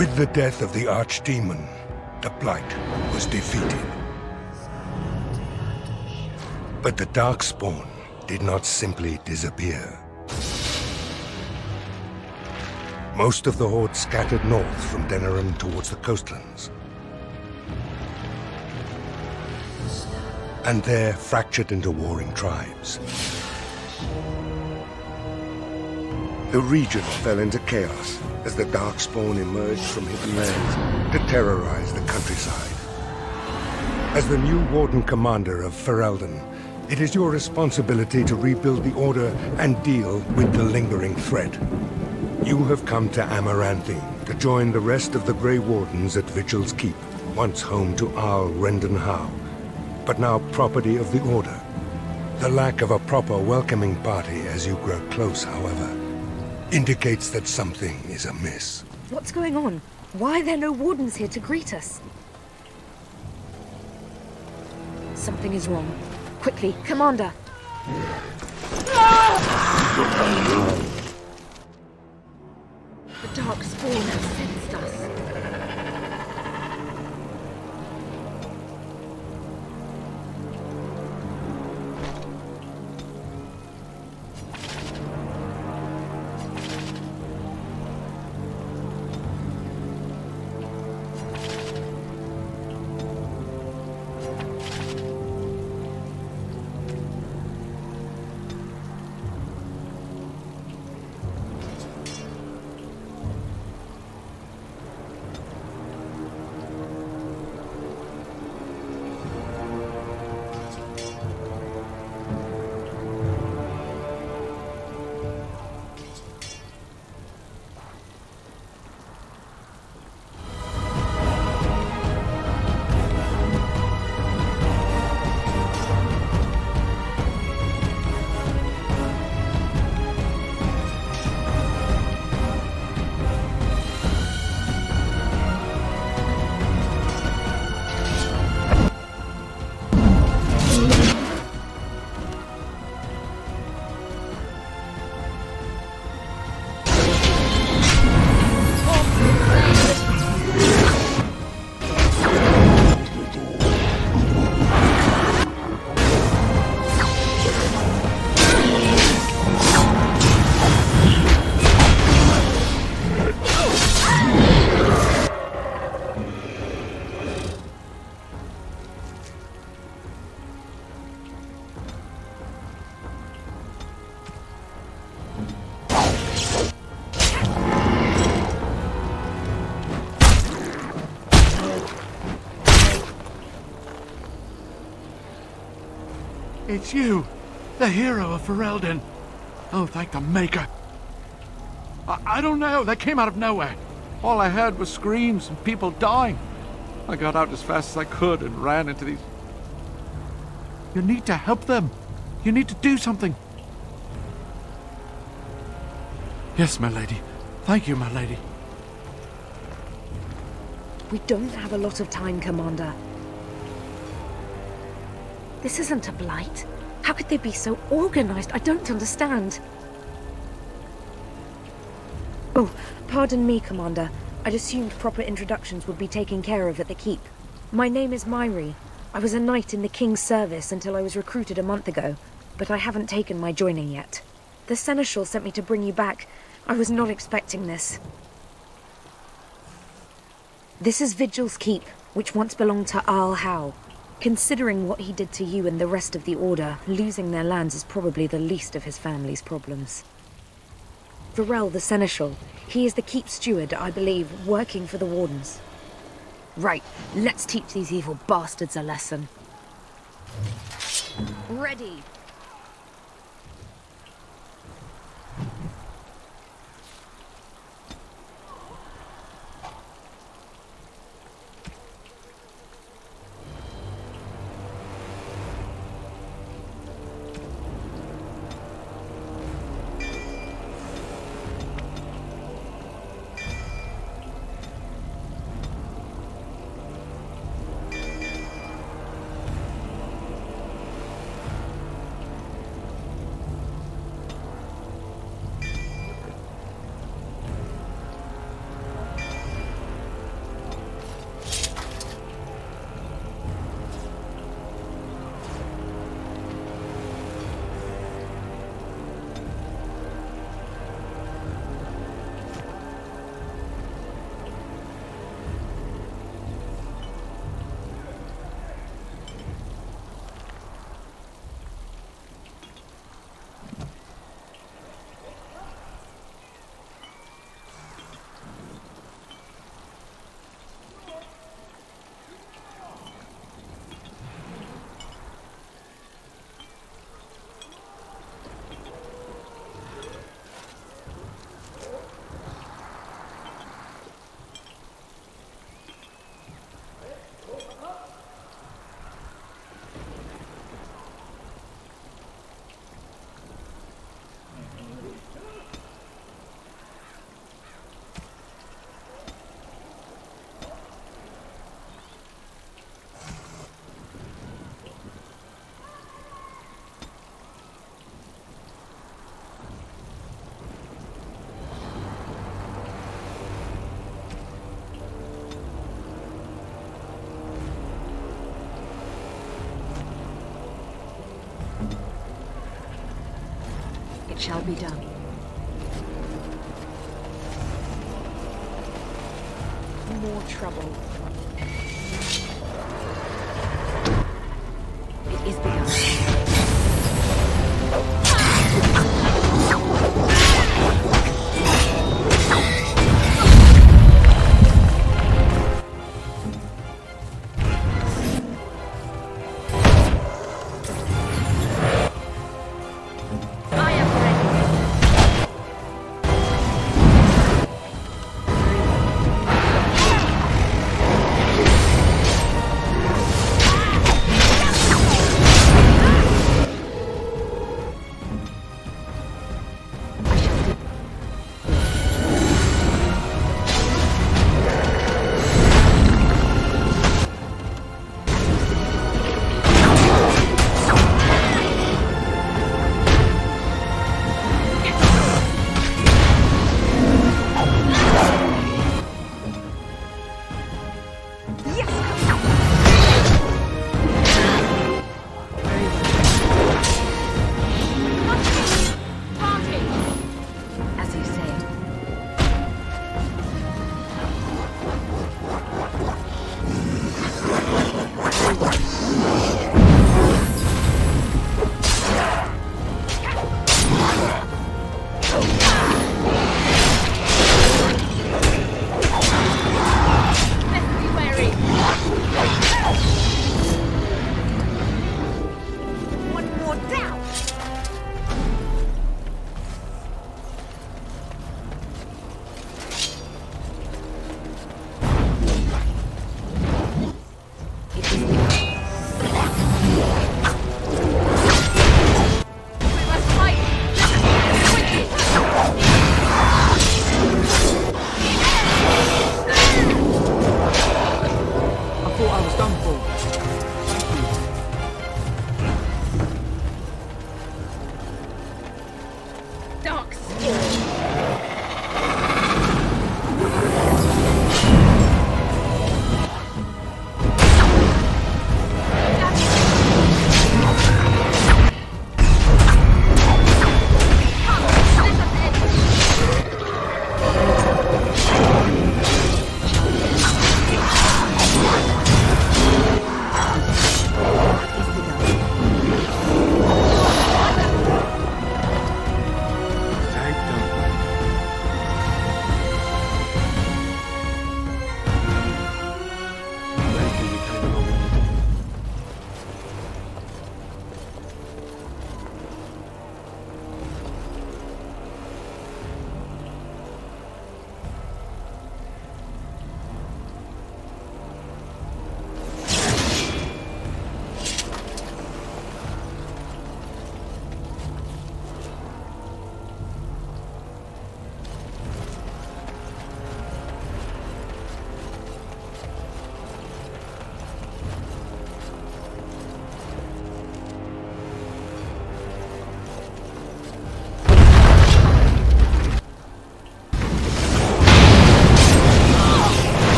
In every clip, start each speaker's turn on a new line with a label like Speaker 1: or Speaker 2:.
Speaker 1: With the death of the Archdemon, the Blight was defeated. But the darkspawn did not simply disappear. Most of the horde scattered north from Denerim towards the coastlands. And there fractured into warring tribes. The region fell into chaos as the darkspawn emerged from hidden lands to terrorize the countryside. As the new Warden Commander of Ferelden, it is your responsibility to rebuild the Order and deal with the lingering threat. You have come to Amaranthine to join the rest of the Grey Wardens at Vigil's Keep, once home to Arl Rendenhau, but now property of the Order. The lack of a proper welcoming party as you grow close, however, indicates that something is amiss.
Speaker 2: What's going on? Why are there no wardens here to greet us? Something is wrong. Quickly, Commander! The darkspawn has sensed us.
Speaker 3: It's you, the hero of Ferelden. Oh, thank the Maker. I don't know, they came out of nowhere. All I heard was screams and people dying. I got out as fast as I could and ran into these... You need to help them. You need to do something. Yes, my lady. Thank you, my lady.
Speaker 2: We don't have a lot of time, Commander. This isn't a blight. How could they be so organized? I don't understand. Oh, pardon me, Commander. I'd assumed proper introductions would be taken care of at the keep. My name is Myri. I was a knight in the King's service until I was recruited a month ago, but I haven't taken my joining yet. The Seneschal sent me to bring you back. I was not expecting this. This is Vigil's keep, which once belonged to Arl Howe. Considering what he did to you and the rest of the Order, losing their lands is probably the least of his family's problems. Roal, the Seneschal, he is the keep steward, I believe, working for the Wardens. Right, let's teach these evil bastards a lesson. Ready! It shall be done. More trouble. It is begun.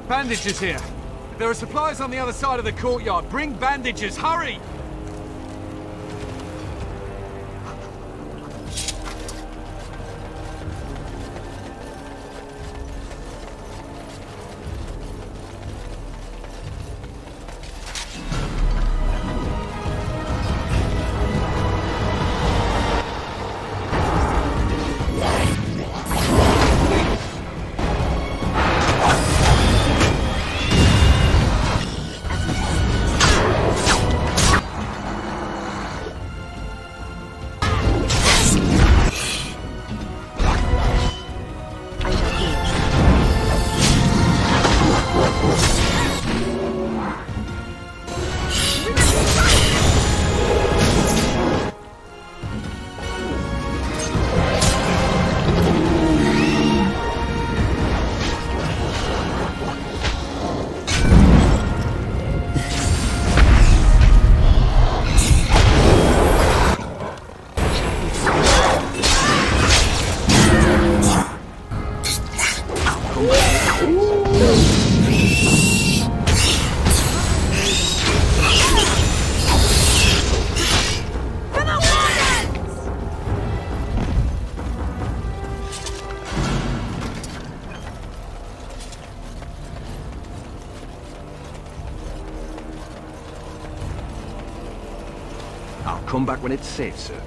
Speaker 3: Bandages here. There are supplies on the other side of the courtyard. Bring bandages, hurry!
Speaker 4: come back when it fits. I'll come back when it's safe, sir.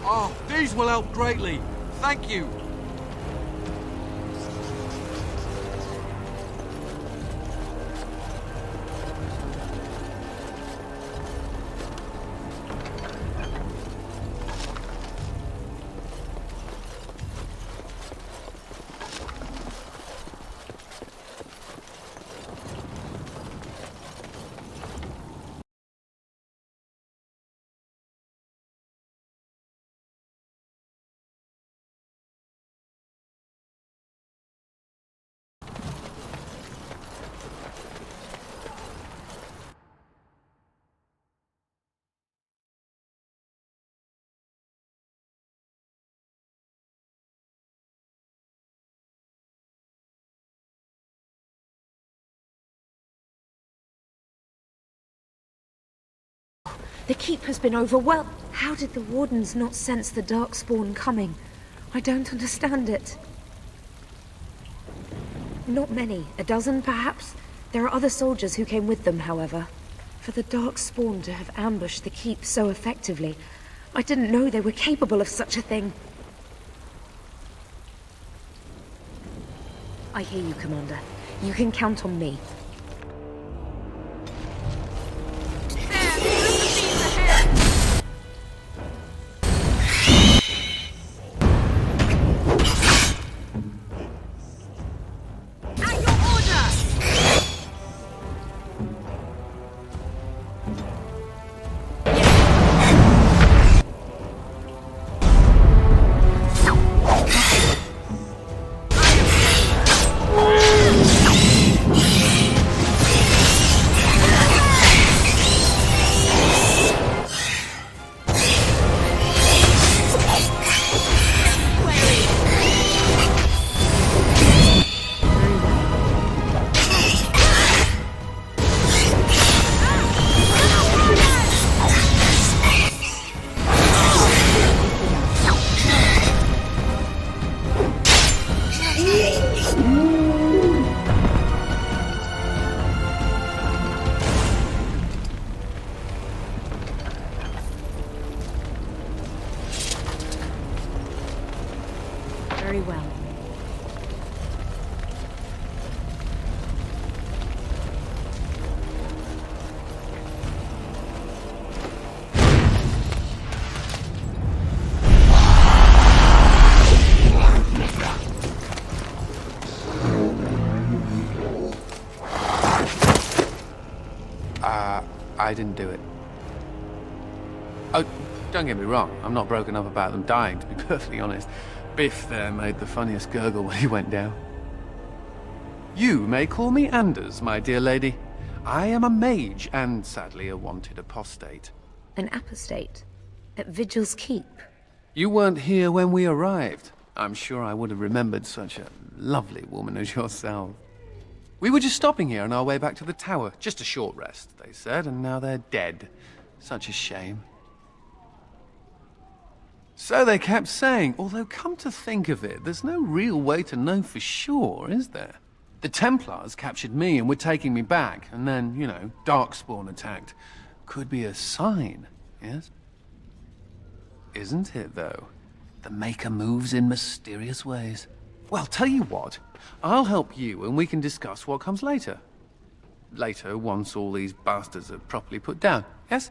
Speaker 5: Oh, these will help greatly. Thank you.
Speaker 2: The keep has been overwhelmed. How did the wardens not sense the darkspawn coming? I don't understand it. Not many, a dozen perhaps. There are other soldiers who came with them, however. For the darkspawn to have ambushed the keep so effectively, I didn't know they were capable of such a thing. I hear you, Commander. You can count on me. Very well.
Speaker 5: I didn't do it. Oh, don't get me wrong, I'm not broken up about them dying, to be perfectly honest. Biff there made the funniest gurgle when he went down. You may call me Anders, my dear lady. I am a mage, and sadly a wanted apostate.
Speaker 2: An apostate? At Vigil's keep?
Speaker 5: You weren't here when we arrived. I'm sure I would have remembered such a lovely woman as yourself. We were just stopping here on our way back to the tower. Just a short rest, they said, and now they're dead. Such a shame. So they kept saying, although come to think of it, there's no real way to know for sure, is there? The Templars captured me and were taking me back, and then, you know, darkspawn attacked. Could be a sign, yes? Isn't it, though? The Maker moves in mysterious ways. Well, tell you what, I'll help you and we can discuss what comes later. Later, once all these bastards are properly put down, yes?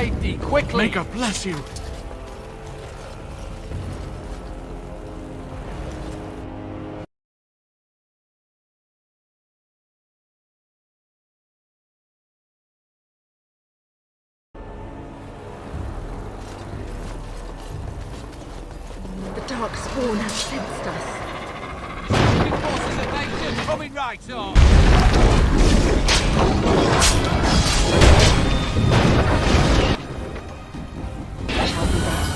Speaker 5: safety, quickly!
Speaker 3: Maker bless you.
Speaker 2: The darkspawn has sensed us.
Speaker 5: Forces evaded, coming right on!
Speaker 2: Shall be there.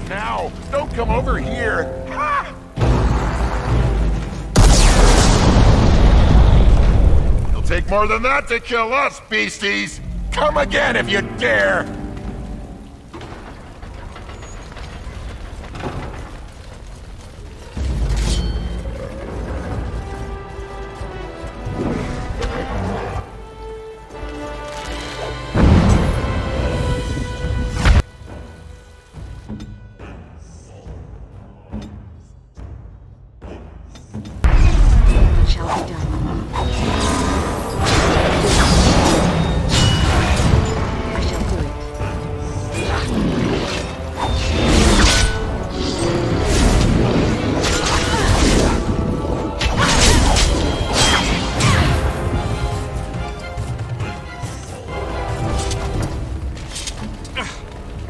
Speaker 6: Now! Don't come over here! Ha! It'll take more than that to kill us, beasties! Come again if you dare!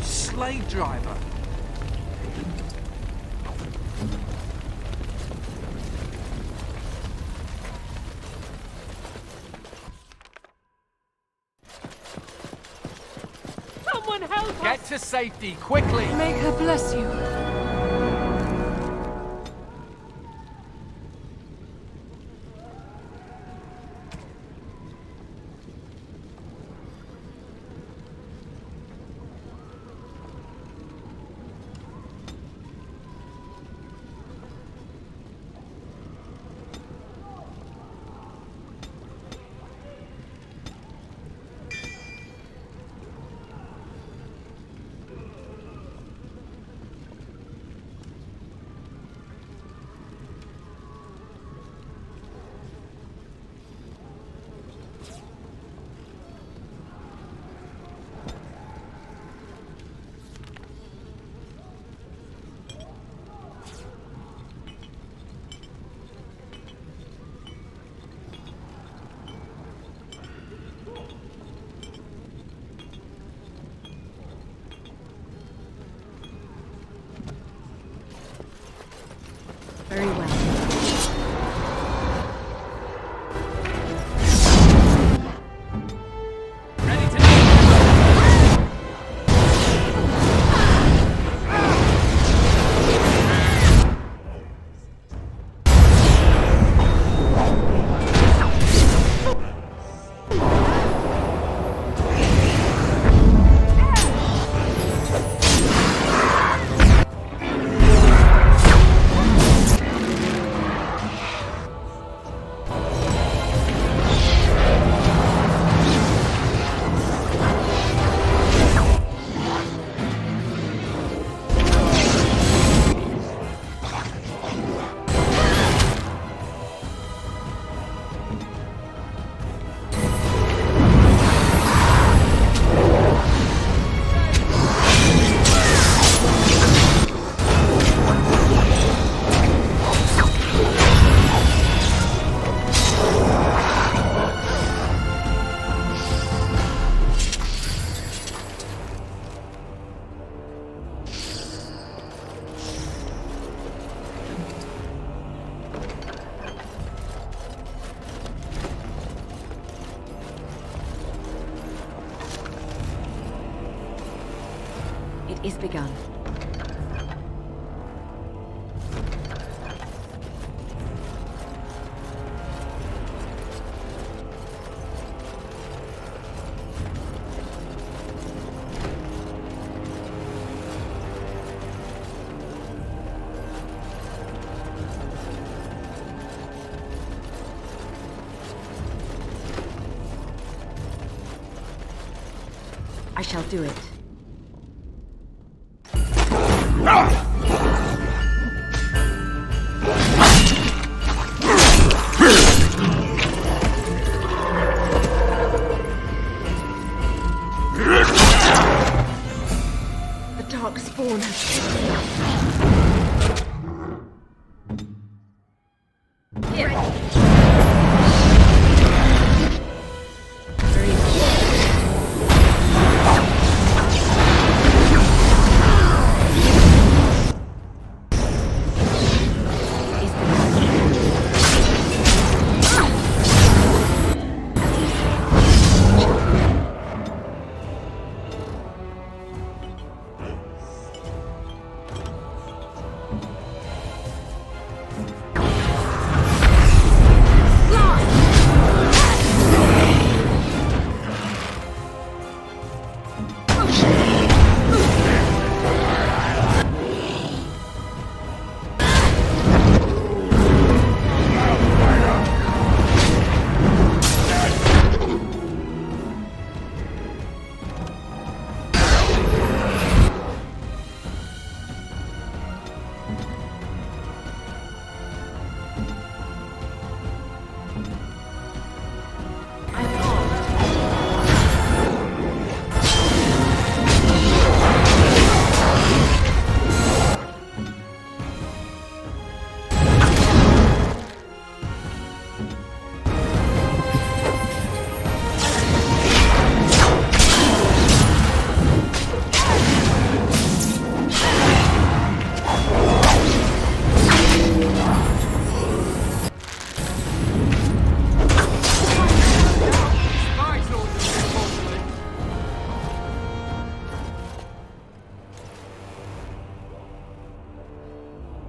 Speaker 5: Slave driver.
Speaker 7: Someone help us!
Speaker 5: Get to safety, quickly!
Speaker 7: Make her bless you.
Speaker 2: It is begun. I shall do it. The darkspawn has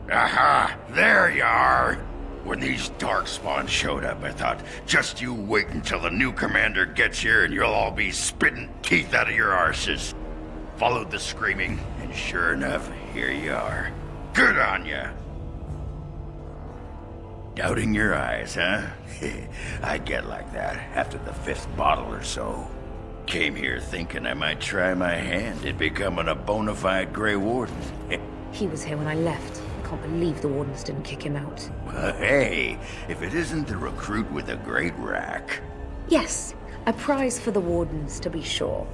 Speaker 6: Aha! There you are! When these darkspawn showed up, I thought, just you wait until the new commander gets here and you'll all be spitting teeth out of your arses. Followed the screaming, and sure enough, here you are. Good on ya! Doubting your eyes, huh? I get like that after the 5th bottle or so. Came here thinking I might try my hand at becoming a bona fide Grey Warden.
Speaker 2: He was here when I left. I can't believe the Wardens didn't kick him out.
Speaker 6: Well, hey, if it isn't the recruit with a great rack.
Speaker 2: Yes, a prize for the Wardens, to be sure.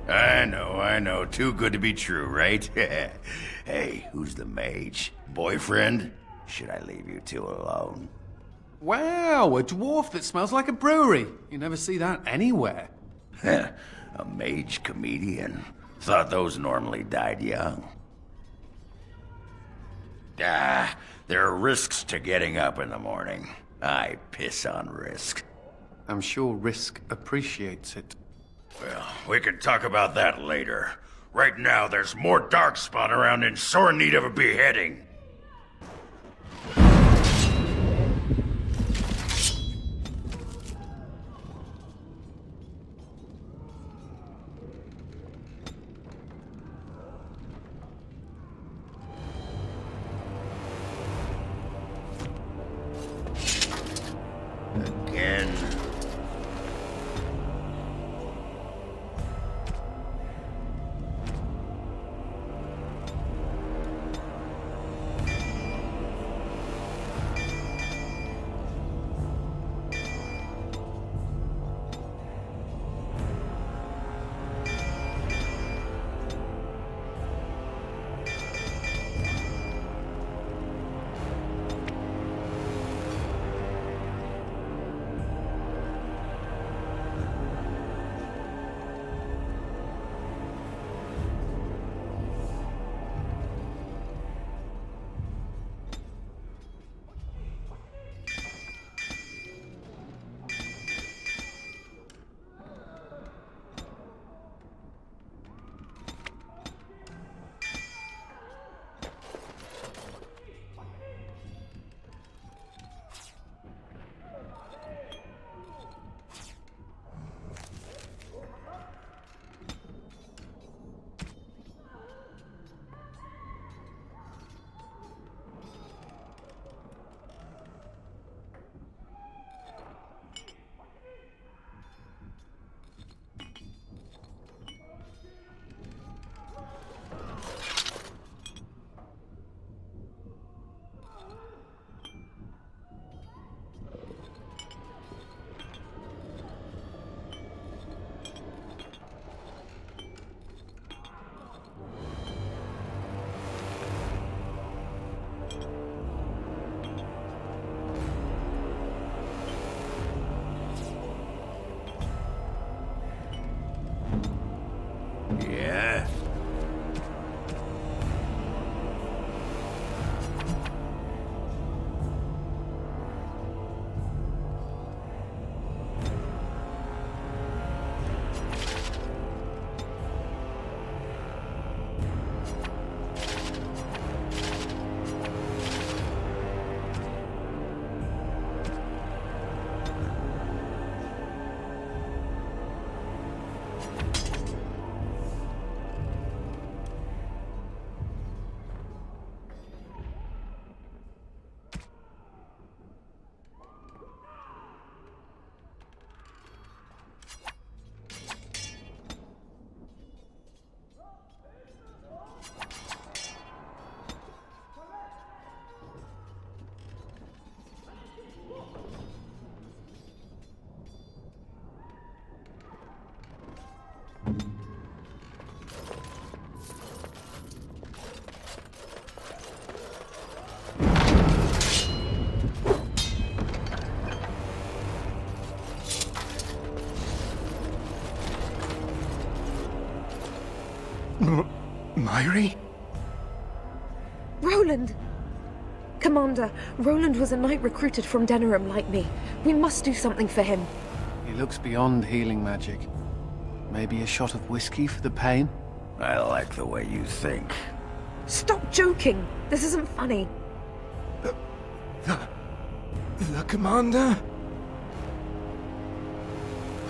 Speaker 6: I know. Too good to be true, right? Hey, who's the mage? Boyfriend? Should I leave you two alone?
Speaker 5: Wow, a dwarf that smells like a brewery. You never see that anywhere.
Speaker 6: A mage comedian. Thought those normally died young. There are risks to getting up in the morning. I piss on risk.
Speaker 5: I'm sure Risk appreciates it.
Speaker 6: Well, we can talk about that later. Right now, there's more darkspawn around in sore need of a beheading. Again. Yeah?
Speaker 1: Myri?
Speaker 2: Roland! Commander, Roland was a knight recruited from Denerim like me. We must do something for him.
Speaker 5: He looks beyond healing magic. Maybe a shot of whiskey for the pain?
Speaker 6: I like the way you think.
Speaker 2: Stop joking! This isn't funny.
Speaker 1: The commander?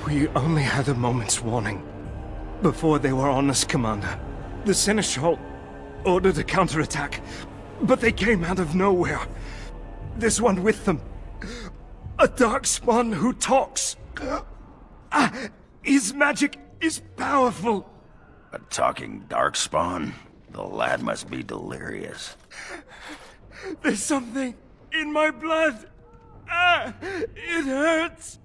Speaker 1: We only had a moment's warning. Before they were on us, Commander. The Seneschal ordered a counterattack, but they came out of nowhere. There's one with them. A darkspawn who talks. His magic is powerful.
Speaker 6: A talking darkspawn? The lad must be delirious.
Speaker 1: There's something in my blood. It hurts.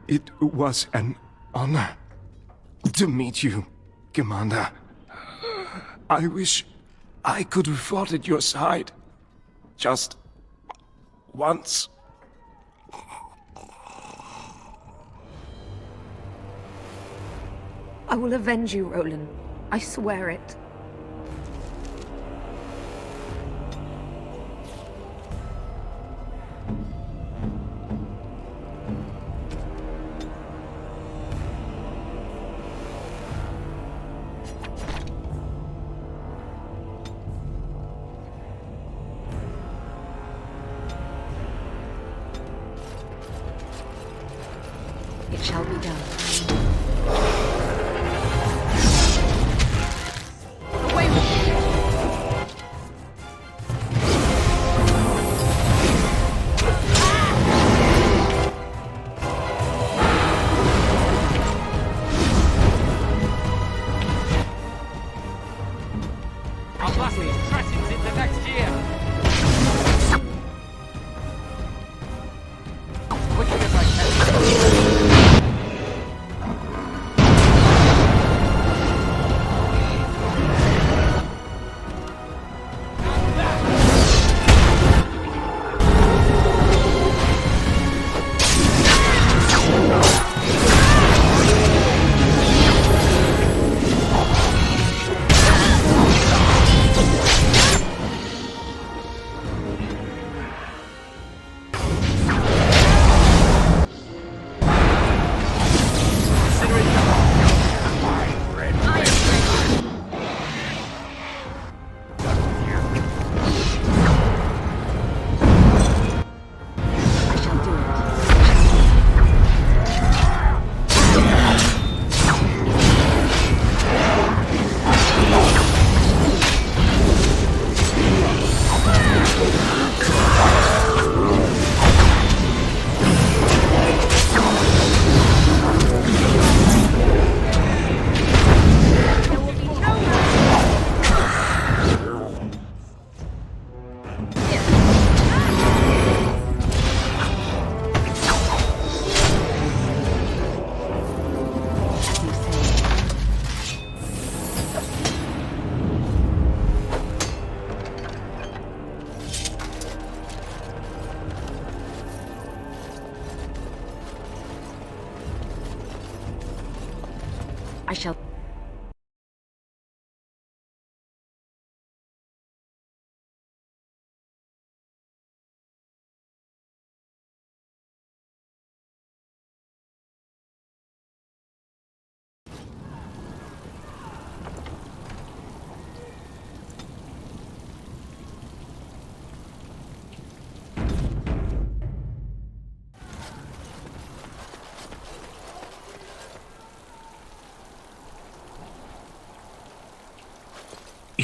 Speaker 1: It was an honor to meet you, Commander. I wish I could have fought at your side. Just once.
Speaker 2: I will avenge you, Roland. I swear it. It shall be done. I shall...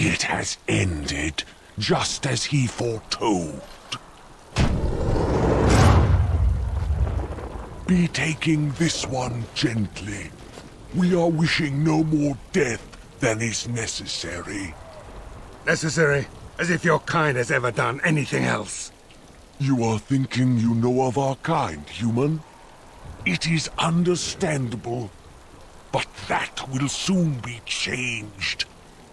Speaker 8: It has ended, just as he foretold. Be taking this one gently. We are wishing no more death than is necessary.
Speaker 1: Necessary? As if your kind has ever done anything else.
Speaker 8: You are thinking you know of our kind, human? It is understandable, but that will soon be changed.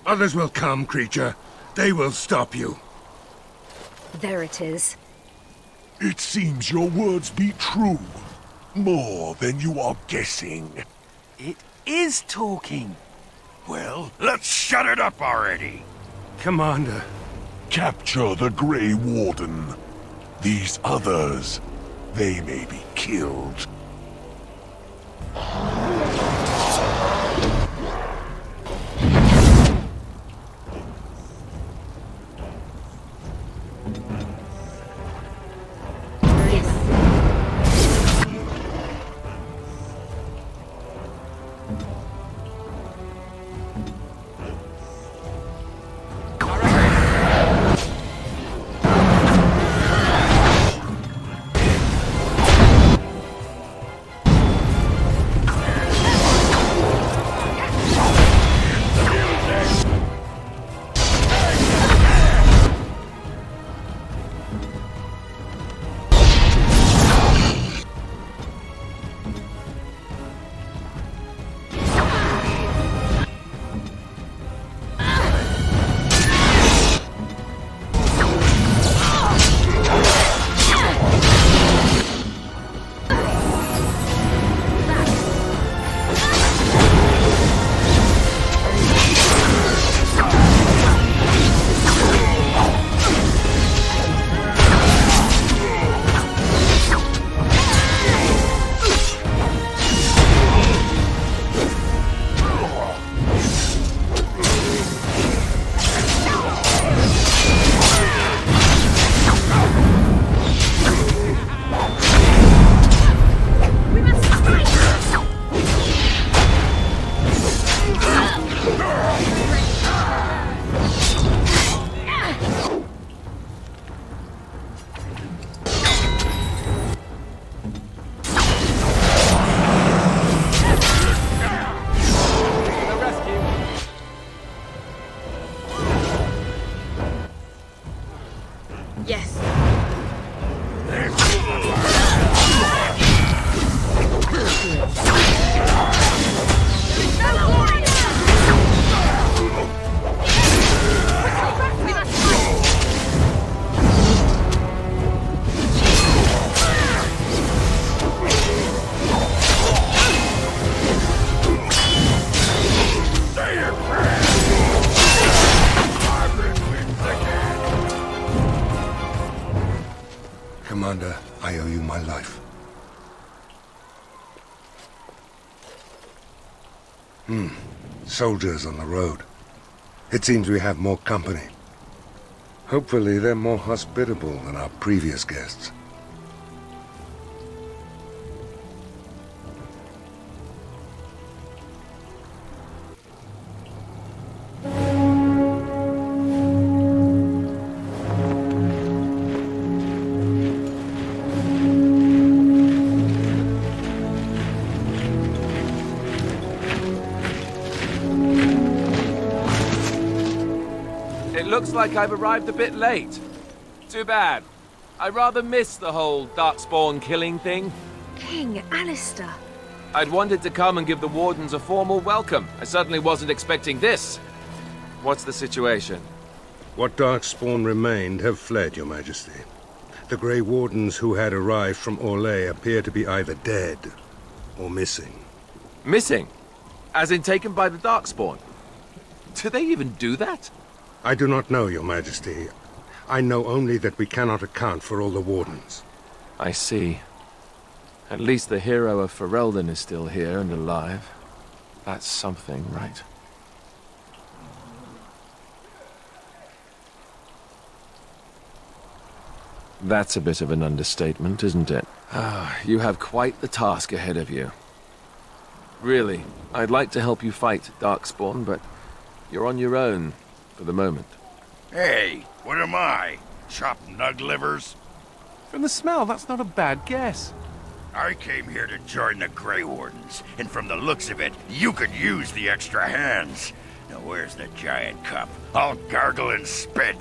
Speaker 1: Others will come, creature. They will stop you.
Speaker 2: There it is.
Speaker 8: It seems your words be true. More than you are guessing.
Speaker 4: It is talking.
Speaker 6: Well, let's shut it up already.
Speaker 1: Commander.
Speaker 8: Capture the Grey Warden. These others, they may be killed.
Speaker 1: Commander, I owe you my life. Soldiers on the road. It seems we have more company. Hopefully they're more hospitable than our previous guests.
Speaker 5: Looks like I've arrived a bit late. Too bad. I rather miss the whole darkspawn killing thing.
Speaker 2: King Alistair.
Speaker 5: I'd wanted to come and give the Wardens a formal welcome. I certainly wasn't expecting this. What's the situation?
Speaker 1: What darkspawn remained have fled, Your Majesty. The Grey Wardens who had arrived from Roal appear to be either dead or missing.
Speaker 5: Missing?
Speaker 9: As in taken by the darkspawn? Do they even do that?
Speaker 1: I do not know, Your Majesty. I know only that we cannot account for all the wardens.
Speaker 9: I see. At least the hero of Ferelden is still here and alive. That's something, right? That's a bit of an understatement, isn't it? Ah, you have quite the task ahead of you. Really, I'd like to help you fight Darkspawn, but you're on your own for the moment.
Speaker 6: Hey, what am I? Chopped nug livers?
Speaker 5: From the smell, that's not a bad guess.
Speaker 6: I came here to join the Grey Wardens, and from the looks of it, you could use the extra hands. Now where's the giant cup? I'll gargle and spit.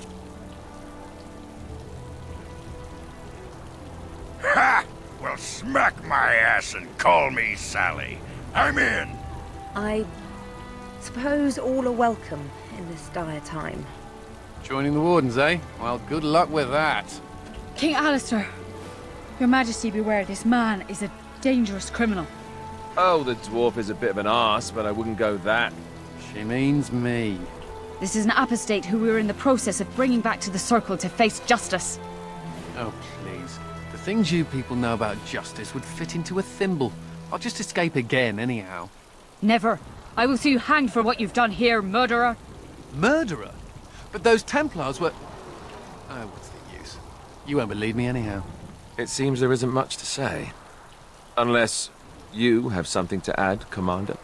Speaker 6: Ha! Well, smack my ass and call me Sally. I'm in.
Speaker 2: I suppose all are welcome in this dire time.
Speaker 5: Joining the Wardens, eh? Well, good luck with that.
Speaker 7: King Alistair, Your Majesty beware, this man is a dangerous criminal.
Speaker 9: Oh, the dwarf is a bit of an arse, but I wouldn't go that.
Speaker 5: She means me.
Speaker 7: This is an apostate who we're in the process of bringing back to the Circle to face justice.
Speaker 5: Oh, please. The things you people know about justice would fit into a thimble. I'll just escape again, anyhow.
Speaker 7: Never. I will see you hanged for what you've done here, murderer.
Speaker 5: Murderer? But those Templars were... Oh, what's the use? You won't believe me anyhow.
Speaker 9: It seems there isn't much to say. Unless you have something to add, Commander.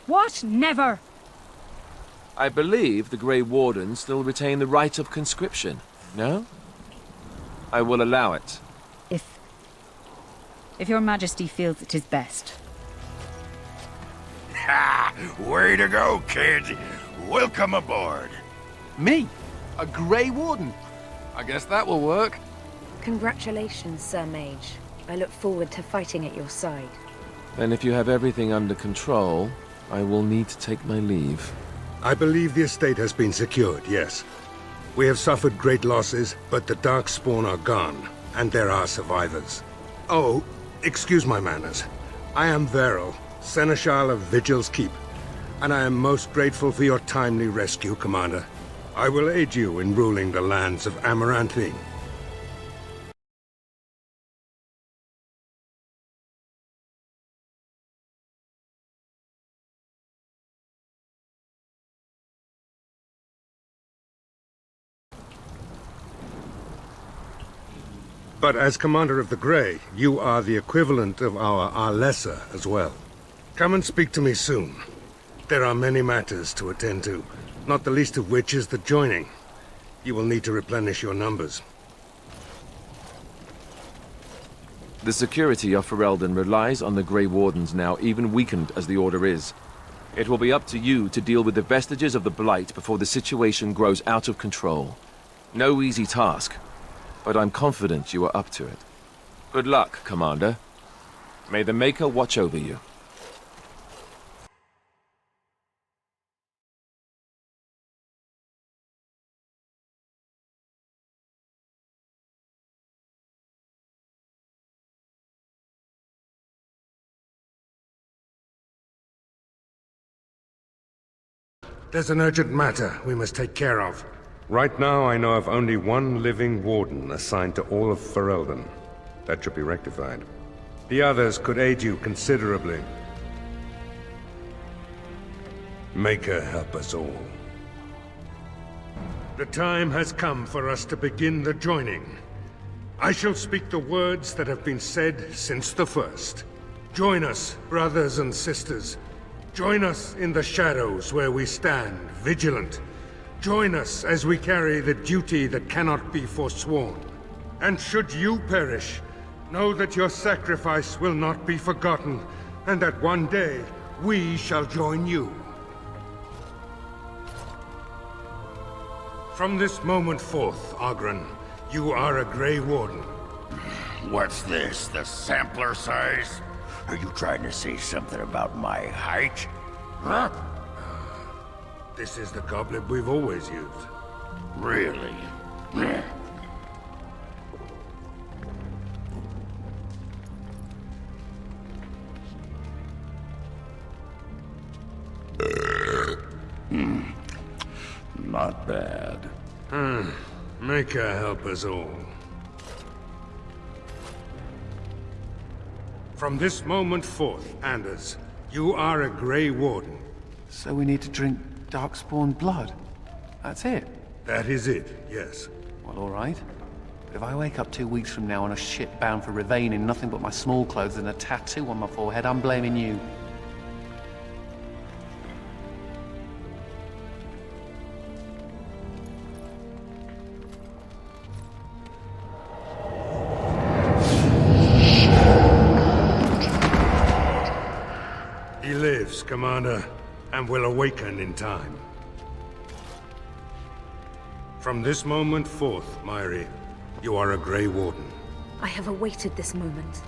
Speaker 7: What? Never!
Speaker 9: I believe the Grey Wardens still retain the right of conscription, no? I will allow it.
Speaker 7: If Your Majesty feels it is best.
Speaker 6: Ha! Way to go, kid. Welcome aboard.
Speaker 5: Me? A Grey Warden? I guess that will work.
Speaker 2: Congratulations, Sir Mage. I look forward to fighting at your side.
Speaker 9: Then if you have everything under control, I will need to take my leave.
Speaker 1: I believe the estate has been secured, yes. We have suffered great losses, but the Darkspawn are gone, and there are survivors. Oh, excuse my manners. I am Veril, Seneschal of Vigil's Keep, and I am most grateful for your timely rescue, Commander. I will aid you in ruling the lands of Amaranthine. But as Commander of the Grey, you are the equivalent of our Arlessa as well. Come and speak to me soon. There are many matters to attend to, not the least of which is the joining. You will need to replenish your numbers.
Speaker 9: The security of Ferelden relies on the Grey Wardens now, even weakened as the Order is. It will be up to you to deal with the vestiges of the Blight before the situation grows out of control. No easy task, but I'm confident you are up to it. Good luck, Commander. May the Maker watch over you.
Speaker 1: There's an urgent matter we must take care of. Right now, I know of only one living warden assigned to all of Ferelden. That should be rectified. The others could aid you considerably. Maker help us all. The time has come for us to begin the joining. I shall speak the words that have been said since the first. Join us, brothers and sisters. Join us in the shadows where we stand, vigilant. Join us as we carry the duty that cannot be forsworn. And should you perish, know that your sacrifice will not be forgotten, and that one day we shall join you. From this moment forth, Oghren, you are a Grey Warden.
Speaker 6: What's this, the sampler size? Are you trying to say something about my height? Huh?
Speaker 1: This is the goblet we've always used.
Speaker 6: Really? Not bad.
Speaker 1: Make her help us all. From this moment forth, Anders, you are a Grey Warden.
Speaker 5: So we need to drink darkspawn blood? That's it?
Speaker 1: That is it, yes.
Speaker 5: Well, all right. But if I wake up 2 weeks from now on a ship bound for Ravane in nothing but my small clothes and a tattoo on my forehead, I'm blaming you.
Speaker 1: He lives, Commander, and will awaken in time. From this moment forth, Myri, you are a Grey Warden.
Speaker 2: I have awaited this moment.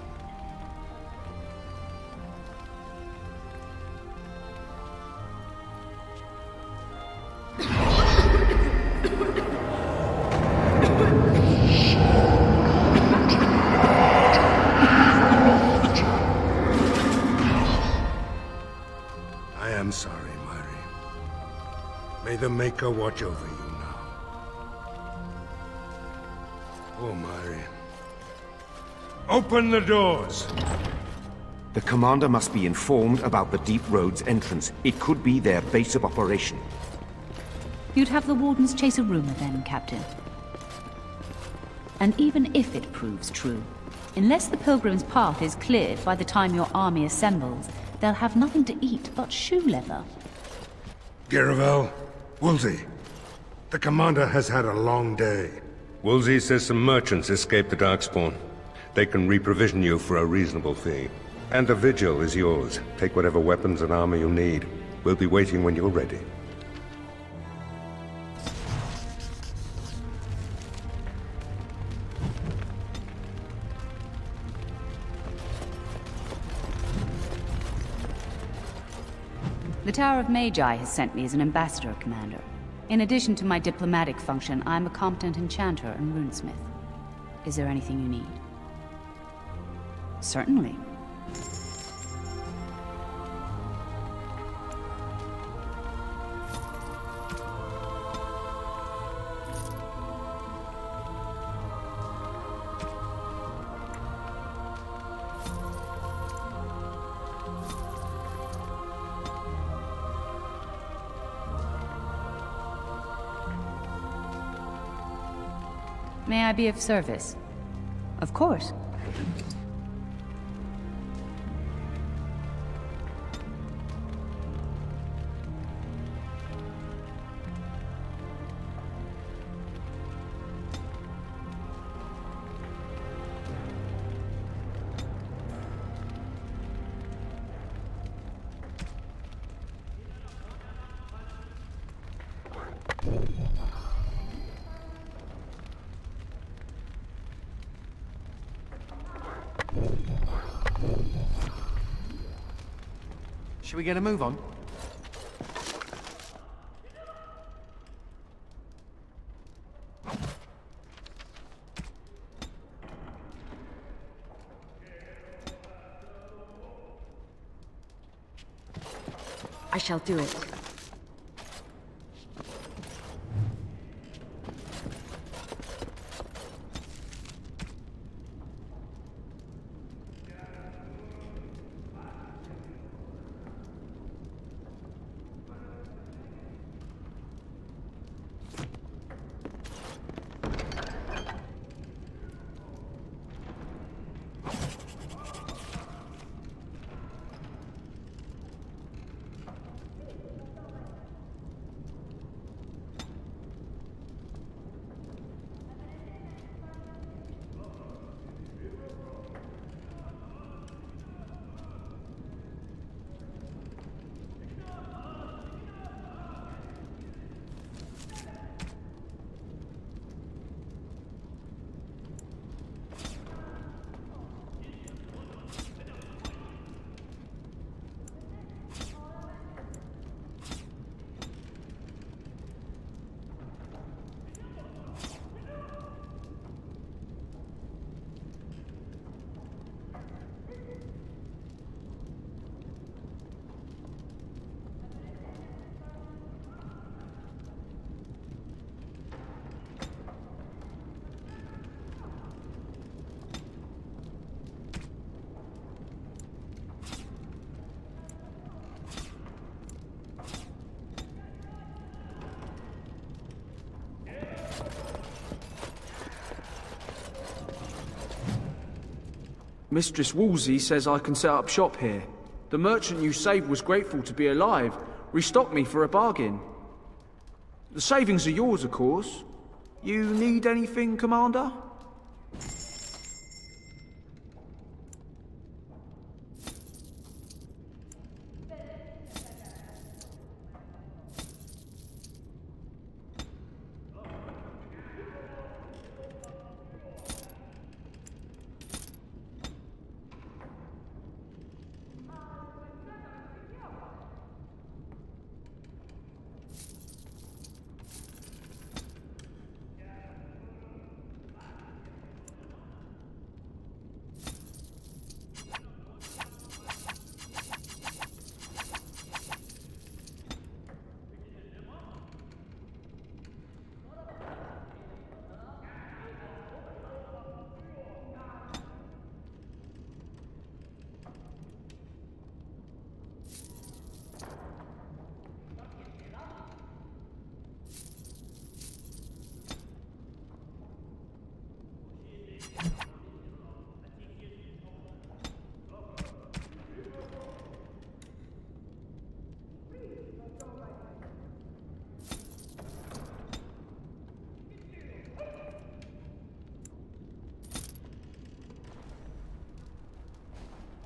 Speaker 1: I am sorry, Myri. May the Maker watch over you now. Oh, Myri. Open the doors!
Speaker 10: The commander must be informed about the Deep Road's entrance. It could be their base of operation.
Speaker 11: You'd have the Wardens chase a rumor then, Captain. And even if it proves true, unless the Pilgrim's path is cleared by the time your army assembles, they'll have nothing to eat but shoe leather.
Speaker 1: Garavel, Woolsey, the commander has had a long day.
Speaker 12: Woolsey says some merchants escaped the darkspawn. They can reprovision you for a reasonable fee. And the Vigil is yours. Take whatever weapons and armor you need. We'll be waiting when you're ready.
Speaker 11: The Tower of Magi has sent me as an ambassador, Commander. In addition to my diplomatic function, I'm a competent enchanter and runesmith. Is there anything you need? Certainly. May I be of service? Of course.
Speaker 5: Should we get a move on?
Speaker 2: I shall do it.
Speaker 13: Mistress Woolsey says I can set up shop here. The merchant you saved was grateful to be alive, restocked me for a bargain. The savings are yours, of course. You need anything, Commander?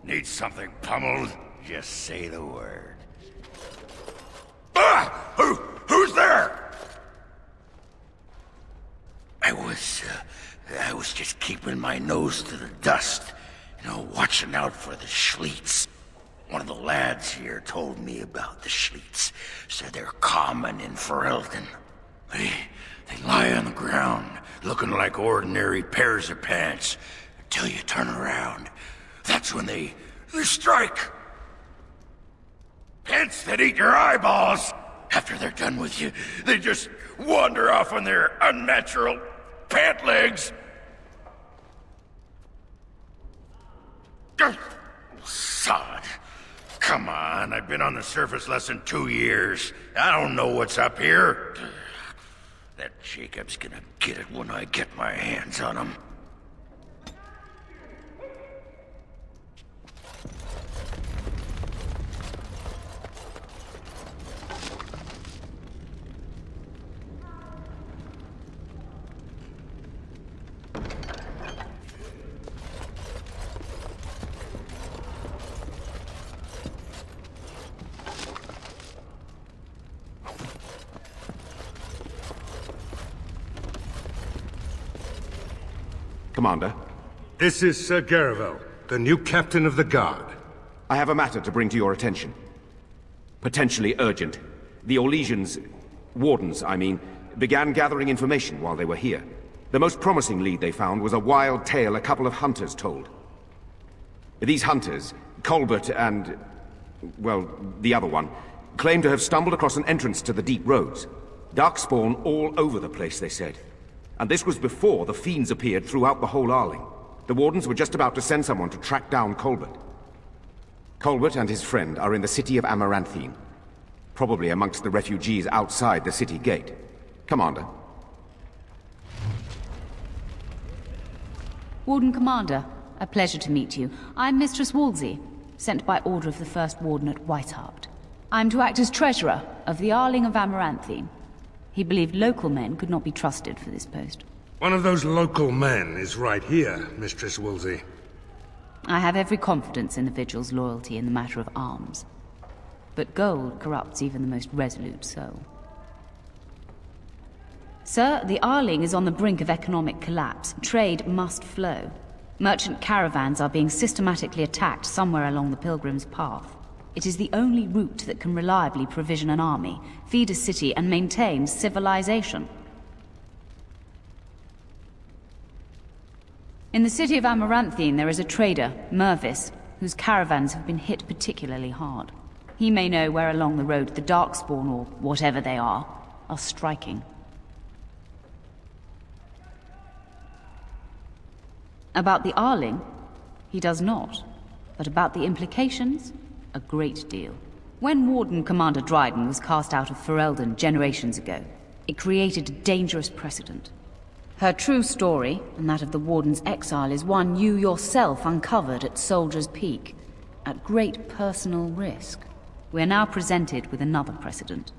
Speaker 6: Need something pummeled? Just say the word. Ah! Who's there? I was just keeping my nose to the dust, watching out for the Schleets. One of the lads here told me about the Schleets. Said they're common in Ferelden. They lie on the ground, looking like ordinary pairs of pants, until you turn around. That's when they strike. Pants that eat your eyeballs. After they're done with you, they just wander off on their unnatural pant legs. Sod. Come on, I've been on the surface less than 2 years. I don't know what's up here. That Jacob's gonna get it when I get my hands on him.
Speaker 10: Commander?
Speaker 1: This is Sir Garavel, the new captain of the guard.
Speaker 10: I have a matter to bring to your attention. Potentially urgent. The Orlesians, wardens, I mean, began gathering information while they were here. The most promising lead they found was a wild tale a couple of hunters told. These hunters, Colbert and, well, the other one, claimed to have stumbled across an entrance to the deep roads. Darkspawn all over the place, they said. And this was before the fiends appeared throughout the whole Arling. The wardens were just about to send someone to track down Colbert. Colbert and his friend are in the city of Amaranthine, probably amongst the refugees outside the city gate. Commander.
Speaker 11: Warden Commander, a pleasure to meet you. I'm Mistress Woolsey, sent by order of the First Warden at Whiteheart. I'm to act as treasurer of the Arling of Amaranthine. He believed local men could not be trusted for this post.
Speaker 1: One of those local men is right here, Mistress Woolsey.
Speaker 11: I have every confidence in the Vigil's loyalty in the matter of arms. But gold corrupts even the most resolute soul. Sir, the Arling is on the brink of economic collapse. Trade must flow. Merchant caravans are being systematically attacked somewhere along the Pilgrim's Path. It is the only route that can reliably provision an army, feed a city, and maintain civilization. In the city of Amaranthine, there is a trader, Mervis, whose caravans have been hit particularly hard. He may know where along the road the darkspawn, or whatever they are striking. About the Arling, he does not. But about the implications, a great deal. When Warden Commander Dryden was cast out of Ferelden generations ago, it created a dangerous precedent. Her true story, and that of the Warden's exile, is one you yourself uncovered at Soldier's Peak, at great personal risk. We are now presented with another precedent.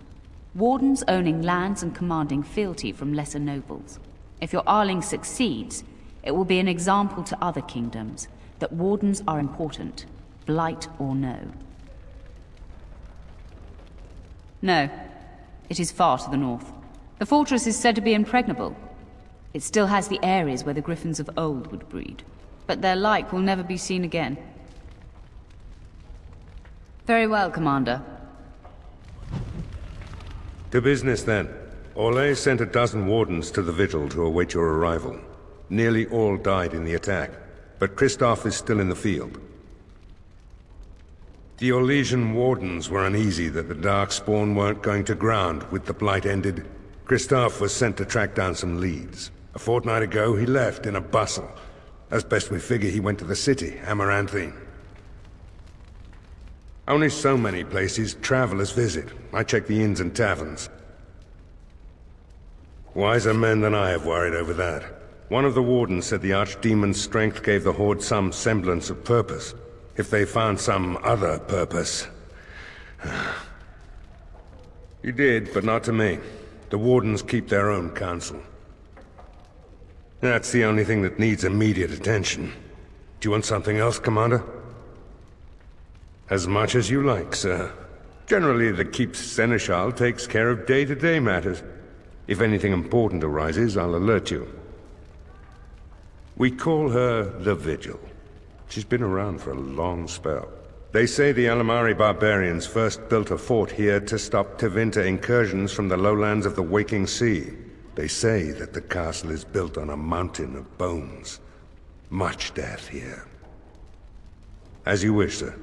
Speaker 11: Wardens owning lands and commanding fealty from lesser nobles. If your Arling succeeds, it will be an example to other kingdoms that Wardens are important, blight or no. No, it is far to the north. The fortress is said to be impregnable. It still has the areas where the griffins of old would breed, but their like will never be seen again. Very well, Commander.
Speaker 12: To business, then. Orlais sent a dozen wardens to the Vigil to await your arrival. Nearly all died in the attack, but Kristoff is still in the field. The Orlesian wardens were uneasy that the darkspawn weren't going to ground with the Blight ended. Kristoff was sent to track down some leads. A fortnight ago, he left in a bustle. As best we figure, he went to the city, Amaranthine. Only so many places travelers visit. I check the inns and taverns. Wiser men than I have worried over that. One of the wardens said the Archdemon's strength gave the Horde some semblance of purpose. If they found some other purpose... He did, but not to me. The wardens keep their own counsel. That's the only thing that needs immediate attention. Do you want something else, Commander? As much as you like, sir. Generally, the Keep's Seneschal takes care of day-to-day matters. If anything important arises, I'll alert you. We call her the Vigil. She's been around for a long spell. They say the Alamari barbarians first built a fort here to stop Tevinter incursions from the lowlands of the Waking Sea. They say that the castle is built on a mountain of bones. Much death here. As you wish, sir.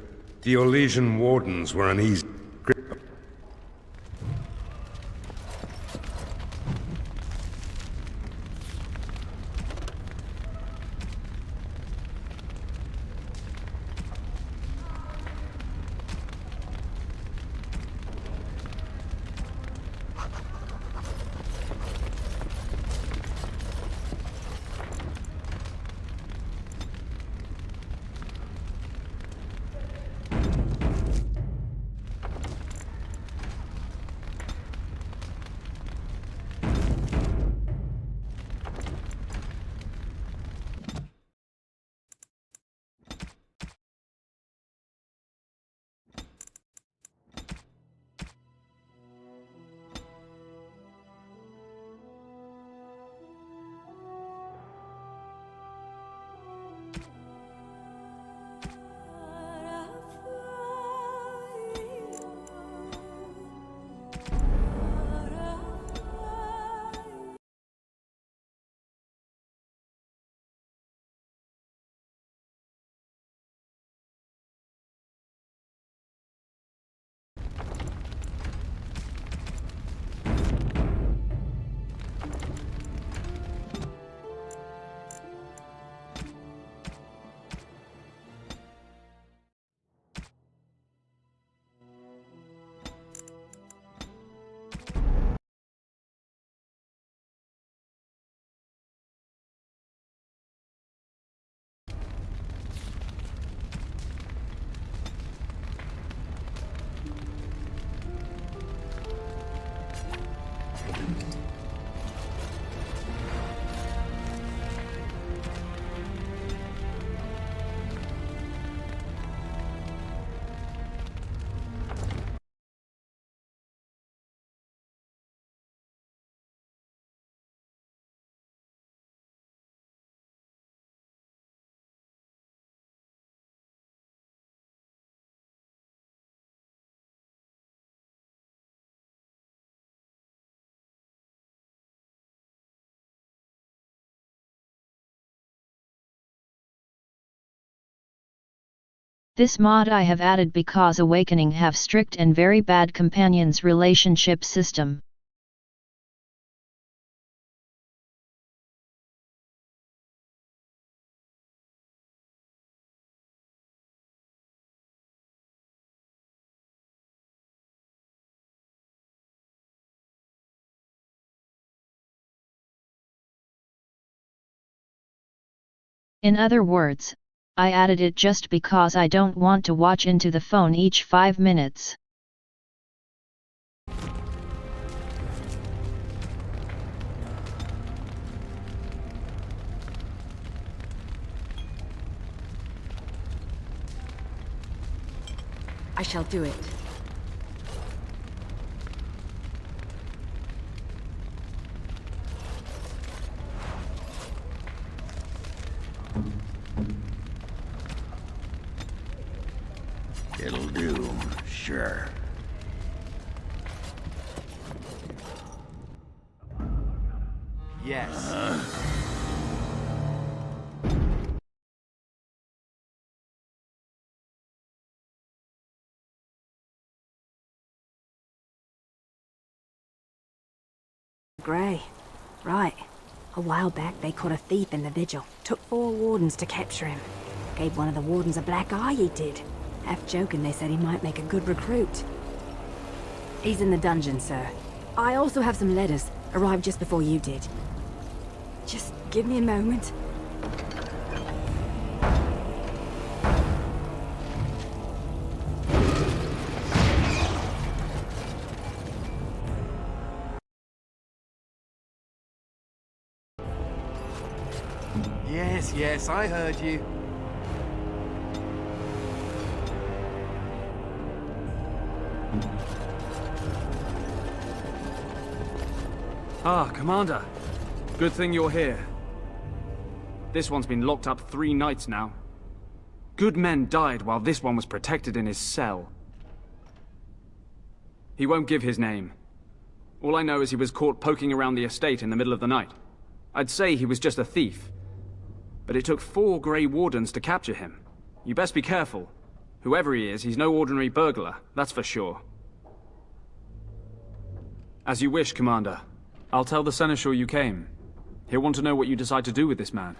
Speaker 12: The Orlesian wardens were uneasy.
Speaker 14: This mod I have added because Awakening have strict and very bad companions relationship system. In other words, I added it just because I don't want to watch into the phone each 5 minutes.
Speaker 2: I shall do it.
Speaker 6: It'll do, sure.
Speaker 4: Yes.
Speaker 15: Grey. Right. A while back they caught a thief in the Vigil. Took 4 wardens to capture him. Gave one of the wardens a black eye, he did. Half joking, they said he might make a good recruit. He's in the dungeon, sir. I also have some letters. Arrived just before you did. Just give me a moment.
Speaker 4: Yes, I heard you.
Speaker 13: Ah, Commander. Good thing you're here. This one's been locked up 3 nights now. Good men died while this one was protected in his cell. He won't give his name. All I know is he was caught poking around the estate in the middle of the night. I'd say he was just a thief. But it took 4 Grey Wardens to capture him. You best be careful. Whoever he is, he's no ordinary burglar, that's for sure. As you wish, Commander. I'll tell the Seneschal you came. He'll want to know what you decide to do with this man.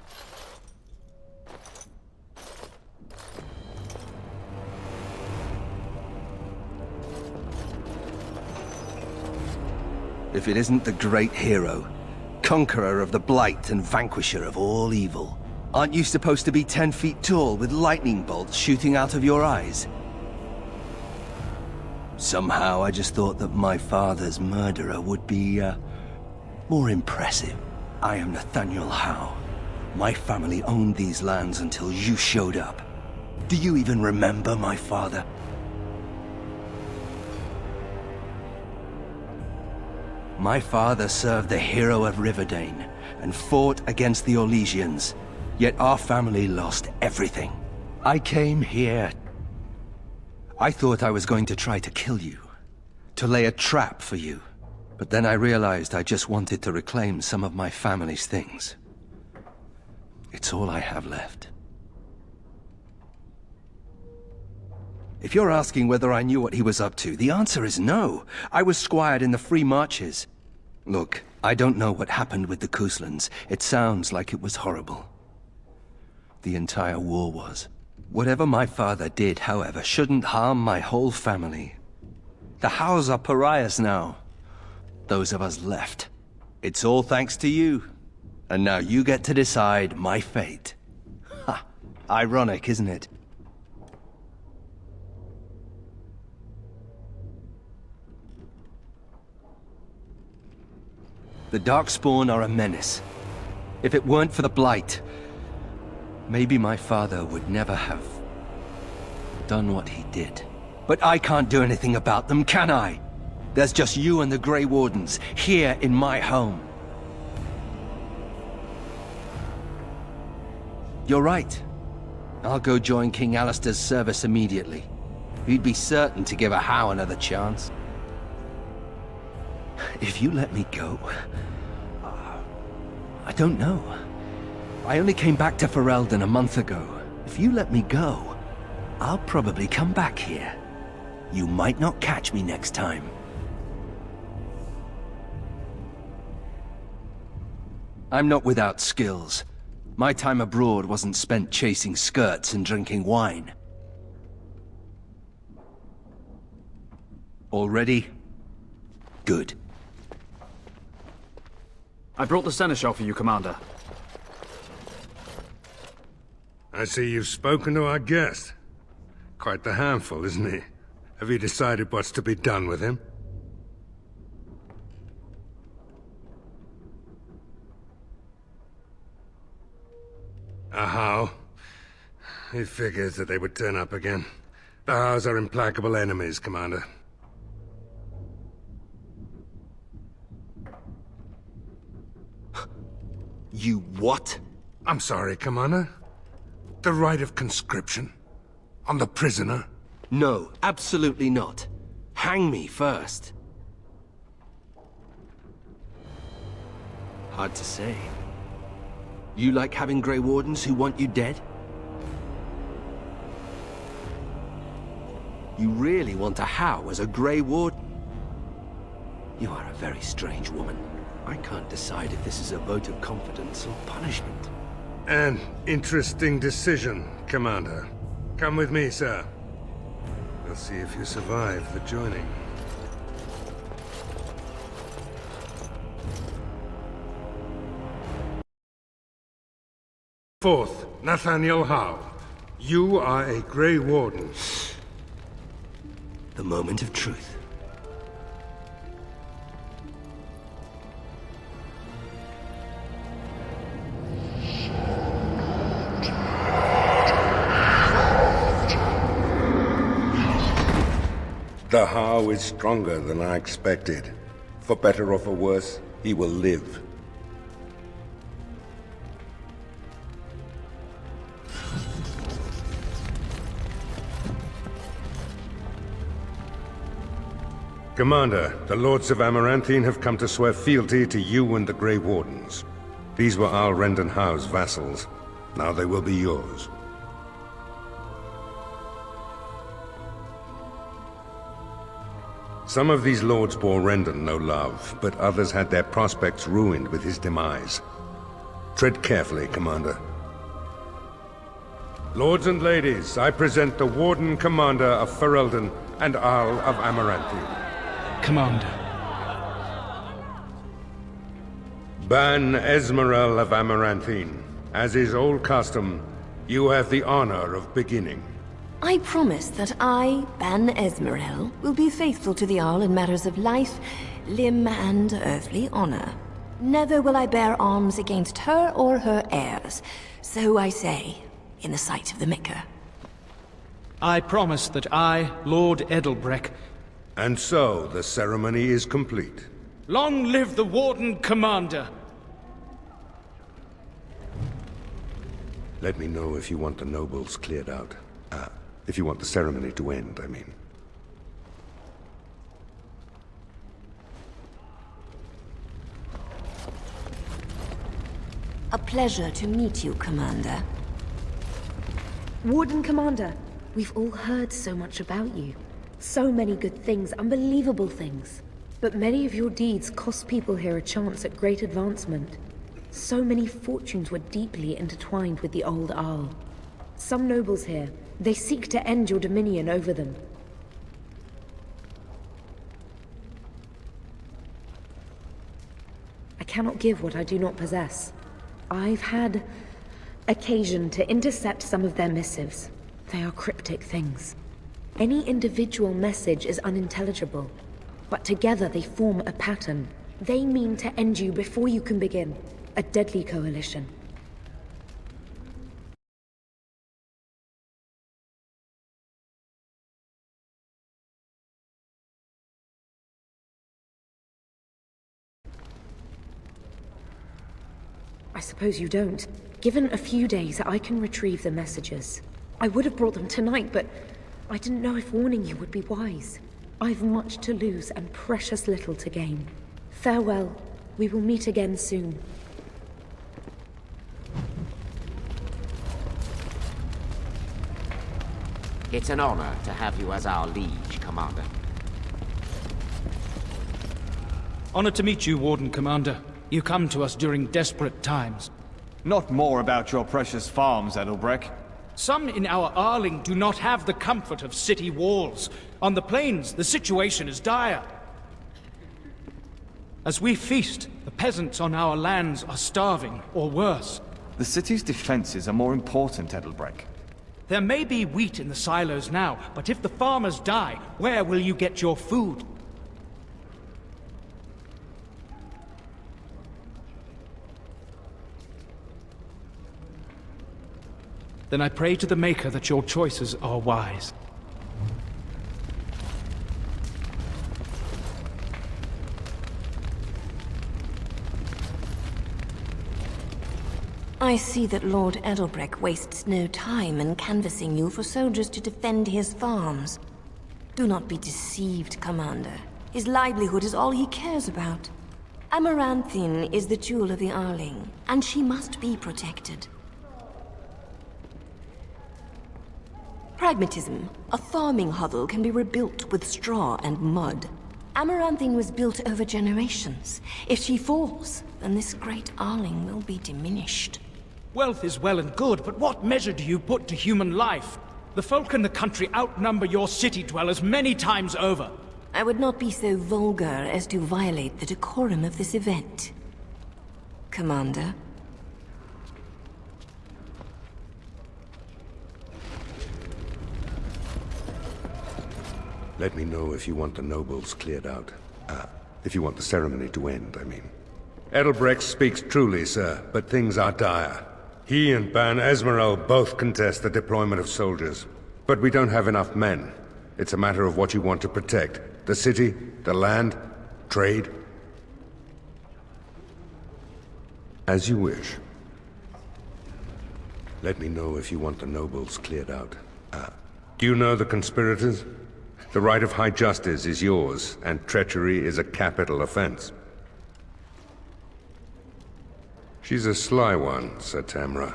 Speaker 16: If it isn't the great hero, conqueror of the Blight and vanquisher of all evil. Aren't you supposed to be 10 feet tall with lightning bolts shooting out of your eyes? Somehow I just thought that my father's murderer would be, more impressive. I am Nathaniel Howe. My family owned these lands until you showed up. Do you even remember my father? My father served the hero of Riverdane and fought against the Orlesians. Yet our family lost everything. I came here. I thought I was going to try to kill you, to lay a trap for you. But then I realized I just wanted to reclaim some of my family's things. It's all I have left. If you're asking whether I knew what he was up to, the answer is no. I was squired in the Free Marches. Look, I don't know what happened with the Kuslands. It sounds like it was horrible. The entire war was. Whatever my father did, however, shouldn't harm my whole family. The Howes are pariahs now. Those of us left. It's all thanks to you. And now you get to decide my fate. Ha! Ironic, isn't it? The darkspawn are a menace. If it weren't for the Blight, maybe my father would never have done what he did. But I can't do anything about them, can I? There's just you and the Grey Wardens, here in my home. You're right. I'll go join King Alistair's service immediately. He'd be certain to give a Howe another chance. If you let me go... I don't know. I only came back to Ferelden a month ago. If you let me go, I'll probably come back here. You might not catch me next time. I'm not without skills. My time abroad wasn't spent chasing skirts and drinking wine. All ready? Good.
Speaker 13: I brought the Seneschal for you, Commander.
Speaker 12: I see you've spoken to our guest. Quite the handful, isn't he? Have you decided what's to be done with him? How? He figures that they would turn up again. The Hows are implacable enemies, Commander.
Speaker 16: You what?
Speaker 12: I'm sorry, Commander. The right of conscription? On the prisoner?
Speaker 16: No, absolutely not. Hang me first. Hard to say. You like having Grey Wardens who want you dead? You really want a Howe as a Grey Warden? You are a very strange woman. I can't decide if this is a vote of confidence or punishment.
Speaker 12: An interesting decision, Commander. Come with me, sir. We'll see if you survive the joining. Fourth, Nathaniel Howe. You are a Grey Warden.
Speaker 16: The moment of truth.
Speaker 1: The Howe is stronger than I expected. For better or for worse, he will live.
Speaker 12: Commander, the Lords of Amaranthine have come to swear fealty to you and the Grey Wardens. These were Al Rendon Howe's vassals. Now they will be yours. Some of these lords bore Rendon no love, but others had their prospects ruined with his demise. Tread carefully, Commander. Lords and ladies, I present the Warden Commander of Ferelden and Arl of Amaranthine.
Speaker 17: Commander.
Speaker 12: Ban Esmerel of Amaranthine. As is old custom, you have the honor of beginning.
Speaker 18: I promise that I, Ban Esmerel, will be faithful to the Arl in matters of life, limb, and earthly honor. Never will I bear arms against her or her heirs. So I say, in the sight of the Maker.
Speaker 17: I promise that I, Lord Edelbreck...
Speaker 12: And so, the ceremony is complete.
Speaker 17: Long live the Warden Commander!
Speaker 12: Let me know if you want the nobles cleared out. If you want the ceremony to end, I mean.
Speaker 18: A pleasure to meet you, Commander.
Speaker 2: Warden Commander, we've all heard so much about you. So many good things, unbelievable things. But many of your deeds cost people here a chance at great advancement. So many fortunes were deeply intertwined with the old Arl. Some nobles here, they seek to end your dominion over them. I cannot give what I do not possess. I've had occasion to intercept some of their missives. They are cryptic things. Any individual message is unintelligible, but together they form a pattern. They mean to end you before you can begin. A deadly coalition. I suppose you don't. Given a few days, I can retrieve the messages. I would have brought them tonight, but I didn't know if warning you would be wise. I've much to lose and precious little to gain. Farewell. We will meet again soon.
Speaker 19: It's an honor to have you as our liege, Commander.
Speaker 17: Honored to meet you, Warden Commander. You come to us during desperate times.
Speaker 20: Not more about your precious farms, Edelbreck.
Speaker 17: Some in our Arling do not have the comfort of city walls. On the plains, the situation is dire. As we feast, the peasants on our lands are starving, or worse.
Speaker 20: The city's defenses are more important, Edelbreck.
Speaker 17: There may be wheat in the silos now, but if the farmers die, where will you get your food? Then I pray to the Maker that your choices are wise.
Speaker 18: I see that Lord Edelbreck wastes no time in canvassing you for soldiers to defend his farms. Do not be deceived, Commander. His livelihood is all he cares about. Amaranthine is the jewel of the Arling, and she must be protected. Pragmatism. A farming hovel can be rebuilt with straw and mud. Amaranthine was built over generations. If she falls, then this great Arling will be diminished.
Speaker 17: Wealth is well and good, but what measure do you put to human life? The folk in the country outnumber your city dwellers many times over.
Speaker 18: I would not be so vulgar as to violate the decorum of this event. Commander?
Speaker 1: Let me know if you want the nobles cleared out. If you want the ceremony to end, I mean. Edelbrecht speaks truly, sir, but things are dire. He and Ban Esmeralda both contest the deployment of soldiers. But we don't have enough men. It's a matter of what you want to protect. The city, the land, trade. As you wish. Let me know if you want the nobles cleared out. Do you know the conspirators? The right of high justice is yours, and treachery is a capital offense. She's a sly one, Sir Tamra,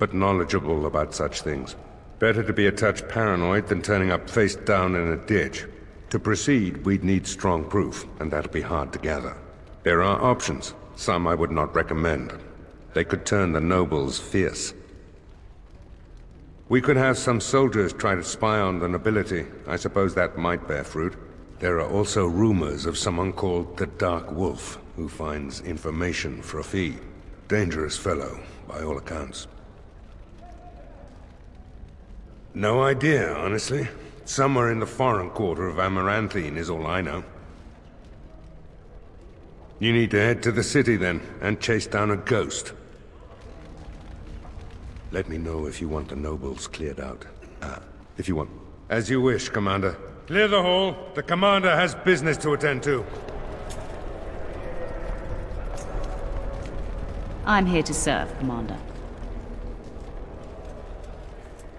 Speaker 1: but knowledgeable about such things. Better to be a touch paranoid than turning up face down in a ditch. To proceed, we'd need strong proof, and that'll be hard to gather. There are options, some I would not recommend. They could turn the nobles fierce. We could have some soldiers try to spy on the nobility. I suppose that might bear fruit. There are also rumors of someone called the Dark Wolf, who finds information for a fee. Dangerous fellow, by all accounts. No idea, honestly. Somewhere in the foreign quarter of Amaranthine is all I know. You need to head to the city then, and chase down a ghost. Let me know if you want the nobles cleared out. If you want. As you wish, Commander. Clear the hall. The Commander has business to attend to.
Speaker 11: I'm here to serve, Commander.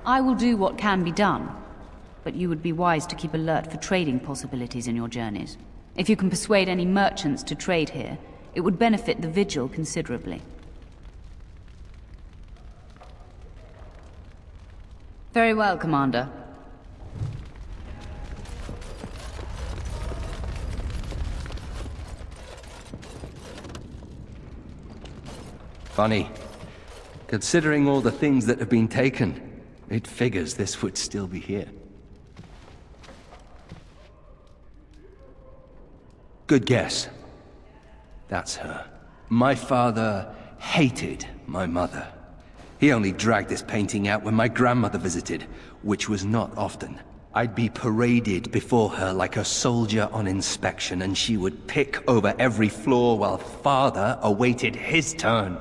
Speaker 11: I will do what can be done, but you would be wise to keep alert for trading possibilities in your journeys. If you can persuade any merchants to trade here, it would benefit the Vigil considerably. Very well, Commander.
Speaker 16: Funny. Considering all the things that have been taken, it figures this would still be here. Good guess. That's her. My father hated my mother. He only dragged this painting out when my grandmother visited, which was not often. I'd be paraded before her like a soldier on inspection, and she would pick over every floor while father awaited his turn.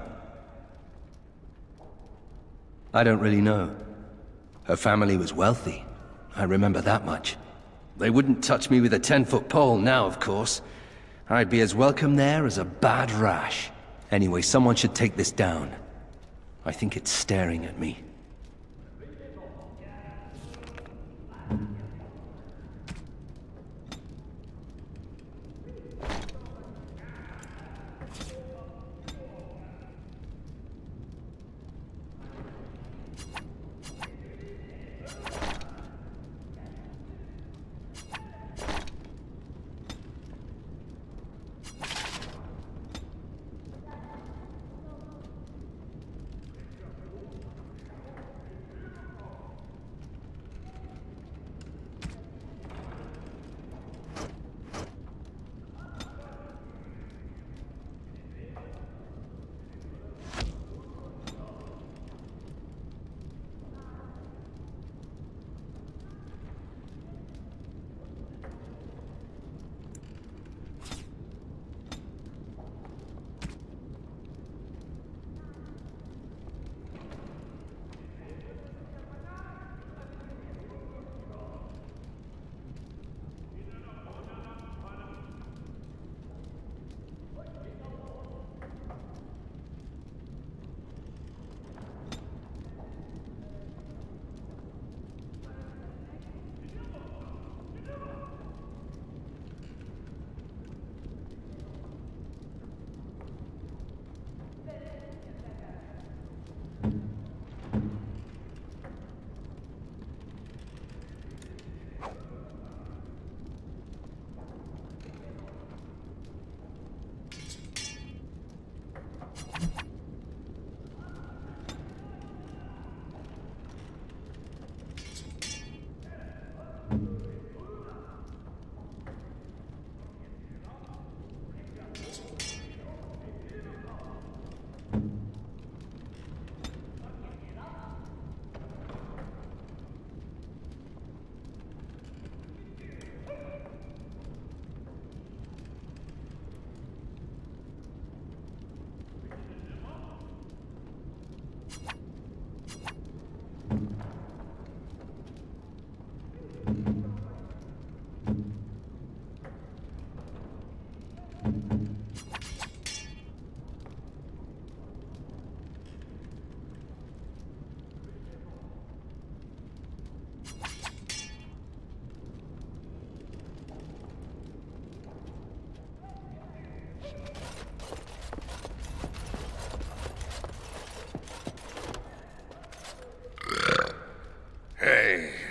Speaker 16: I don't really know. Her family was wealthy. I remember that much. They wouldn't touch me with a 10-foot pole now, of course. I'd be as welcome there as a bad rash. Anyway, someone should take this down. I think it's staring at me.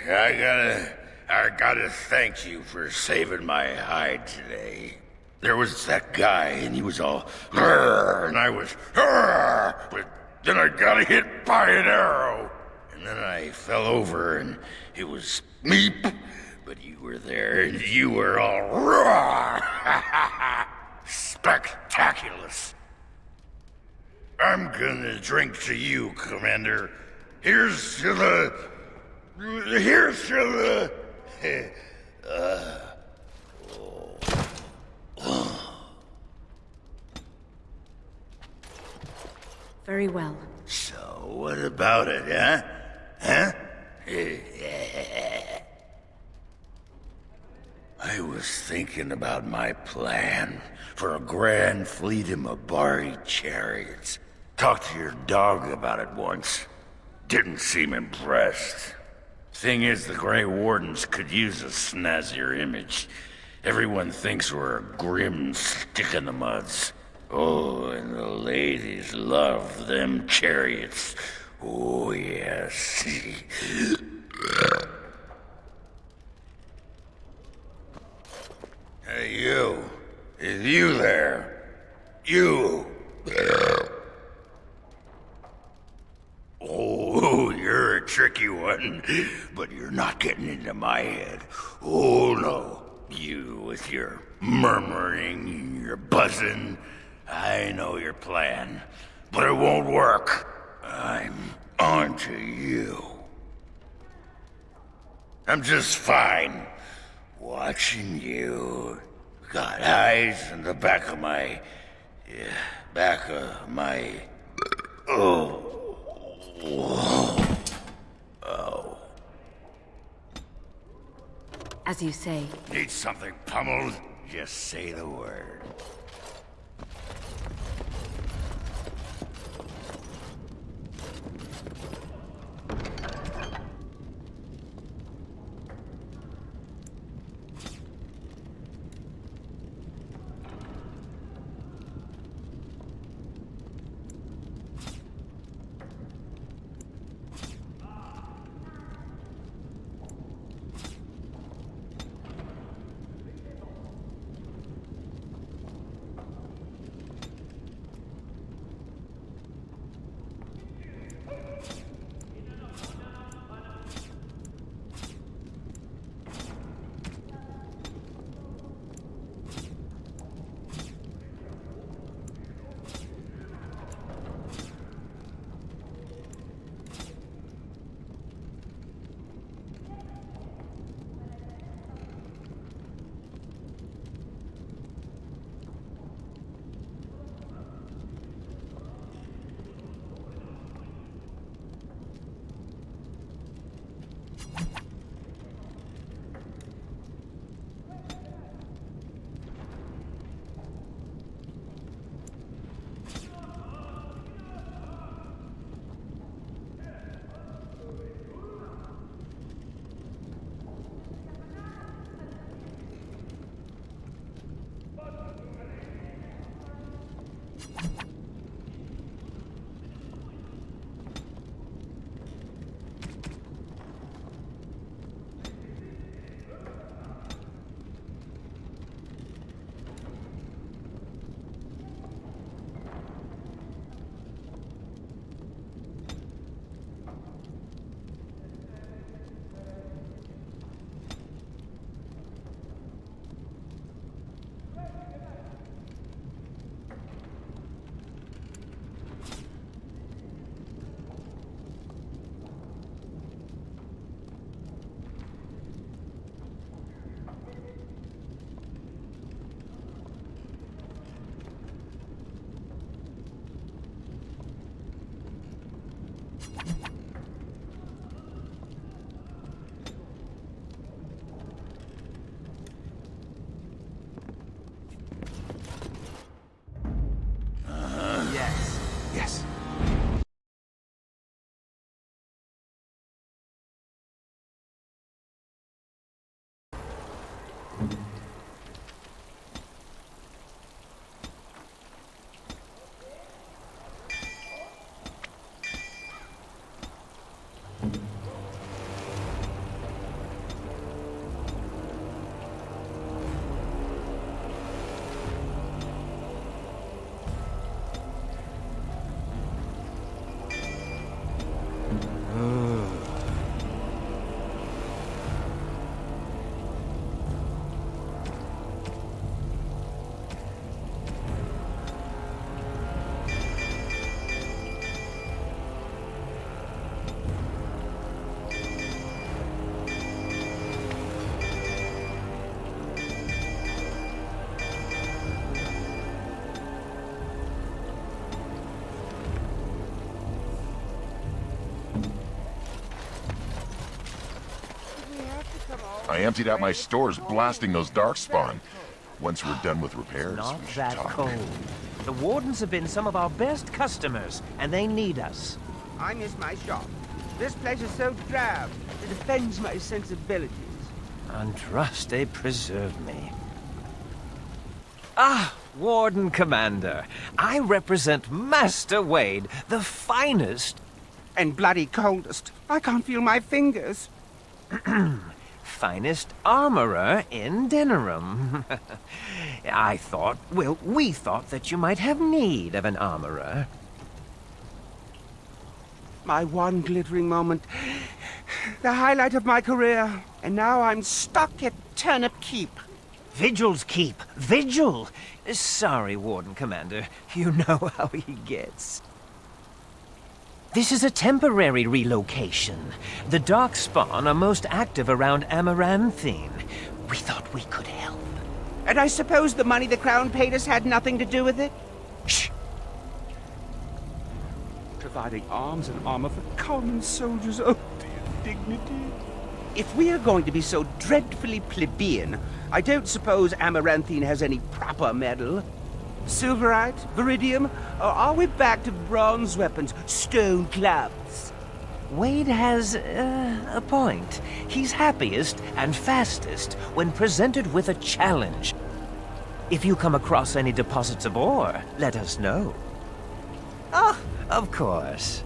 Speaker 6: I gotta thank you for saving my hide today. There was that guy, and he was all, "Grr," and I was, "Grr," but then I got hit by an arrow. And then I fell over, and it was meep, but you were there, and you were all, "Roar." Spectaculous. I'm gonna drink to you, Commander. Here's to the...
Speaker 2: Very well.
Speaker 6: So, what about it, huh? Huh? I was thinking about my plan for a grand fleet of Mabari chariots. Talked to your dog about it once. Didn't seem impressed. Thing is, the Grey Wardens could use a snazzier image. Everyone thinks we're a grim stick-in-the-muds. Oh, and the ladies love them chariots. Oh, yes. Hey, you. Is you there? You. Oh, you're a tricky one, but you're not getting into my head. Oh, no. You with your murmuring, your buzzing. I know your plan, but it won't work. I'm onto you. I'm just fine watching you. Got eyes in the back of my... Oh. Oh.
Speaker 2: As you say.
Speaker 6: Need something pummeled? Just say the word.
Speaker 21: I emptied out my stores blasting those darkspawn. Once we're done with repairs,
Speaker 22: Not
Speaker 21: we should
Speaker 22: that
Speaker 21: talk.
Speaker 22: cold. The Wardens have been some of our best customers, and they need us.
Speaker 23: I miss my shop. This place is so drab. It offends my sensibilities.
Speaker 22: Andraste preserve me. Ah, Warden Commander. I represent Master Wade, the finest...
Speaker 23: And bloody coldest. I can't feel my fingers.
Speaker 22: finest armorer in Denerim. I thought, well, we thought that you might have need of an armorer.
Speaker 23: My one glittering moment. The highlight of my career. And now I'm stuck at Turnip Keep.
Speaker 22: Vigil's Keep. Vigil! Sorry, Warden Commander. You know how he gets. This is a temporary relocation. The darkspawn are most active around Amaranthine. We thought we could help.
Speaker 23: And I suppose the money the Crown paid us had nothing to do with it?
Speaker 22: Shh!
Speaker 23: Providing arms and armor for common soldiers. Oh, the indignity. If we are going to be so dreadfully plebeian, I don't suppose Amaranthine has any proper metal. Silverite? Viridium? Or are we back to bronze weapons, stone clubs?
Speaker 22: Wade has a point. He's happiest and fastest when presented with a challenge. If you come across any deposits of ore, let us know. Oh, of course.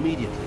Speaker 23: immediately.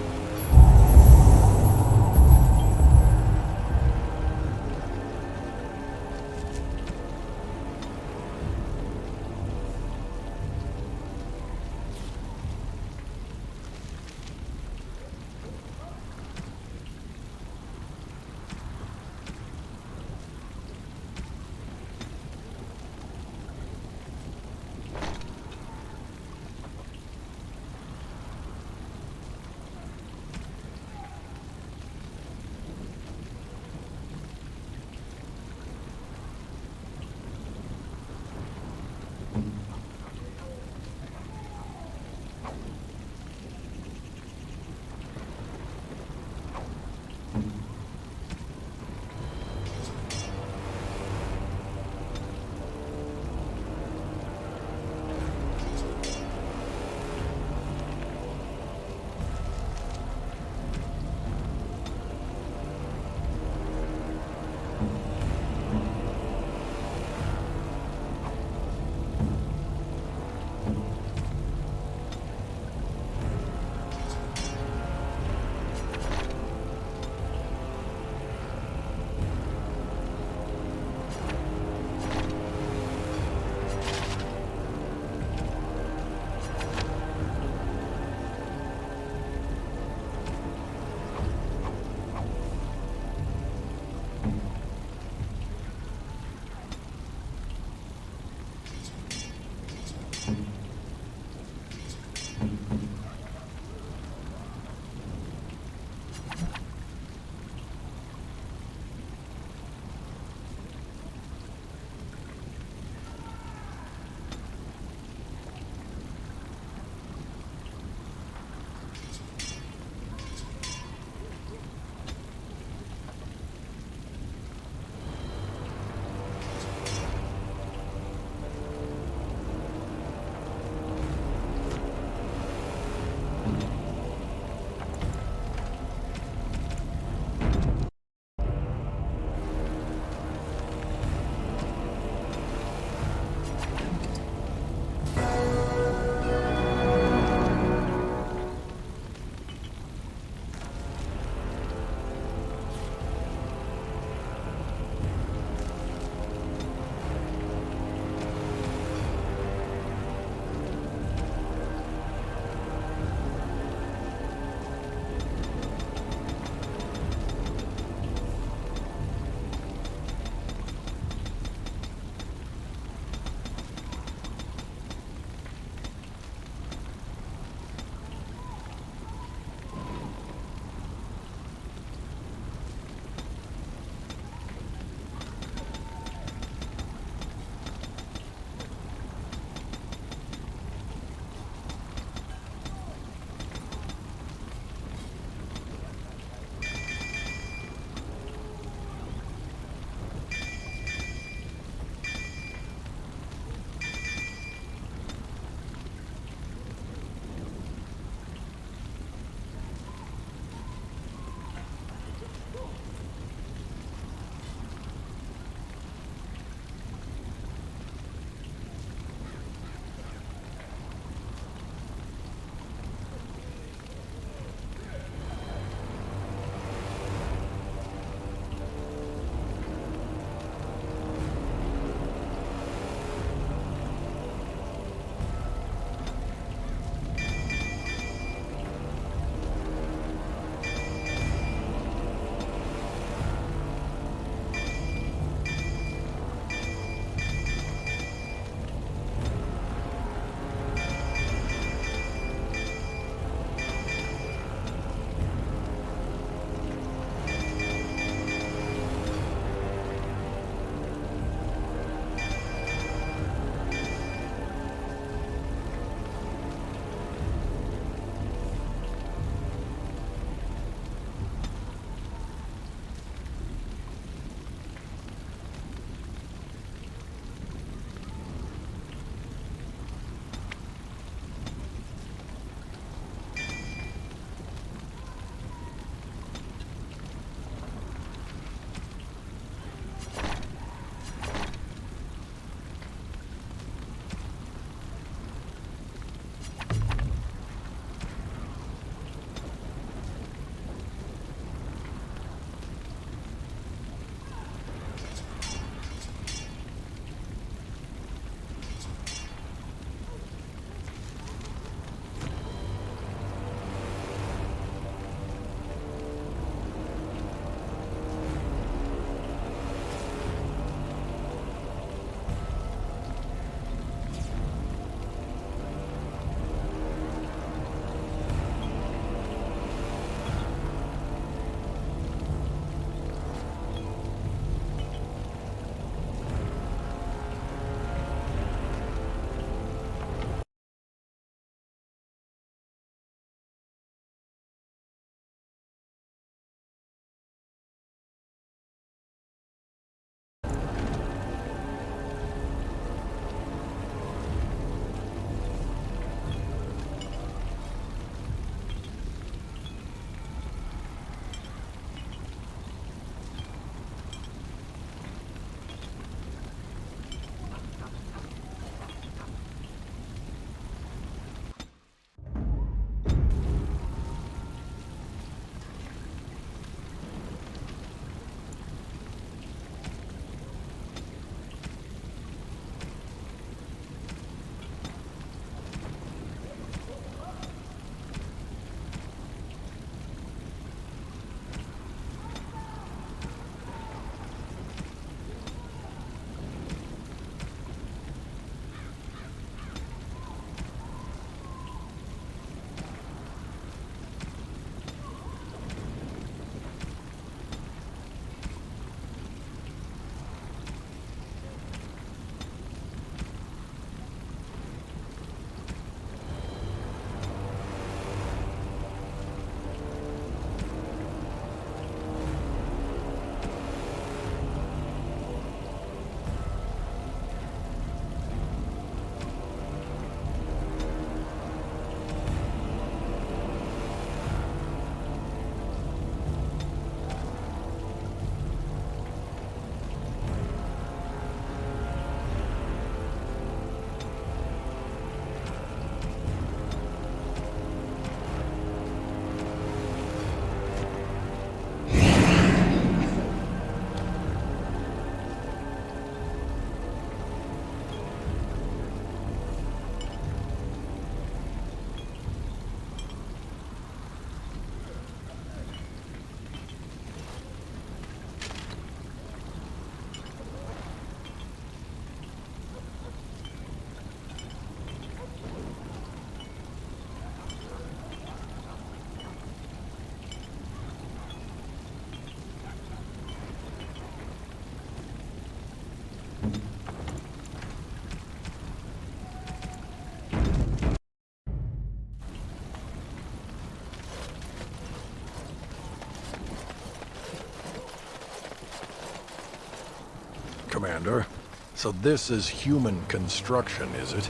Speaker 3: Commander. So this is human construction, is it?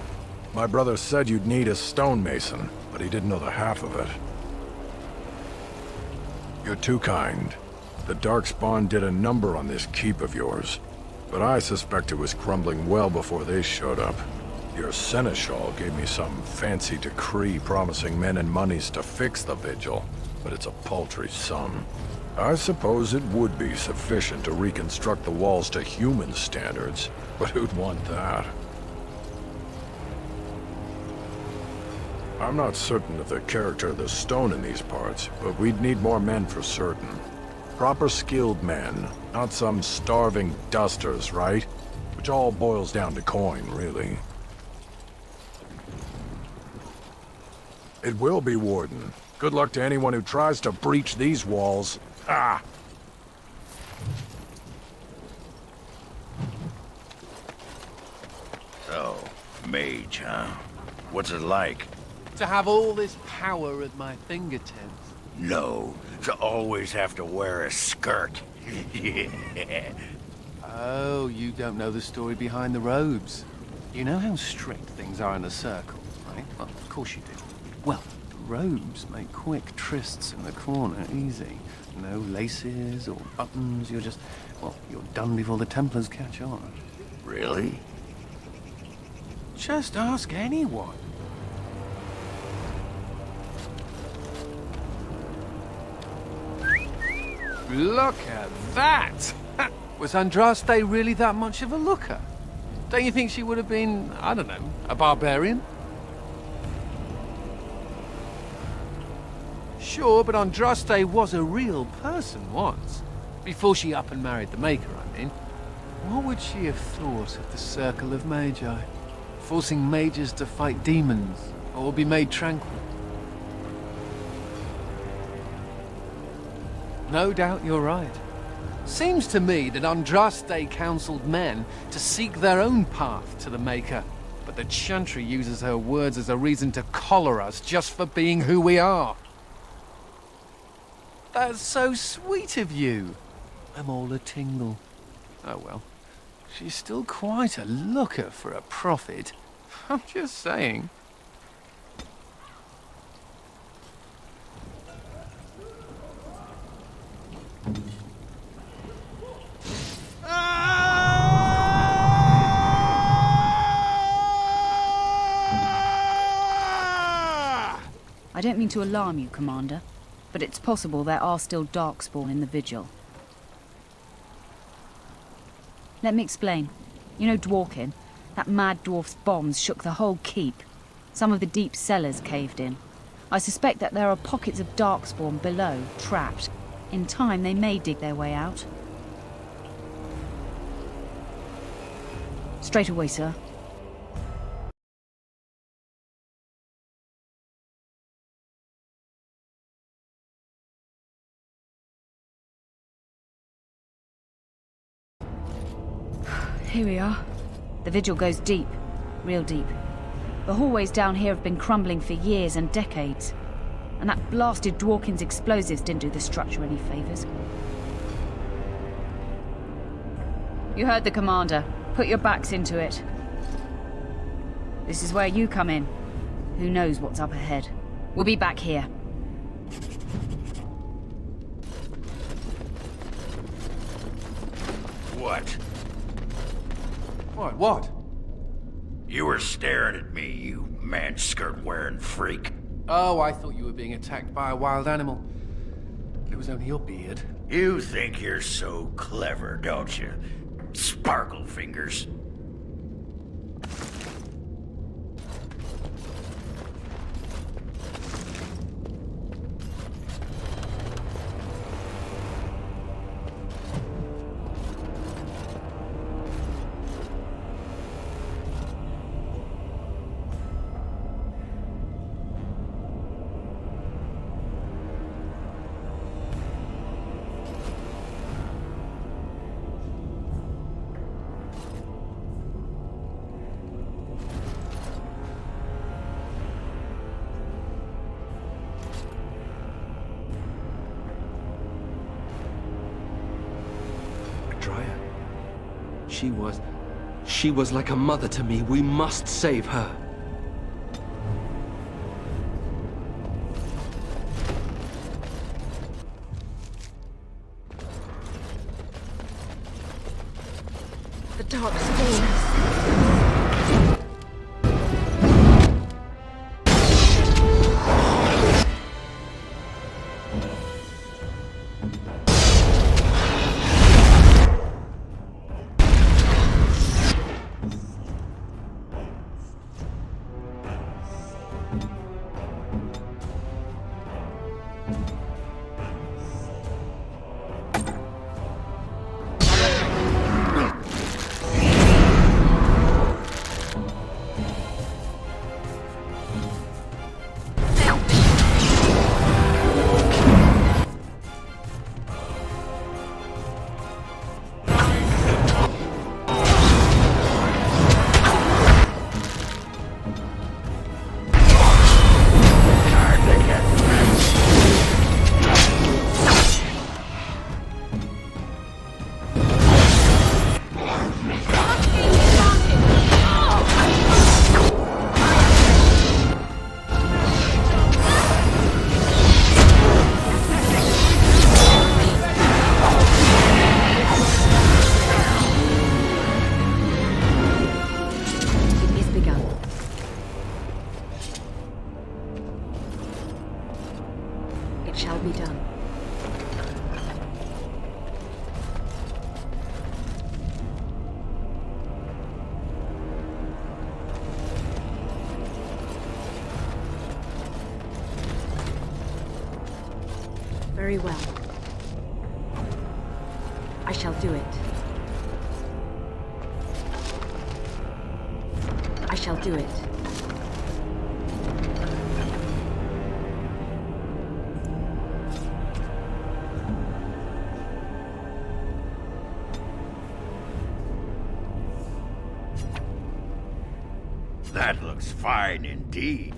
Speaker 3: My brother said you'd need a stonemason, but he didn't know the half of it. You're too kind. The darkspawn did a number on this keep of yours, but I suspect it was crumbling well before they showed up. Your seneschal gave me some fancy decree promising men and monies to fix the Vigil, but it's a paltry sum. I suppose it would be sufficient to reconstruct the walls to human standards, but who'd want that? I'm not certain of the character of the stone in these parts, but we'd need more men for certain. Proper skilled men, not some starving dusters, right? Which all boils down to coin, really. It will be, Warden. Good luck to anyone who tries to breach these walls. Ah!
Speaker 6: So, mage, huh? What's it like?
Speaker 5: To have all this power at my fingertips.
Speaker 6: No, to always have to wear a skirt. Yeah.
Speaker 5: Oh, you don't know the story behind the robes. You know how strict things are in a circle, right? Well, of course you do. Well, the robes make quick trysts in the corner easy. No laces or buttons, you're just... well, you're done before the Templars catch on.
Speaker 6: Really?
Speaker 5: Just ask anyone. Look at that! Was Andraste really that much of a looker? Don't you think she would have been, I don't know, a barbarian? Sure, but Andraste was a real person once. Before she up and married the Maker, I mean. What would she have thought of the Circle of Magi? Forcing mages to fight demons, or be made tranquil? No doubt you're right. Seems to me that Andraste counseled men to seek their own path to the Maker, but the Chantry uses her words as a reason to collar us just for being who we are. That's so sweet of you. I'm all a tingle. Oh well, she's still quite a looker for a prophet. I'm just saying.
Speaker 11: I don't mean to alarm you, Commander, but it's possible there are still darkspawn in the Vigil. Let me explain. You know Dworkin? That mad dwarf's bombs shook the whole keep. Some of the deep cellars caved in. I suspect that there are pockets of darkspawn below, trapped. In time, they may dig their way out. Straight away, sir. Here we are. The Vigil goes deep. Real deep. The hallways down here have been crumbling for years and decades. And that blasted Dworkin's explosives didn't do the structure any favors. You heard the Commander. Put your backs into it. This is where you come in. Who knows what's up ahead? We'll be back here.
Speaker 6: What?
Speaker 5: What?
Speaker 6: You were staring at me, you man-skirt-wearing freak.
Speaker 5: Oh, I thought you were being attacked by a wild animal. It was only your beard.
Speaker 6: You think you're so clever, don't you? Sparkle fingers.
Speaker 16: She was like a mother to me. We must save her.
Speaker 2: The darkspawn. Very well. I shall do it. I shall do it.
Speaker 6: That looks fine indeed.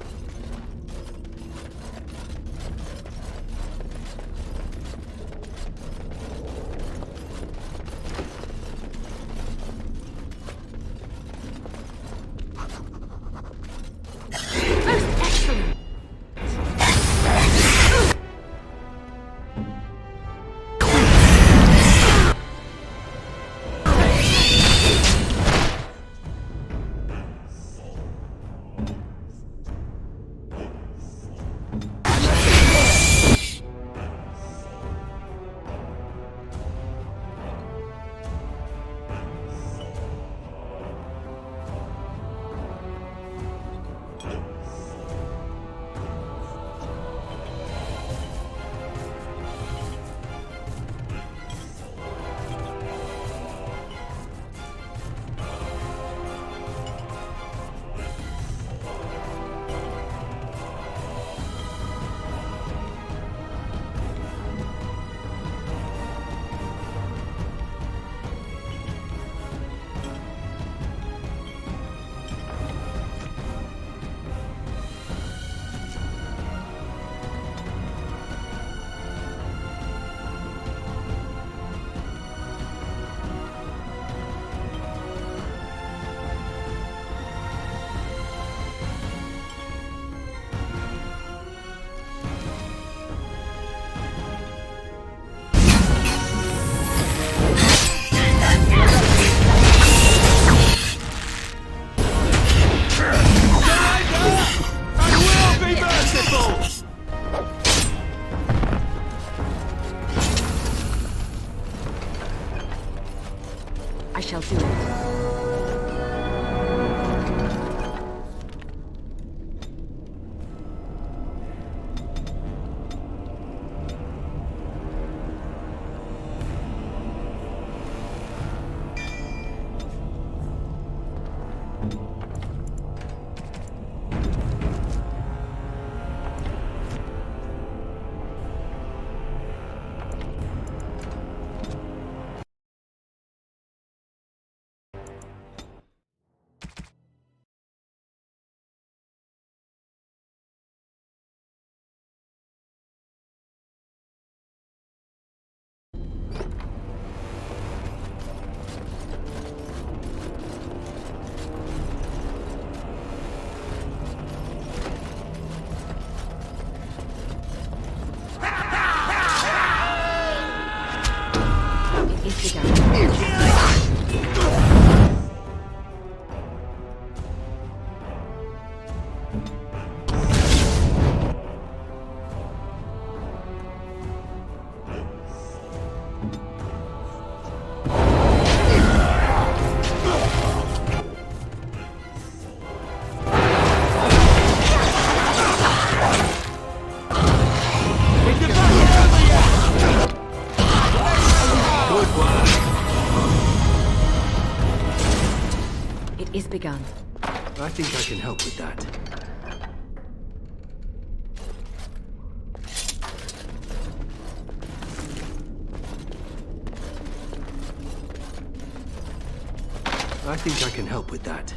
Speaker 16: think I can help with that. I think I can help with that.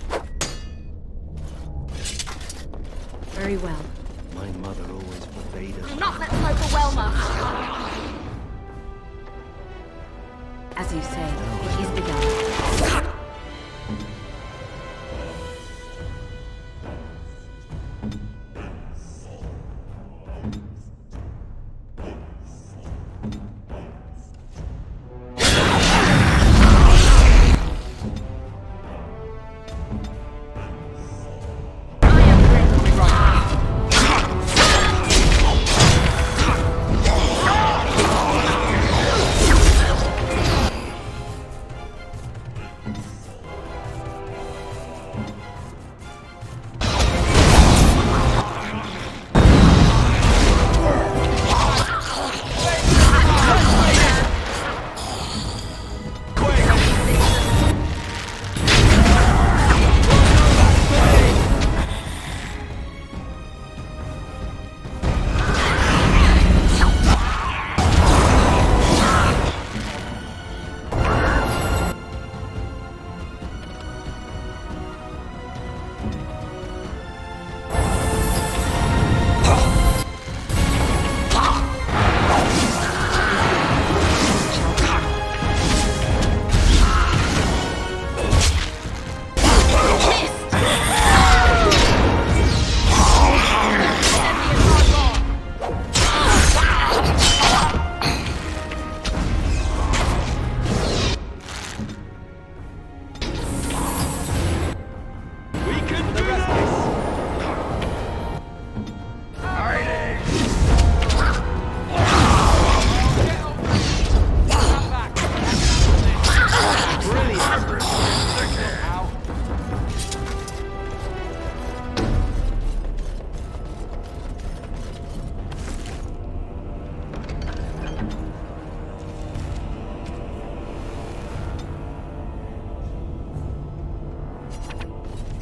Speaker 2: Very well.
Speaker 16: My mother always forbade us.
Speaker 18: Not let them overwhelm us.
Speaker 2: As you say, it is begun.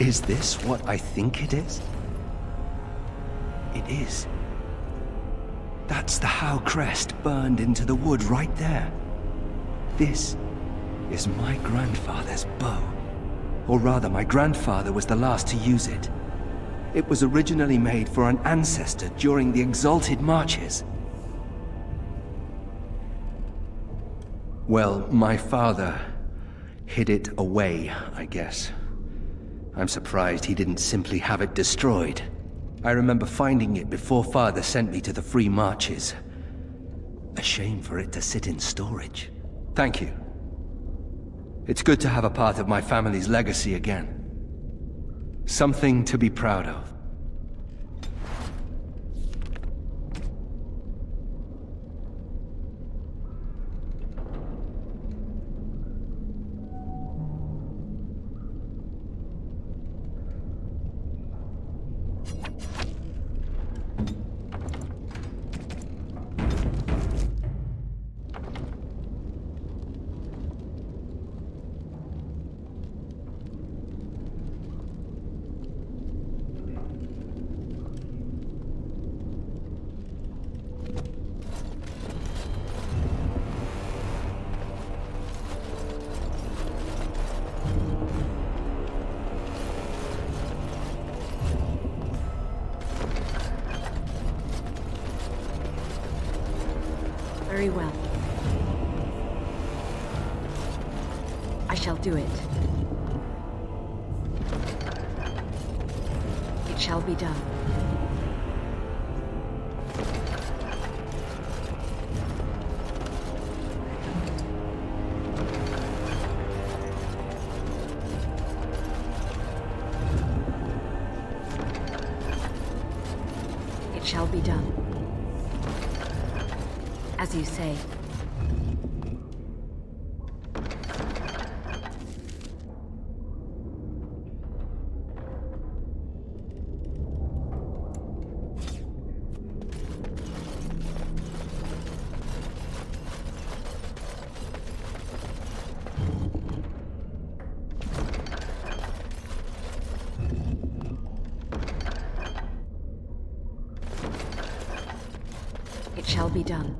Speaker 16: Is this what I think it is? It is. That's the Howe crest burned into the wood right there. This is my grandfather's bow. Or rather, my grandfather was the last to use it. It was originally made for an ancestor during the Exalted Marches. Well, my father hid it away, I guess. I'm surprised he didn't simply have it destroyed. I remember finding it before Father sent me to the Free Marches. A shame for it to sit in storage. Thank you. It's good to have a part of my family's legacy again. Something to be proud of.
Speaker 2: Very well. I shall do it. It shall be done. It shall be done. As you say. shall be done.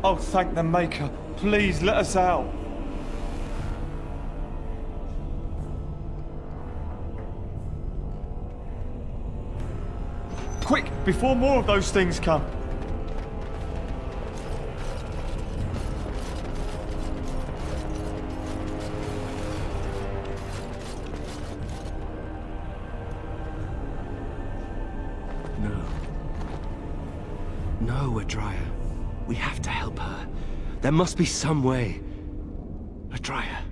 Speaker 20: Oh, thank the Maker. Please let us out. Quick, before more of those things come.
Speaker 16: No, Adria. We have to help her. There must be some way. Adria.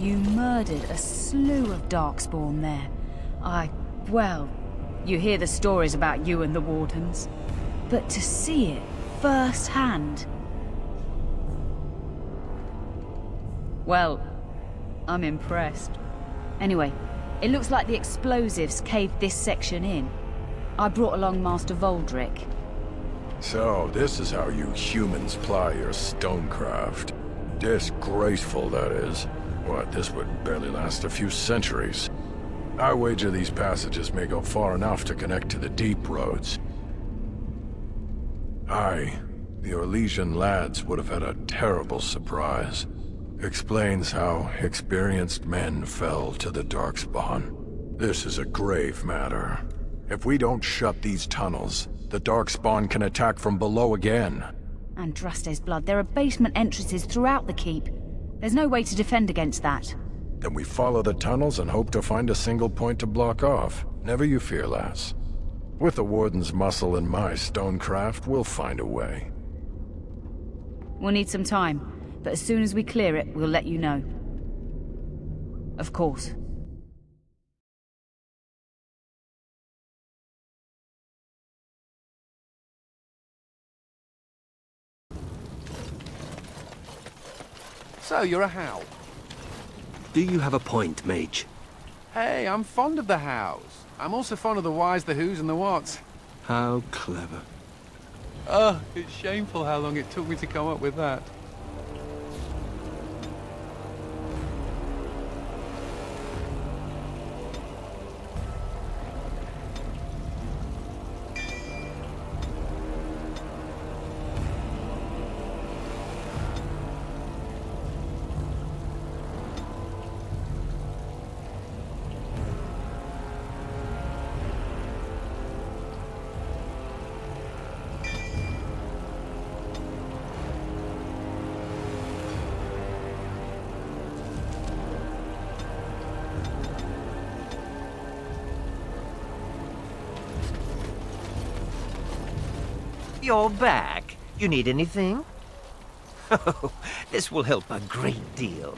Speaker 11: You murdered a slew of darkspawn there. Well, you hear the stories about you and the Wardens. But to see it firsthand... Well, I'm impressed. Anyway, it looks like the explosives caved this section in. I brought along Master Voldrick.
Speaker 3: So, this is how you humans ply your stonecraft. Disgraceful, that is. What, this would barely last a few centuries. I wager these passages may go far enough to connect to the deep roads. The Orlesian lads would have had a terrible surprise. Explains how experienced men fell to the darkspawn. This is a grave matter. If we don't shut these tunnels, the darkspawn can attack from below again.
Speaker 11: Andraste's blood, there are basement entrances throughout the keep. There's no way to defend against that.
Speaker 3: Then we follow the tunnels and hope to find a single point to block off. Never you fear, lass. With the Warden's muscle and my stonecraft, we'll find a way.
Speaker 11: We'll need some time, but as soon as we clear it, we'll let you know. Of course.
Speaker 5: So, you're a Howl.
Speaker 16: Do you have a point, Mage?
Speaker 5: Hey, I'm fond of the Howls. I'm also fond of the whys, the whos, and the whats.
Speaker 16: How clever.
Speaker 5: Oh, it's shameful how long it took me to come up with that.
Speaker 22: You're back. You need anything? Oh, this will help a great deal.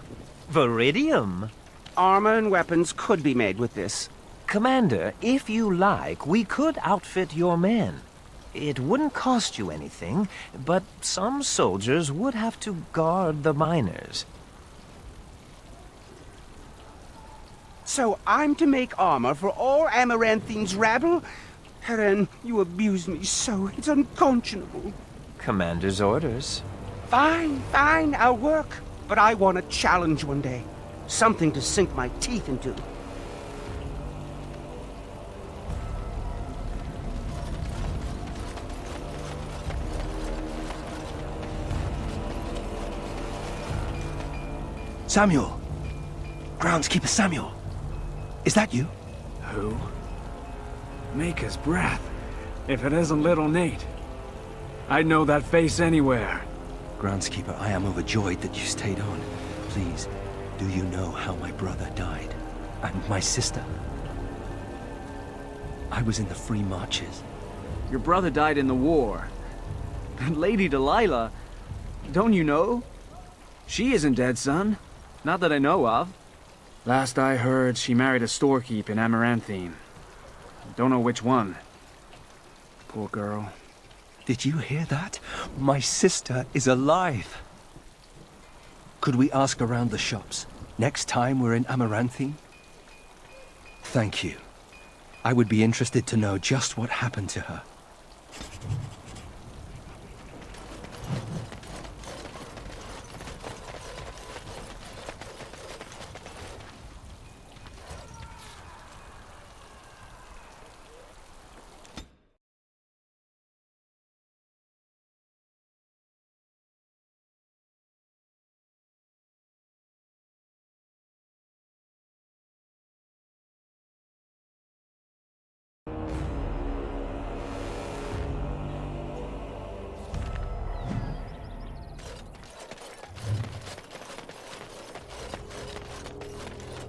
Speaker 22: Viridium.
Speaker 23: Armor and weapons could be made with this.
Speaker 22: Commander, if you like, we could outfit your men. It wouldn't cost you anything, but some soldiers would have to guard the miners.
Speaker 23: So I'm to make armor for all Amaranthine's rabble? Heren, you abuse me so. It's unconscionable.
Speaker 22: Commander's orders.
Speaker 23: Fine, I'll work. But I want a challenge one day. Something to sink my teeth into.
Speaker 16: Samuel! Groundskeeper Samuel! Is that you?
Speaker 13: Who? Maker's breath. If it isn't little Nate. I'd know that face anywhere.
Speaker 16: Groundskeeper, I am overjoyed that you stayed on. Please, do you know how my brother died? And my sister? I was in the Free Marches.
Speaker 13: Your brother died in the war. And Lady Delilah, don't you know? She isn't dead, son. Not that I know of. Last I heard, she married a storekeep in Amaranthine. Don't know which one. Poor girl.
Speaker 16: Did you hear that? My sister is alive. Could we ask around the shops next time we're in Amaranthine? Thank you. I would be interested to know just what happened to her.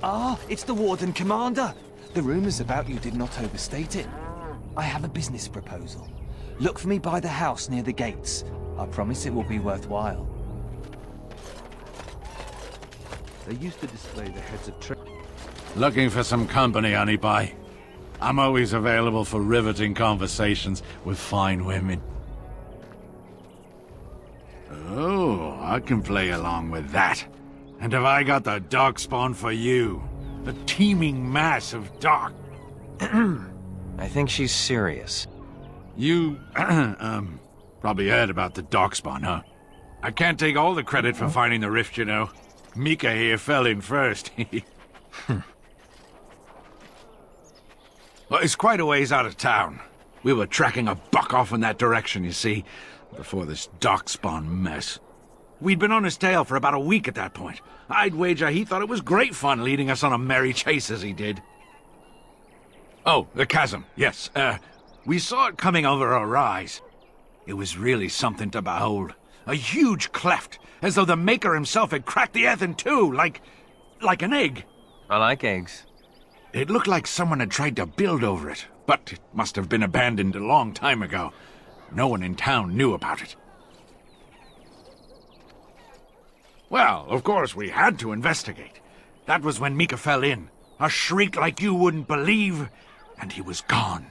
Speaker 7: Ah, it's the Warden Commander. The rumors about you did not overstate it. I have a business proposal. Look for me by the house near the gates. I promise it will be worthwhile.
Speaker 8: They used to display the heads of
Speaker 9: Looking for some company, honey pie? I'm always available for riveting conversations with fine women. Oh, I can play along with that. And have I got the darkspawn for you? A teeming mass of dark...
Speaker 22: I think she's serious.
Speaker 9: You, probably heard about the darkspawn, huh? I can't take all the credit for finding the rift, you know. Mika here fell in first. Well, it's quite a ways out of town. We were tracking a buck off in that direction, you see, before this darkspawn mess. We'd been on his tail for about a week at that point. I'd wager he thought it was great fun leading us on a merry chase as he did. Oh, the chasm, yes. We saw it coming over a rise. It was really something to behold. A huge cleft, as though the Maker himself had cracked the earth in two, like an egg.
Speaker 22: I like eggs.
Speaker 9: It looked like someone had tried to build over it, but it must have been abandoned a long time ago. No one in town knew about it. Well, of course, we had to investigate. That was when Mika fell in. A shriek like you wouldn't believe, and he was gone.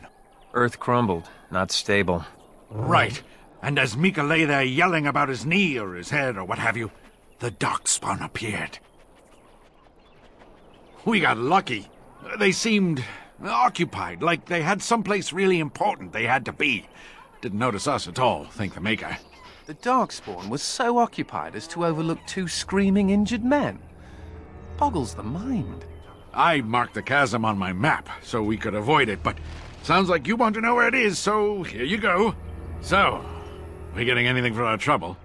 Speaker 22: Earth crumbled, not stable.
Speaker 9: Right. And as Mika lay there yelling about his knee or his head or what have you, the darkspawn appeared. We got lucky. They seemed occupied, like they had someplace really important they had to be. Didn't notice us at all, thank the Maker.
Speaker 5: The darkspawn was so occupied as to overlook two screaming injured men. Boggles the mind.
Speaker 9: I marked the chasm on my map so we could avoid it, but sounds like you want to know where it is, so here you go. So, we getting anything for our trouble?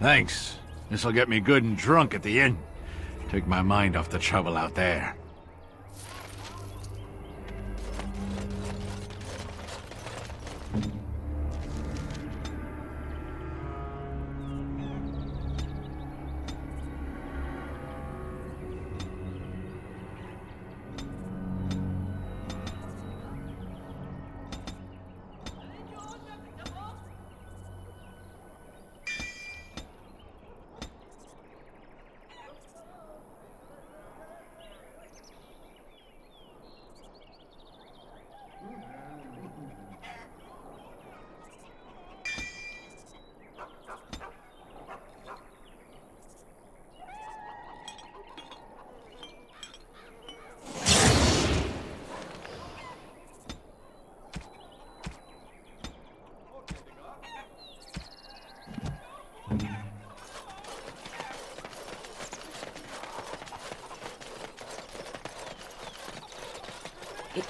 Speaker 9: Thanks. This'll get me good and drunk at the inn. Take my mind off the trouble out there.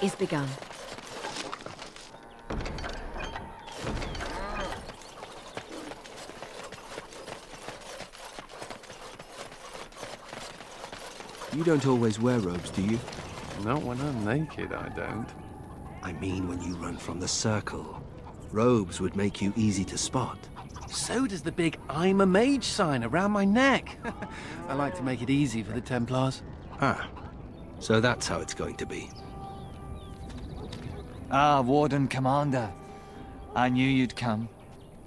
Speaker 2: is begun.
Speaker 16: You don't always wear robes, do you?
Speaker 5: Not when I'm naked, I don't.
Speaker 16: I mean when you run from the circle. Robes would make you easy to spot.
Speaker 5: So does the big I'm a mage sign around my neck. I like to make it easy for the Templars.
Speaker 16: Ah, so that's how it's going to be.
Speaker 7: Ah, Warden Commander. I knew you'd come.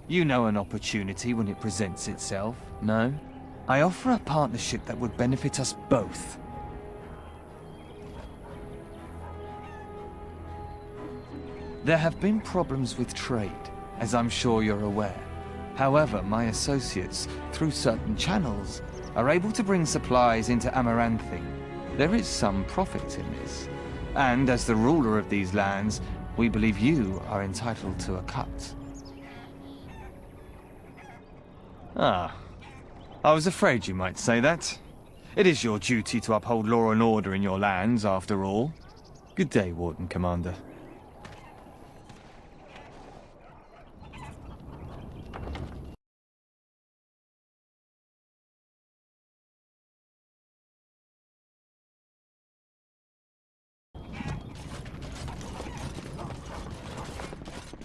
Speaker 7: You know an opportunity when it presents itself, no? I offer a partnership that would benefit us both. There have been problems with trade, as I'm sure you're aware. However, my associates, through certain channels, are able to bring supplies into Amaranthine. There is some profit in this. And as the ruler of these lands, we believe you are entitled to a cut. Ah, I was afraid you might say that. It is your duty to uphold law and order in your lands, after all. Good day, Warden Commander.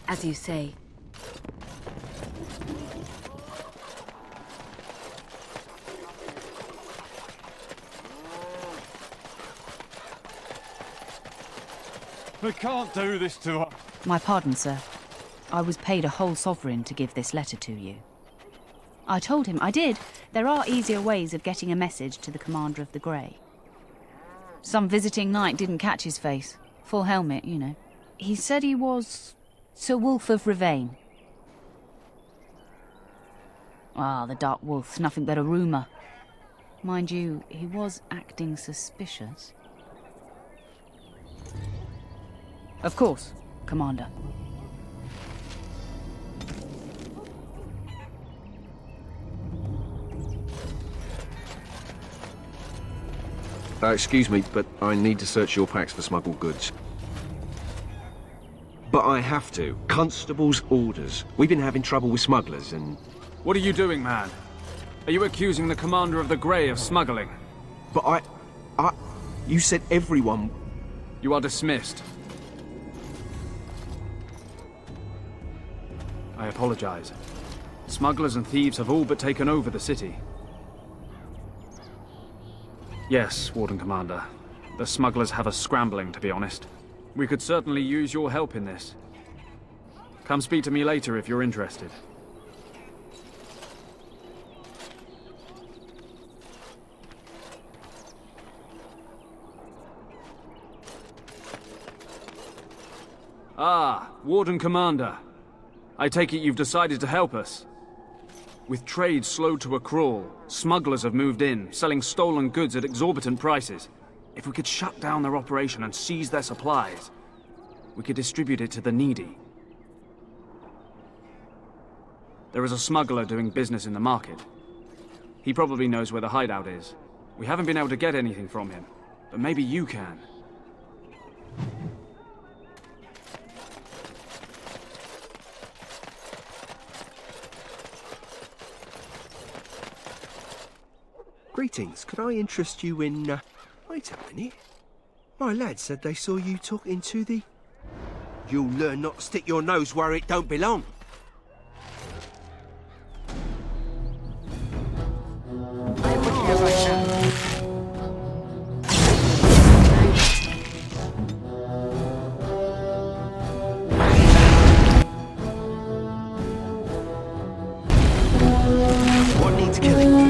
Speaker 2: As you say.
Speaker 20: We can't do this to her.
Speaker 11: My pardon, sir. I was paid a whole sovereign to give this letter to you. I told him I did. There are easier ways of getting a message to the Commander of the Grey. Some visiting knight didn't catch his face. Full helmet, you know. He said he was Sir Wolf of Ravain. Ah, the Dark Wolf, nothing but a rumour. Mind you, he was acting suspicious. Of course, Commander.
Speaker 8: Excuse me, but I need to search your packs for smuggled goods. But I have to. Constable's orders. We've been having trouble with smugglers and...
Speaker 13: What are you doing, man? Are you accusing the Commander of the Grey of smuggling?
Speaker 8: But you said everyone...
Speaker 13: You are dismissed. I apologize. Smugglers and thieves have all but taken over the city. Yes, Warden Commander. The smugglers have us scrambling, to be honest. We could certainly use your help in this. Come speak to me later if you're interested. Ah, Warden Commander. I take it you've decided to help us. With trade slowed to a crawl, smugglers have moved in, selling stolen goods at exorbitant prices. If we could shut down their operation and seize their supplies, we could distribute it to the needy. There is a smuggler doing business in the market. He probably knows where the hideout is. We haven't been able to get anything from him, but maybe you can.
Speaker 16: Greetings, could I interest you in, Wait a minute. My lad said they saw you talking to the... You'll learn not to stick your nose where it don't belong.
Speaker 22: I am working as I can.
Speaker 16: What needs killing?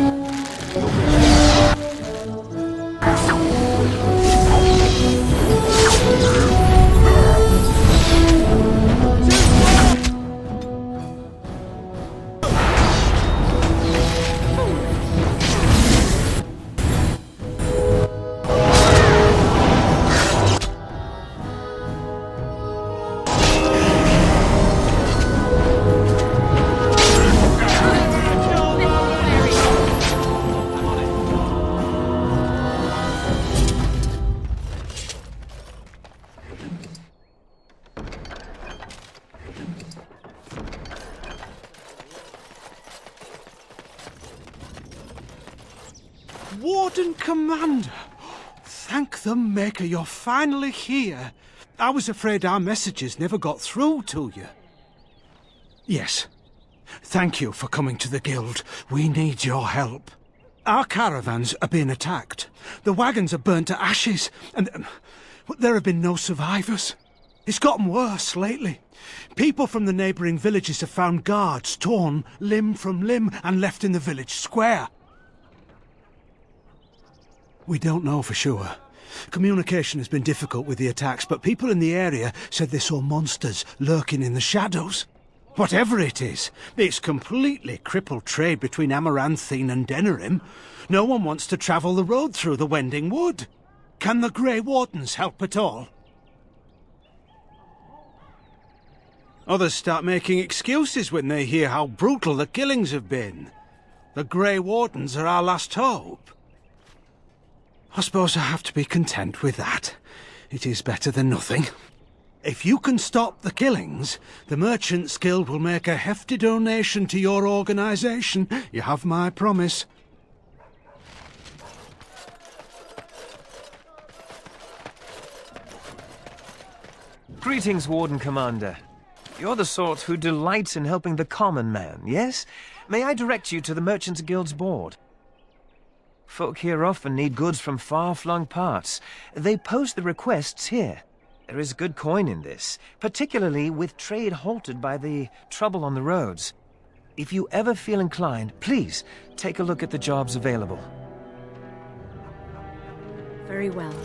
Speaker 17: Warden Commander! Thank the Maker you're finally here. I was afraid our messages never got through to you. Yes. Thank you for coming to the Guild. We need your help. Our caravans are being attacked. The wagons are burnt to ashes, and there have been no survivors. It's gotten worse lately. People from the neighbouring villages have found guards torn limb from limb and left in the village square. We don't know for sure. Communication has been difficult with the attacks, but people in the area said they saw monsters lurking in the shadows. Whatever it is, it's completely crippled trade between Amaranthine and Denerim. No one wants to travel the road through the Wending Wood. Can the Grey Wardens help at all? Others start making excuses when they hear how brutal the killings have been. The Grey Wardens are our last hope. I suppose I have to be content with that. It is better than nothing. If you can stop the killings, the Merchants Guild will make a hefty donation to your organisation. You have my promise.
Speaker 22: Greetings, Warden Commander. You're the sort who delights in helping the common man, yes? May I direct you to the Merchants Guild's board? Folk here often need goods from far-flung parts. They post the requests here. There is good coin in this, particularly with trade halted by the trouble on the roads. If you ever feel inclined, please take a look at the jobs available.
Speaker 2: Very well.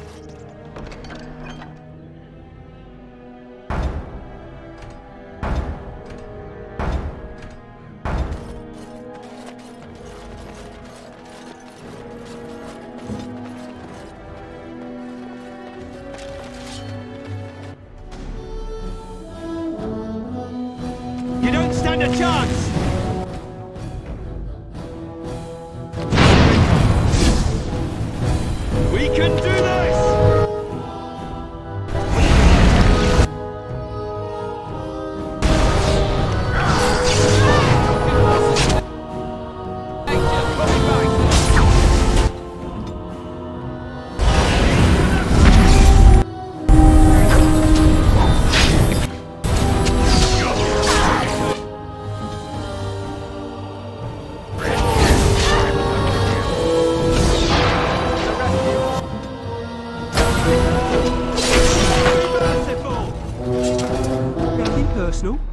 Speaker 23: Stand a chance! We can do this!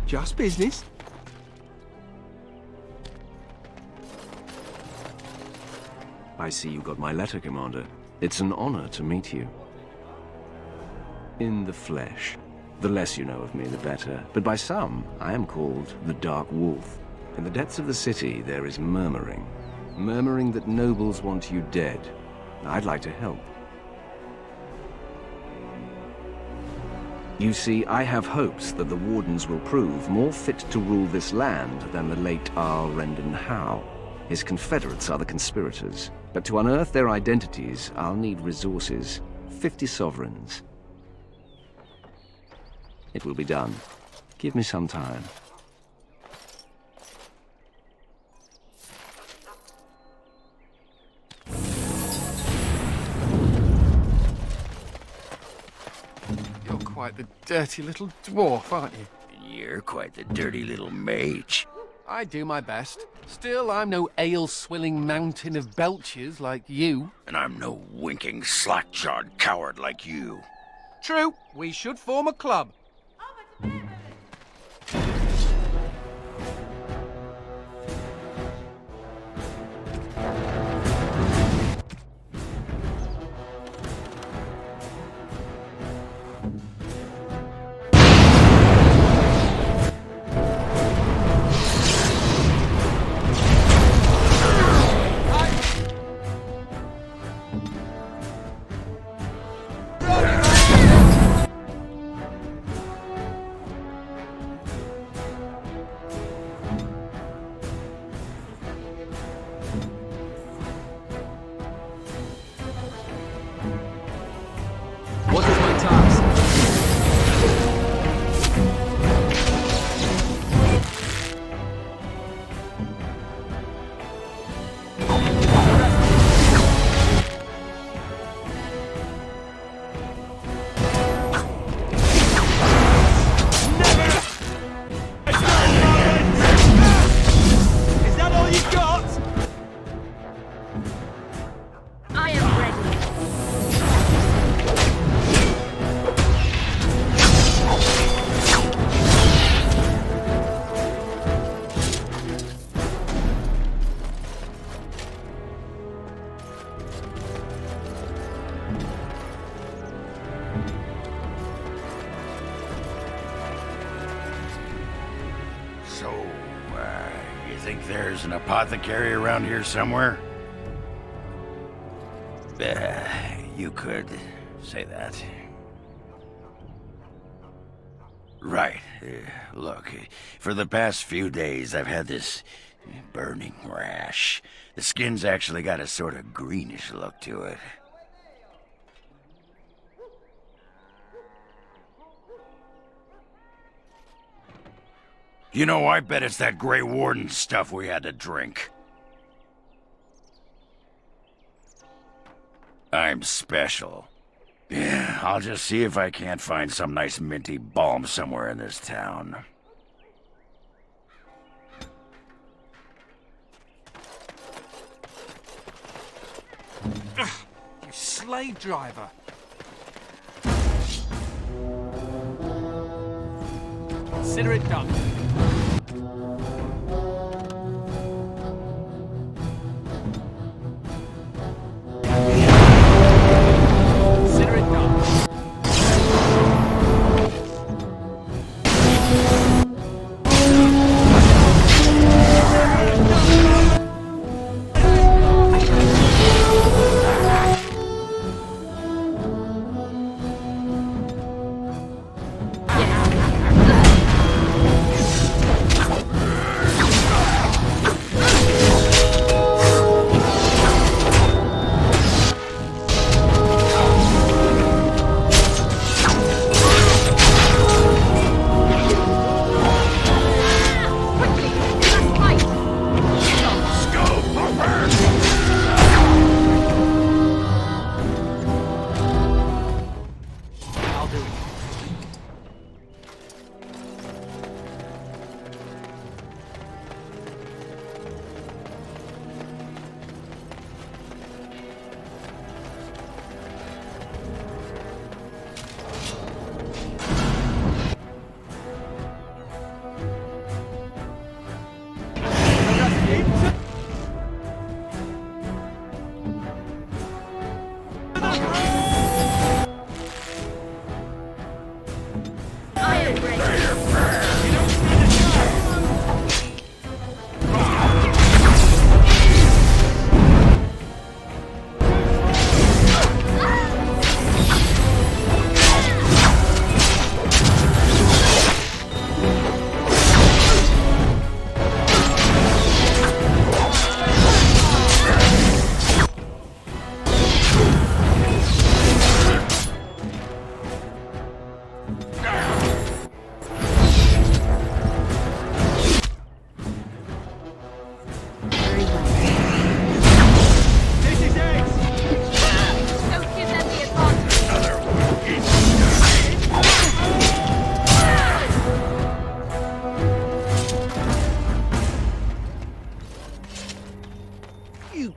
Speaker 8: Just business. I see you got my letter, Commander. It's an honor to meet you. In the flesh. The less you know of me, the better. But by some, I am called the Dark Wolf. In the depths of the city, there is murmuring. Murmuring that nobles want you dead. I'd like to help. You see, I have hopes that the Wardens will prove more fit to rule this land than the late Arl Rendon Howe. His confederates are the conspirators. But to unearth their identities, I'll need resources. 50 sovereigns. It will be done. Give me some time.
Speaker 5: Quite the dirty little dwarf, aren't you?
Speaker 6: You're quite the dirty little mage.
Speaker 5: I do my best. Still, I'm no ale-swilling mountain of belches like you.
Speaker 6: And I'm no winking, slack-jawed coward like you.
Speaker 5: True. We should form a club.
Speaker 6: So, you think there's an apothecary around here somewhere? You could say that. Right. Look, for the past few days I've had this burning rash. The skin's actually got a sort of greenish look to it. You know, I bet it's that Grey Warden stuff we had to drink. I'm special. Yeah, I'll just see if I can't find some nice minty balm somewhere in this town.
Speaker 13: You slave driver. Consider it done. Consider it done.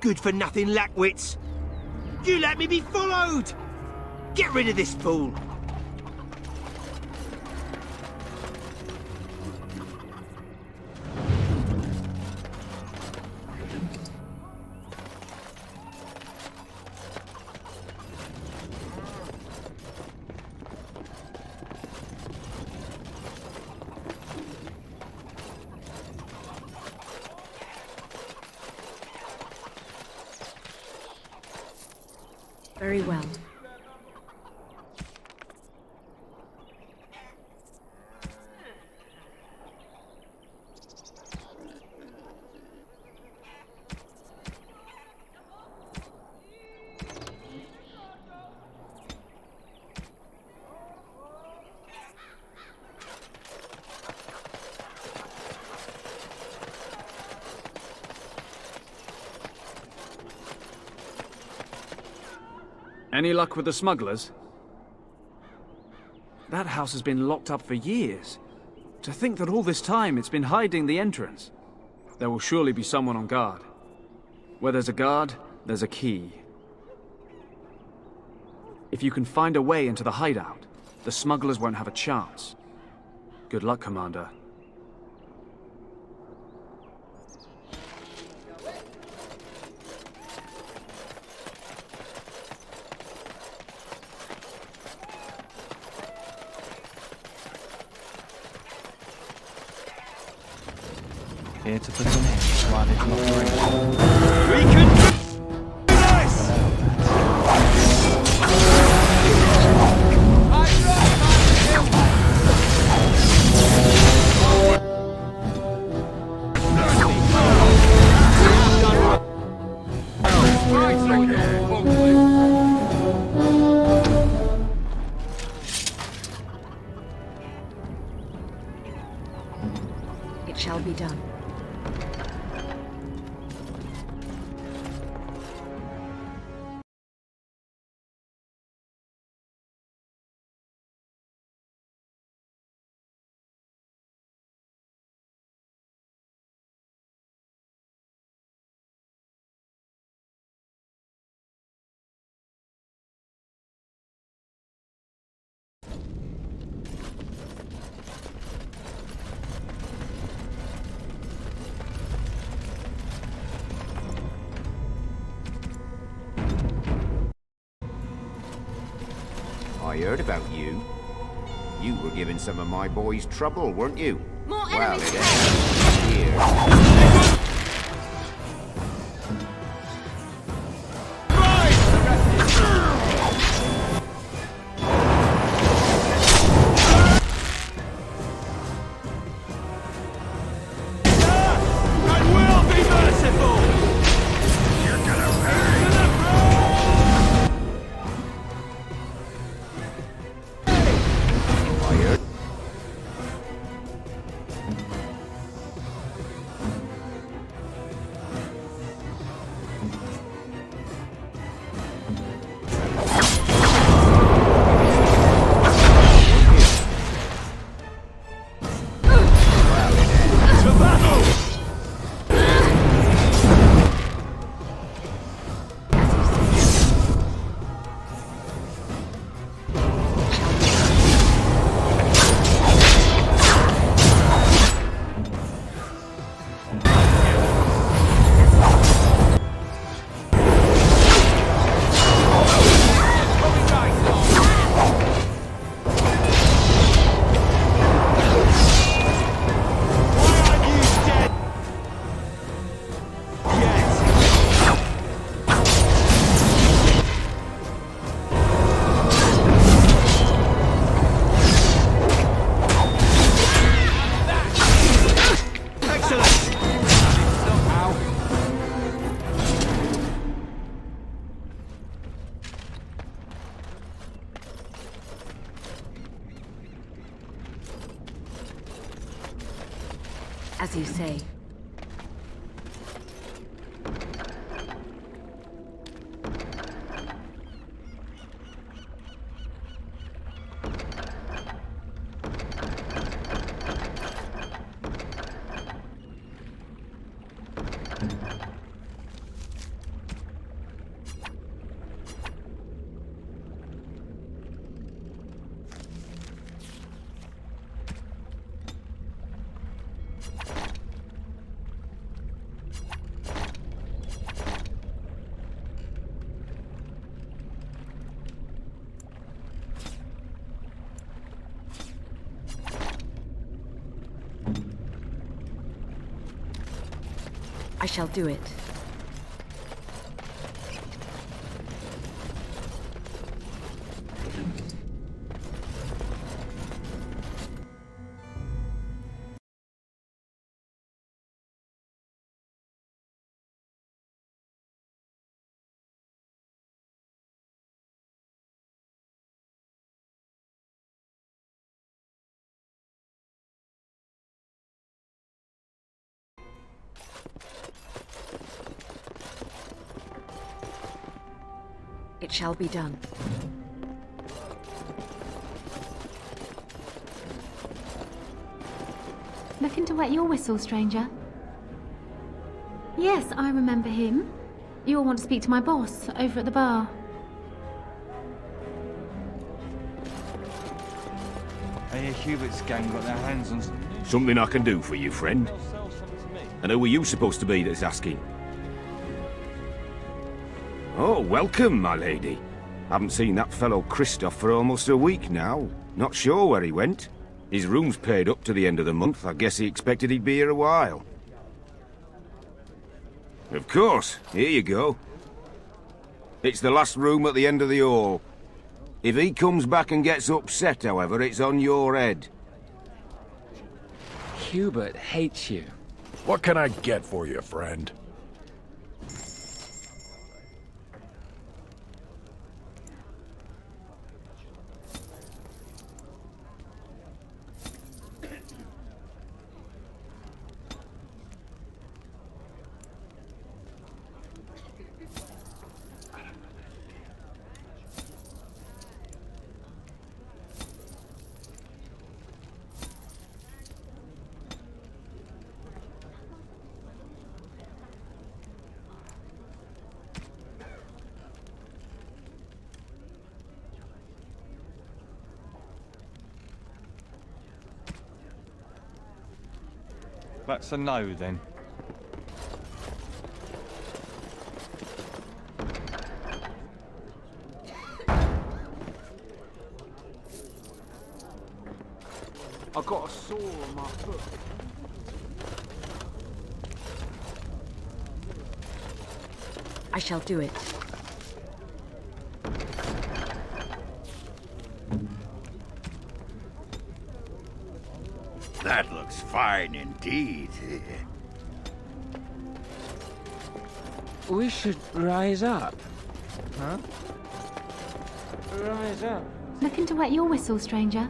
Speaker 23: Good-for-nothing lackwits! You let me be followed! Get rid of this fool!
Speaker 2: Very well.
Speaker 13: Any luck with the smugglers? That house has been locked up for years. To think that all this time it's been hiding the entrance. There will surely be someone on guard. Where there's a guard, there's a key. If you can find a way into the hideout, the smugglers won't have a chance. Good luck, Commander.
Speaker 7: Here to put an end to our little operation. We can do
Speaker 2: It shall be done.
Speaker 19: I heard about you. You were giving some of my boys trouble, weren't you?
Speaker 18: More
Speaker 19: well,
Speaker 18: enemies
Speaker 19: it ends here.
Speaker 2: As you say. I shall do it. It shall be done.
Speaker 10: Looking to wet your whistle, stranger? Yes, I remember him. You all want to speak to my boss over at the bar.
Speaker 7: I hear Hubert's gang got their hands on
Speaker 14: Something I can do for you, friend. And who are you supposed to be that's asking? Oh, welcome, my lady. Haven't seen that fellow Christoph for almost a week now. Not sure where he went. His room's paid up to the end of the month. I guess he expected he'd be here a while. Of course. Here you go. It's the last room at the end of the hall. If he comes back and gets upset, however, it's on your head.
Speaker 4: Hubert hates you.
Speaker 3: What can I get for you, friend?
Speaker 20: That's a no, then.
Speaker 13: I've got a sore on my foot.
Speaker 2: I shall do it.
Speaker 6: That looks fine indeed.
Speaker 4: We should rise up. Huh? Rise up.
Speaker 10: Looking to wet your whistle, stranger.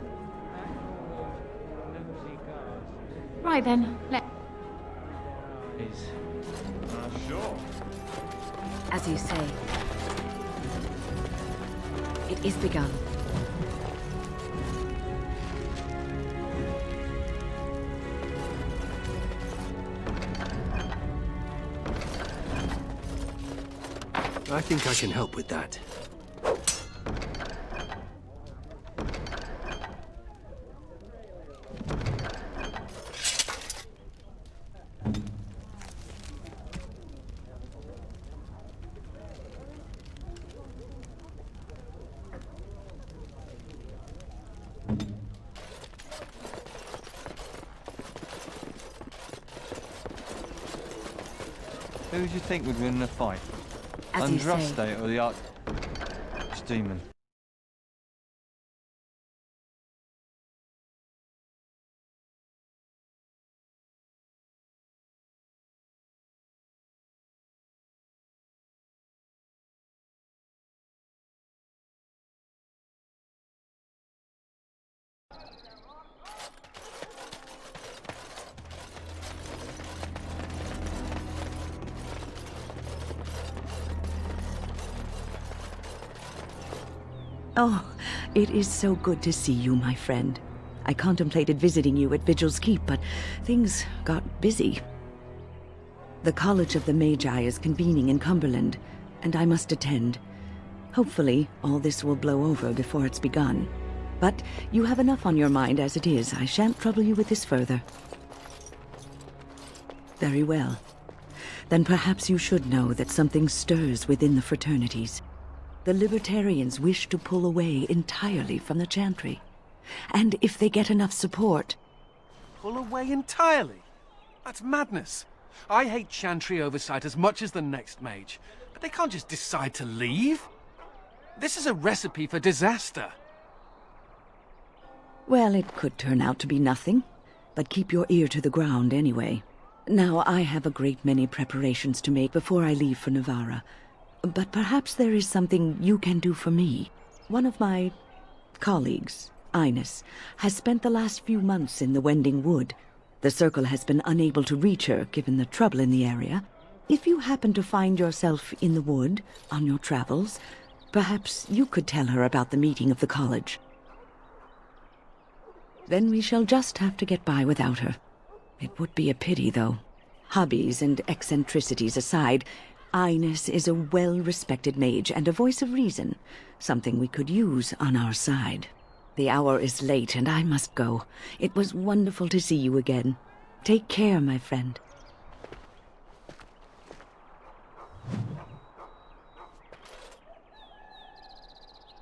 Speaker 10: Right then,
Speaker 20: Sure.
Speaker 2: As you say. It is begun.
Speaker 16: I think I can help with that.
Speaker 20: Who do you think would win in a fight?
Speaker 2: As you say.
Speaker 20: Andraste or the Archdemon?
Speaker 12: Oh, it is so good to see you, my friend. I contemplated visiting you at Vigil's Keep, but things got busy. The College of the Magi is convening in Cumberland, and I must attend. Hopefully, all this will blow over before it's begun. But you have enough on your mind as it is. I shan't trouble you with this further. Very well. Then perhaps you should know that something stirs within the fraternities. The Libertarians wish to pull away entirely from the Chantry. And if they get enough support...
Speaker 5: Pull away entirely? That's madness. I hate Chantry oversight as much as the next mage, but they can't just decide to leave. This is a recipe for disaster.
Speaker 12: Well, it could turn out to be nothing, but keep your ear to the ground anyway. Now, I have a great many preparations to make before I leave for Navarra. But perhaps there is something you can do for me. One of my colleagues, Ines, has spent the last few months in the Wending Wood. The Circle has been unable to reach her, given the trouble in the area. If you happen to find yourself in the wood on your travels, perhaps you could tell her about the meeting of the college. Then we shall just have to get by without her. It would be a pity, though. Hobbies and eccentricities aside, Ines is a well-respected mage and a voice of reason, something we could use on our side. The hour is late and I must go. It was wonderful to see you again. Take care, my friend.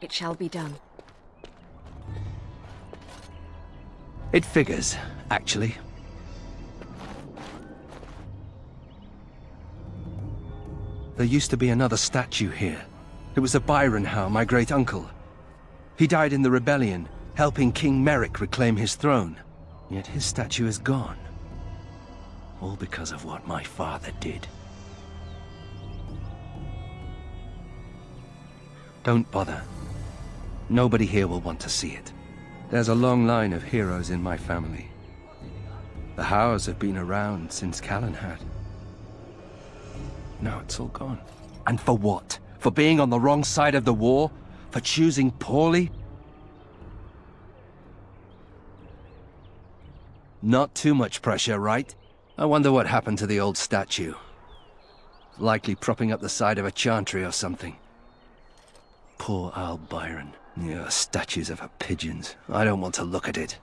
Speaker 2: It shall be done.
Speaker 16: It figures, actually. There used to be another statue here. It was of Byron Howe, my great-uncle. He died in the rebellion, helping King Merrick reclaim his throne. Yet his statue is gone. All because of what my father did. Don't bother. Nobody here will want to see it. There's a long line of heroes in my family. The Howes have been around since Callan had. Now it's all gone. And for what? For being on the wrong side of the war? For choosing poorly? Not too much pressure, right? I wonder what happened to the old statue. Likely propping up the side of a chantry or something. Poor Al Byron. Yeah, statues of her pigeons. I don't want to look at it.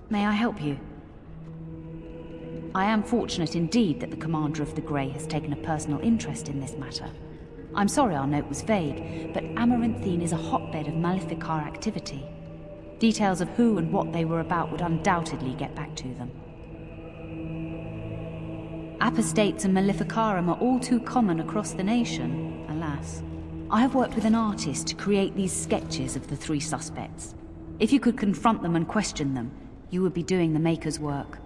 Speaker 11: May I help you? I am fortunate indeed that the Commander of the Grey has taken a personal interest in this matter. I'm sorry our note was vague, but Amaranthine is a hotbed of Maleficar activity. Details of who and what they were about would undoubtedly get back to them. Apostates and Maleficarum are all too common across the nation, alas. I have worked with an artist to create these sketches of the three suspects. If you could confront them and question them, you would be doing the Maker's work.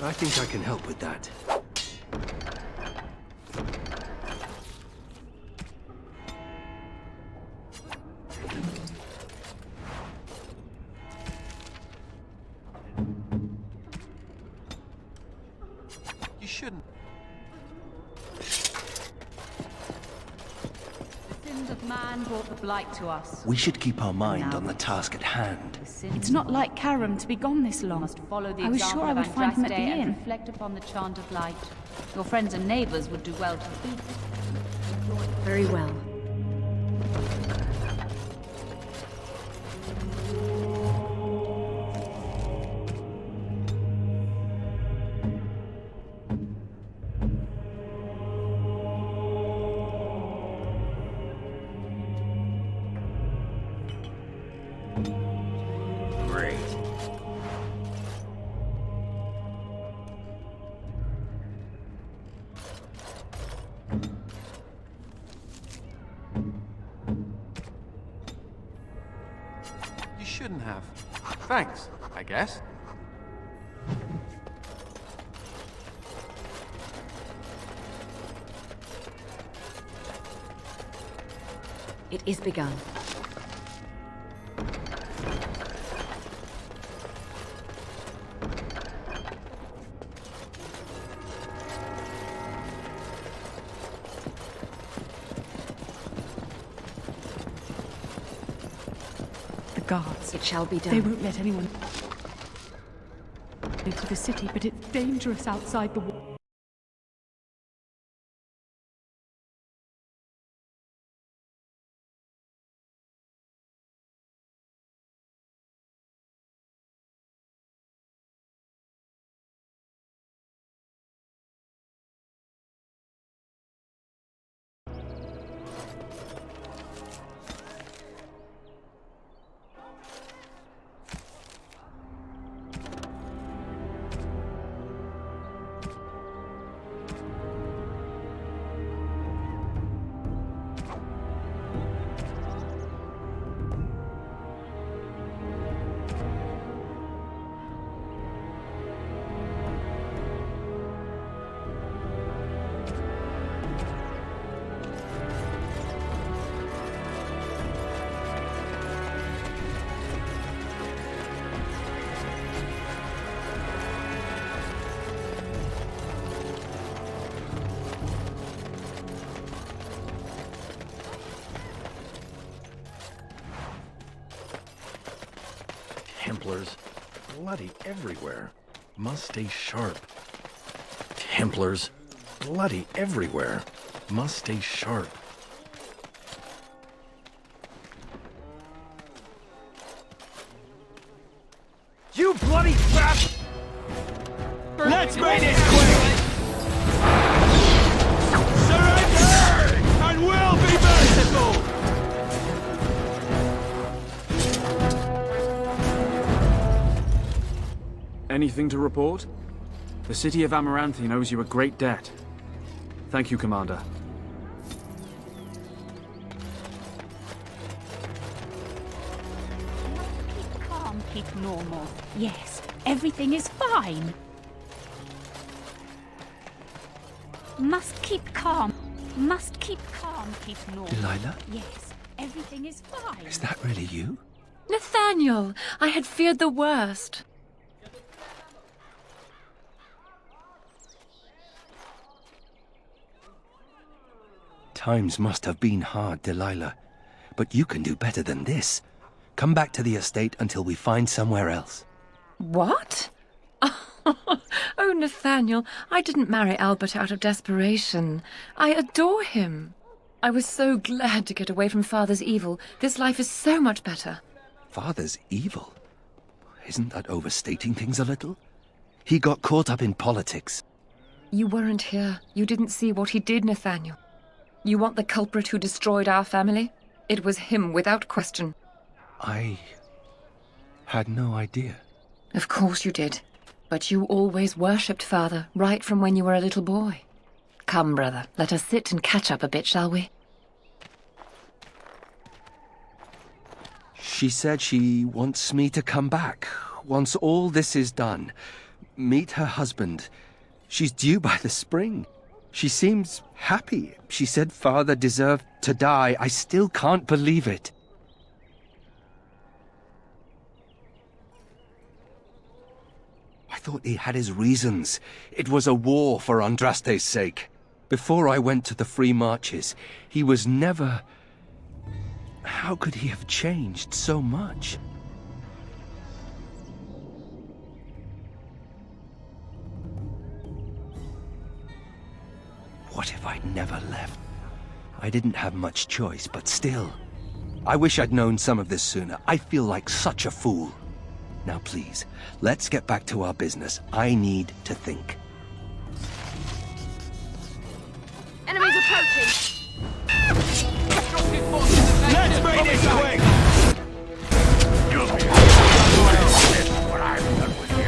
Speaker 16: I think I can help with that.
Speaker 5: You shouldn't.
Speaker 11: Of man brought the blight to us.
Speaker 16: We should keep our mind on the task at hand.
Speaker 11: It's not like Karam to be gone this long. I was sure I would find him at the inn. Reflect upon the chant of light. Your friends and neighbors would do well to heed it.
Speaker 2: Very well.
Speaker 5: Shouldn't have. Thanks, I guess.
Speaker 2: It is begun.
Speaker 11: Guards.
Speaker 2: It shall be done.
Speaker 11: They won't let anyone into the city, but it's dangerous outside the wall.
Speaker 3: Templars, bloody everywhere. Must stay sharp. Templars, bloody everywhere. Must stay sharp.
Speaker 13: You bloody crap!
Speaker 17: Let's make it quick! Surrender! And we'll be merciful!
Speaker 13: Anything to report? The city of Amaranthine owes you a great debt. Thank you, Commander.
Speaker 11: Keep calm, keep normal. Yes, everything is fine. Must keep calm. Must keep calm, keep normal.
Speaker 16: Delilah?
Speaker 11: Yes, everything is fine.
Speaker 16: Is that really you?
Speaker 1: Nathaniel, I had feared the worst.
Speaker 16: Times must have been hard, Delilah. But you can do better than this. Come back to the estate until we find somewhere else.
Speaker 1: What? Oh, Nathaniel, I didn't marry Albert out of desperation. I adore him. I was so glad to get away from Father's evil. This life is so much better.
Speaker 16: Father's evil? Isn't that overstating things a little? He got caught up in politics.
Speaker 1: You weren't here. You didn't see what he did, Nathaniel. You want the culprit who destroyed our family? It was him, without question.
Speaker 16: I had no idea.
Speaker 1: Of course you did. But you always worshipped Father, right from when you were a little boy. Come, brother, let us sit and catch up a bit, shall we?
Speaker 16: She said she wants me to come back. Once all this is done. Meet her husband. She's due by the spring. She seems happy. She said Father deserved to die. I still can't believe it. I thought he had his reasons. It was a war for Andraste's sake. Before I went to the Free Marches, he was never... How could he have changed so much? What if I'd never left? I didn't have much choice, but still. I wish I'd known some of this sooner. I feel like such a fool. Now please, let's get back to our business. I need to think.
Speaker 1: Enemies approaching!
Speaker 17: Let's make this quick!
Speaker 6: You'll be well when I'm done with you.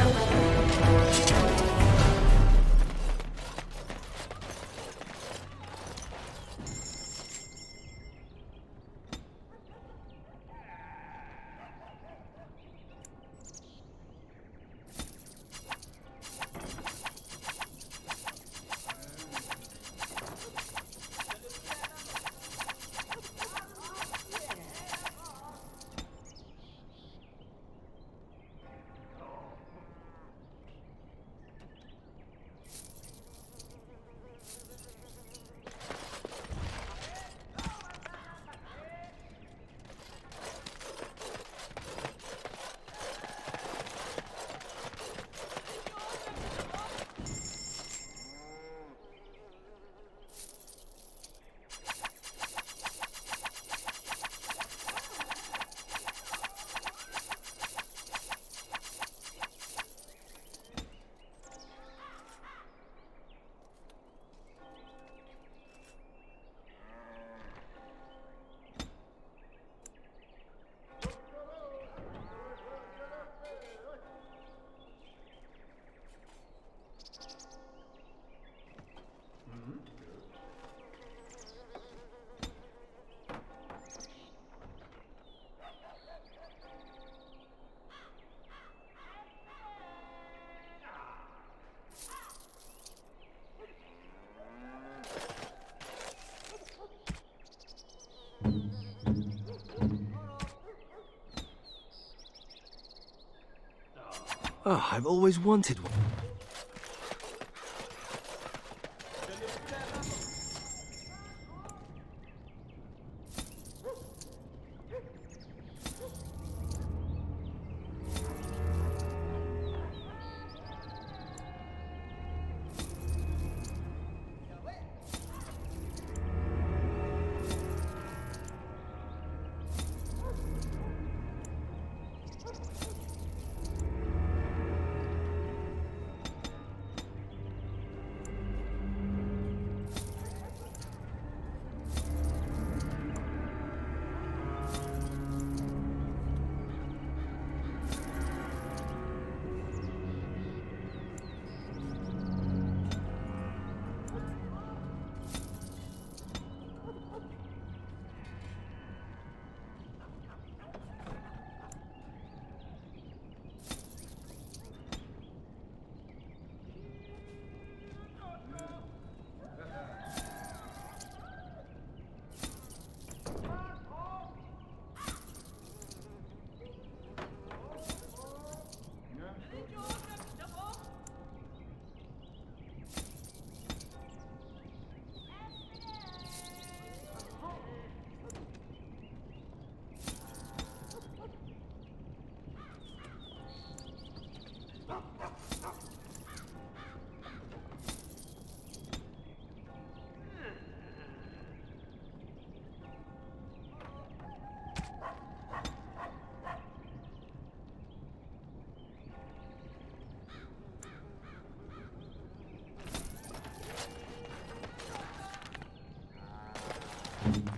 Speaker 16: Oh, I've always wanted one.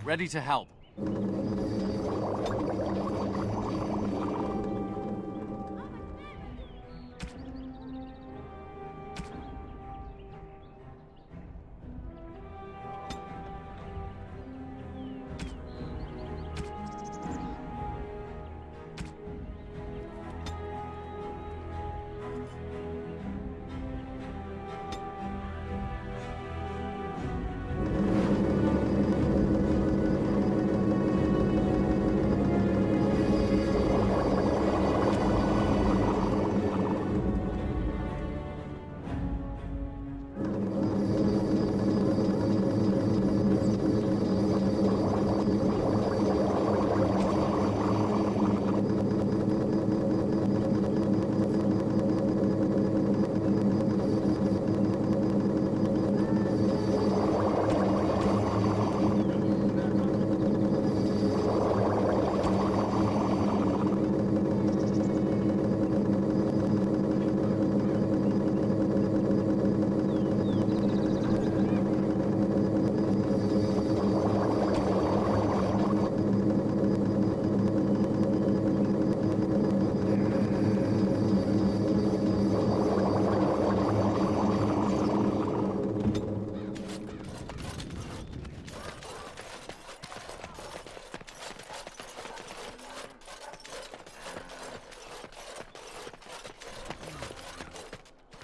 Speaker 5: ready to help.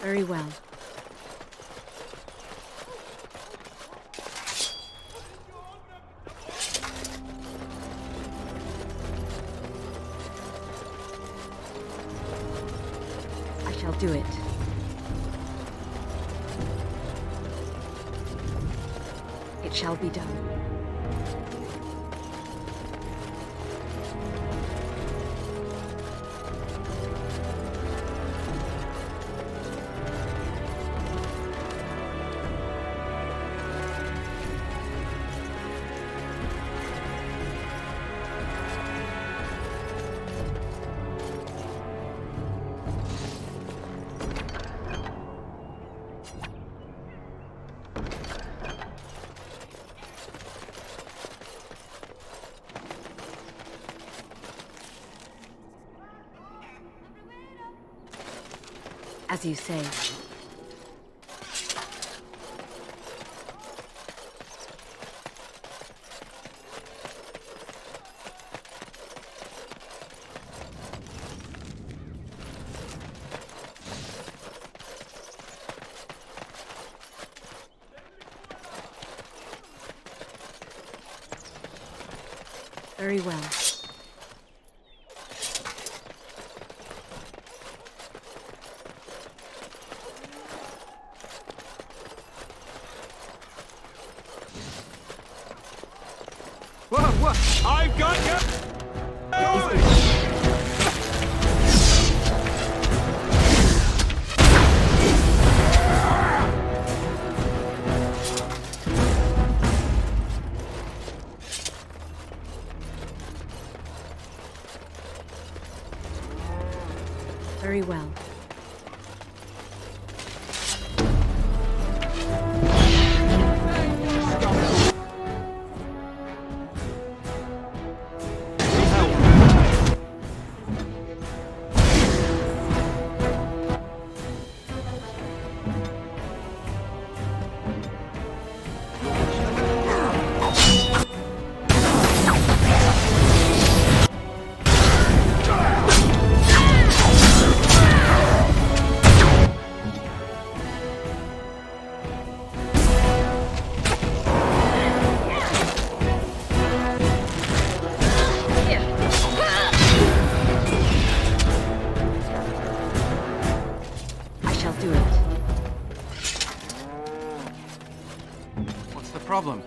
Speaker 2: Very well. I shall do it. It shall be done. As you say. Very well.
Speaker 20: I've got you!
Speaker 2: Very well.
Speaker 5: Problem.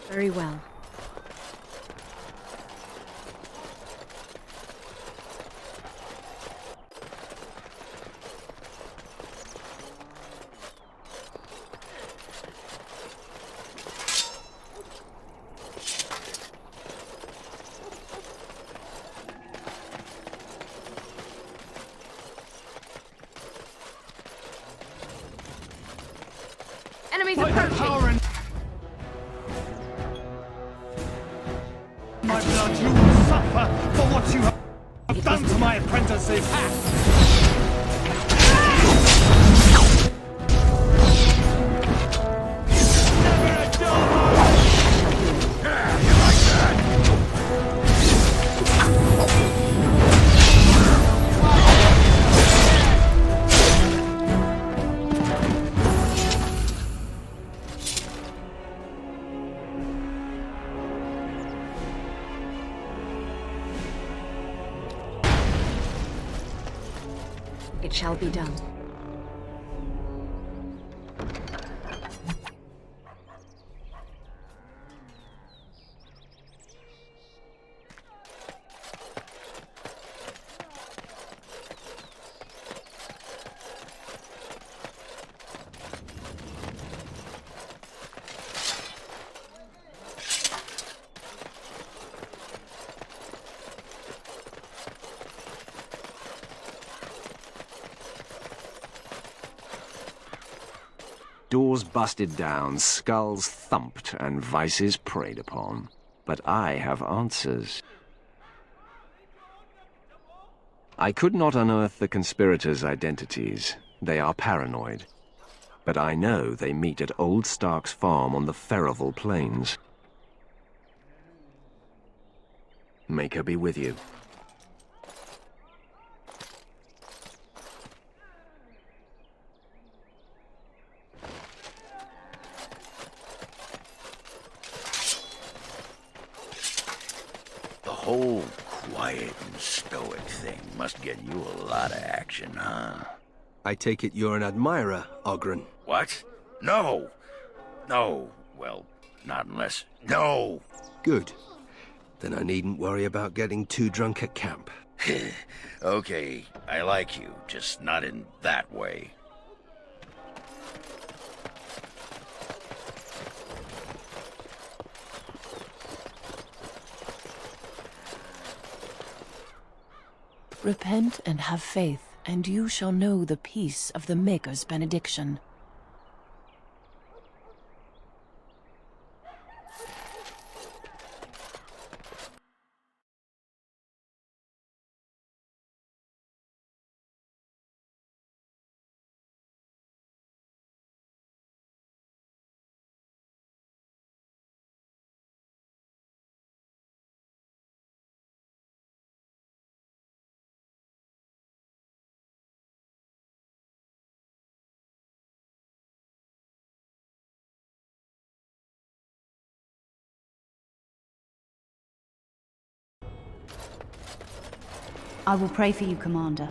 Speaker 2: Very well.
Speaker 10: Enemies approaching!
Speaker 20: My blood, you will suffer for what you have done to my apprentices!
Speaker 2: It shall be done.
Speaker 8: Doors busted down, skulls thumped, and vices preyed upon. But I have answers. I could not unearth the conspirators' identities. They are paranoid. But I know they meet at Old Stark's farm on the Ferroval Plains. Make her be with you.
Speaker 6: The whole quiet and stoic thing must get you a lot of action, huh?
Speaker 16: I take it you're an admirer, Ogren.
Speaker 6: What? No! No. Well, not unless... No!
Speaker 16: Good. Then I needn't worry about getting too drunk at camp.
Speaker 6: Okay, I like you, just not in that way.
Speaker 9: Repent and have faith, and you shall know the peace of the Maker's benediction.
Speaker 11: I will pray for you, Commander.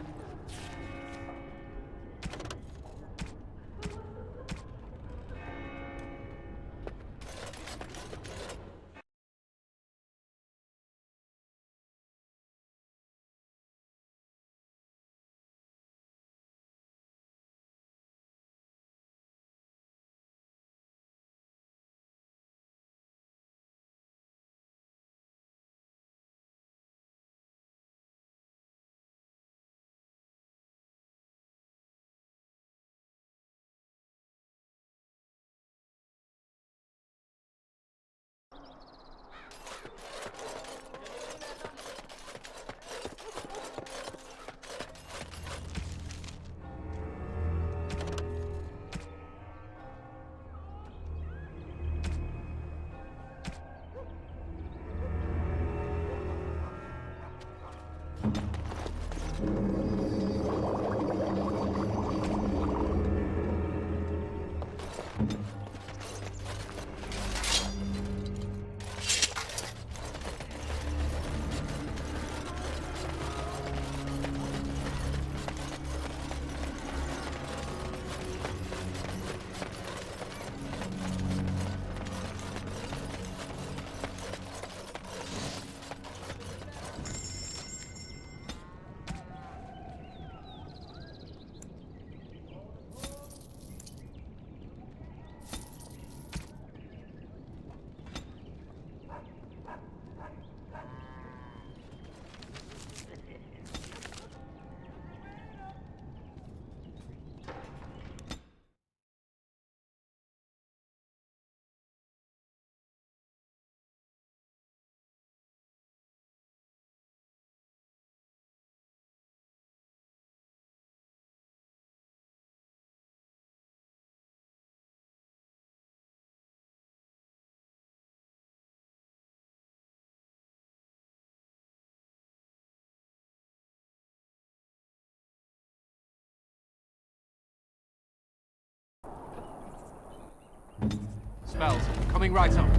Speaker 5: spells. Coming right up.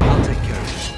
Speaker 16: I'll take care of it.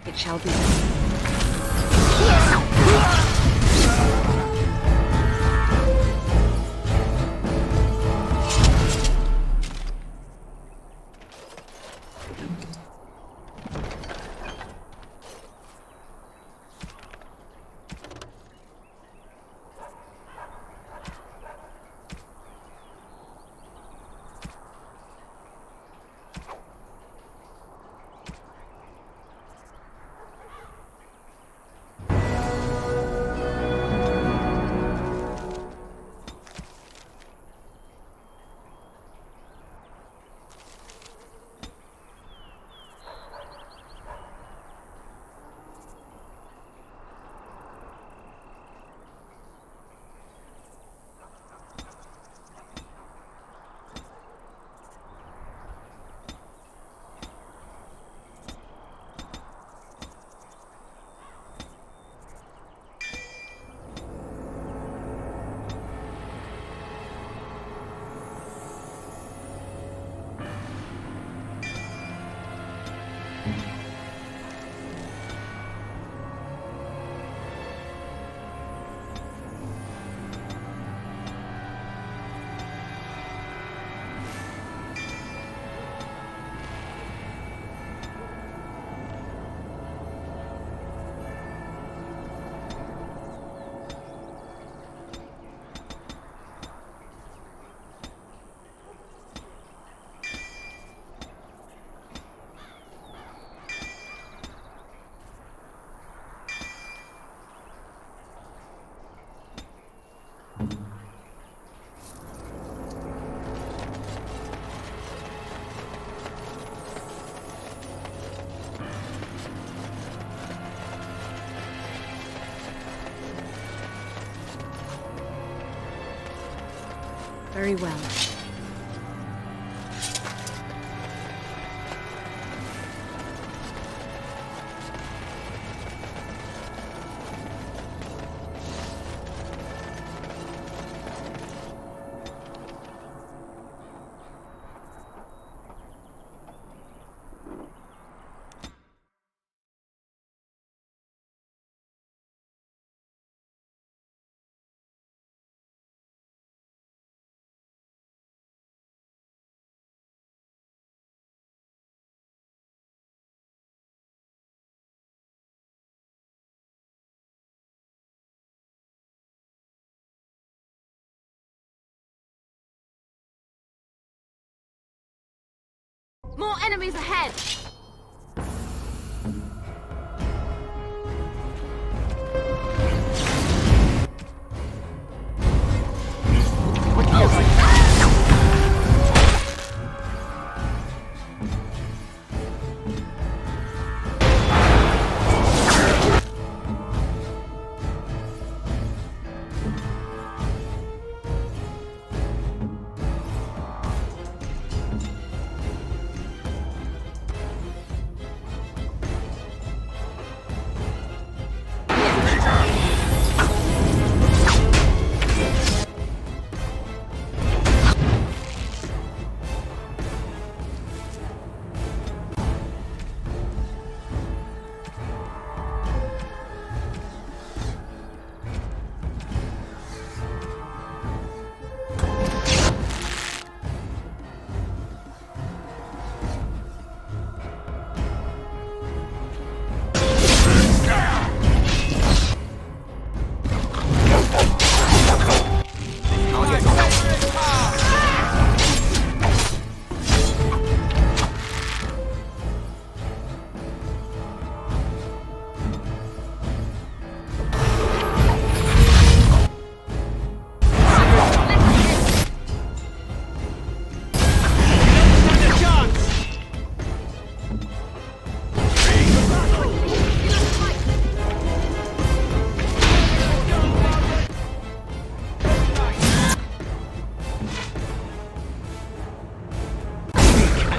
Speaker 2: It shall be. Very well.
Speaker 10: More enemies ahead!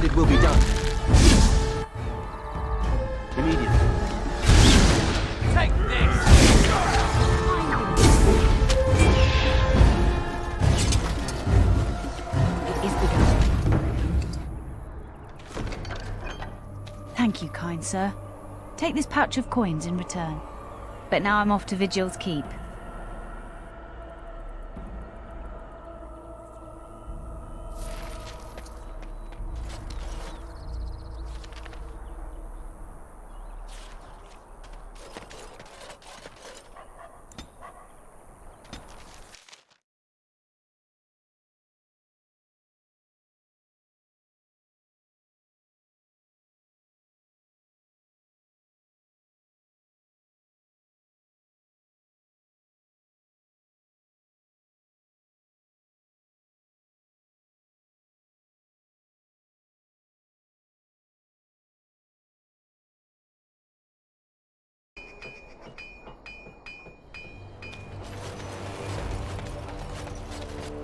Speaker 16: said it will be done.
Speaker 13: Immediately.
Speaker 5: Take this!
Speaker 11: It is begun. Thank you, kind sir. Take this pouch of coins in return. But now I'm off to Vigil's keep.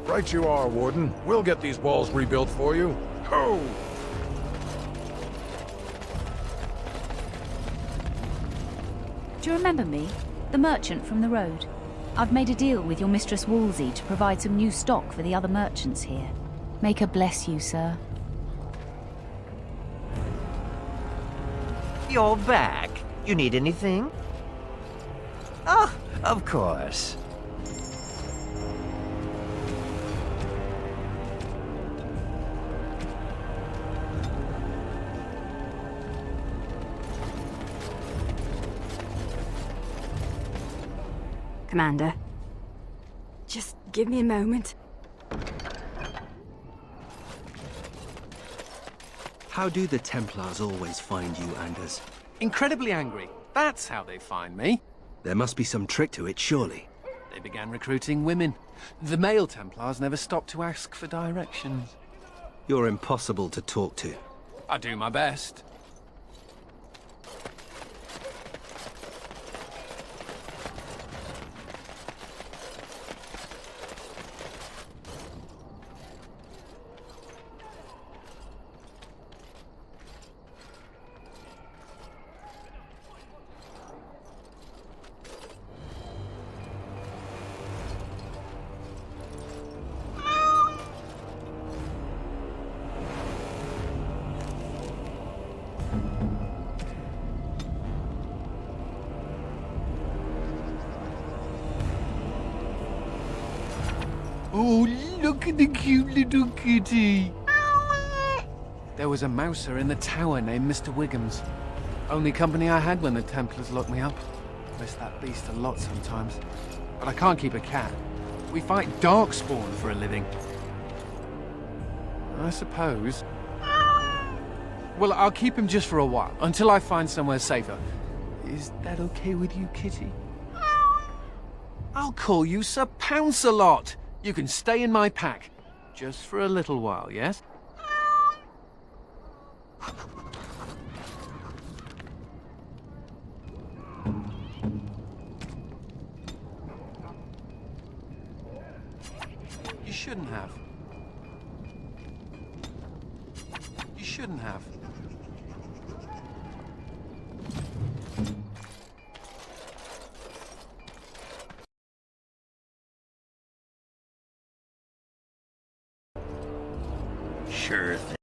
Speaker 3: Right you are, Warden. We'll get these walls rebuilt for you. Ho!
Speaker 11: Do you remember me? The merchant from the road? I've made a deal with your Mistress Wolsey to provide some new stock for the other merchants here. Make her bless you, sir.
Speaker 15: You're back. You need anything? Oh, of course.
Speaker 2: Commander, just give me a moment.
Speaker 16: How do the Templars always find you, Anders?
Speaker 5: Incredibly angry. That's how they find me.
Speaker 16: There must be some trick to it, surely.
Speaker 5: They began recruiting women. The male Templars never stopped to ask for directions.
Speaker 16: You're impossible to talk to.
Speaker 5: I do my best. Oh, look at the cute little kitty. There was a mouser in the tower named Mr. Wiggums. Only company I had when the Templars locked me up. Miss that beast a lot sometimes. But I can't keep a cat. We fight darkspawn for a living. I suppose. Well, I'll keep him just for a while, until I find somewhere safer. Is that okay with you, kitty? I'll call you Sir Pounce-a-lot. You can stay in my pack. Just for a little while, yes? You shouldn't have. You shouldn't have.
Speaker 6: Sure thing.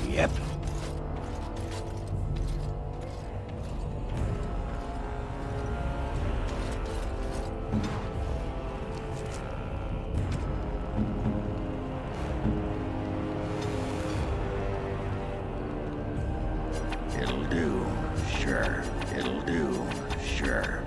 Speaker 6: Yep. It'll do. Sure. It'll do. Sure.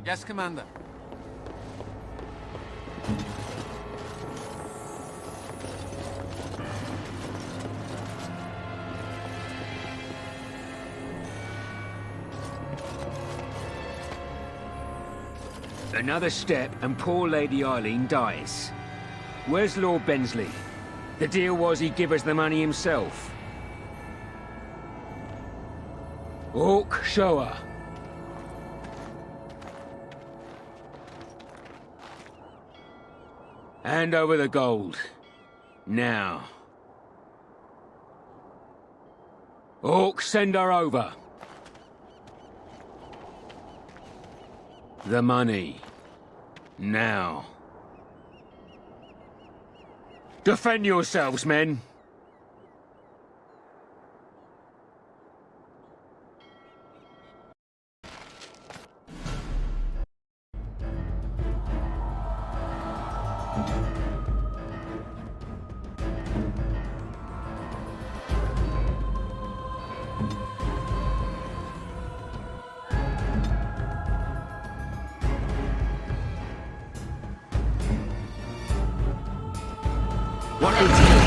Speaker 5: Yes, Commander.
Speaker 4: Another step and poor Lady Eileen dies. Where's Lord Bensley? The deal was he'd give us the money himself. Orc, show her. Hand over the gold. Now. Orc, send her over. The money. Now. Defend yourselves, men.
Speaker 12: What is it?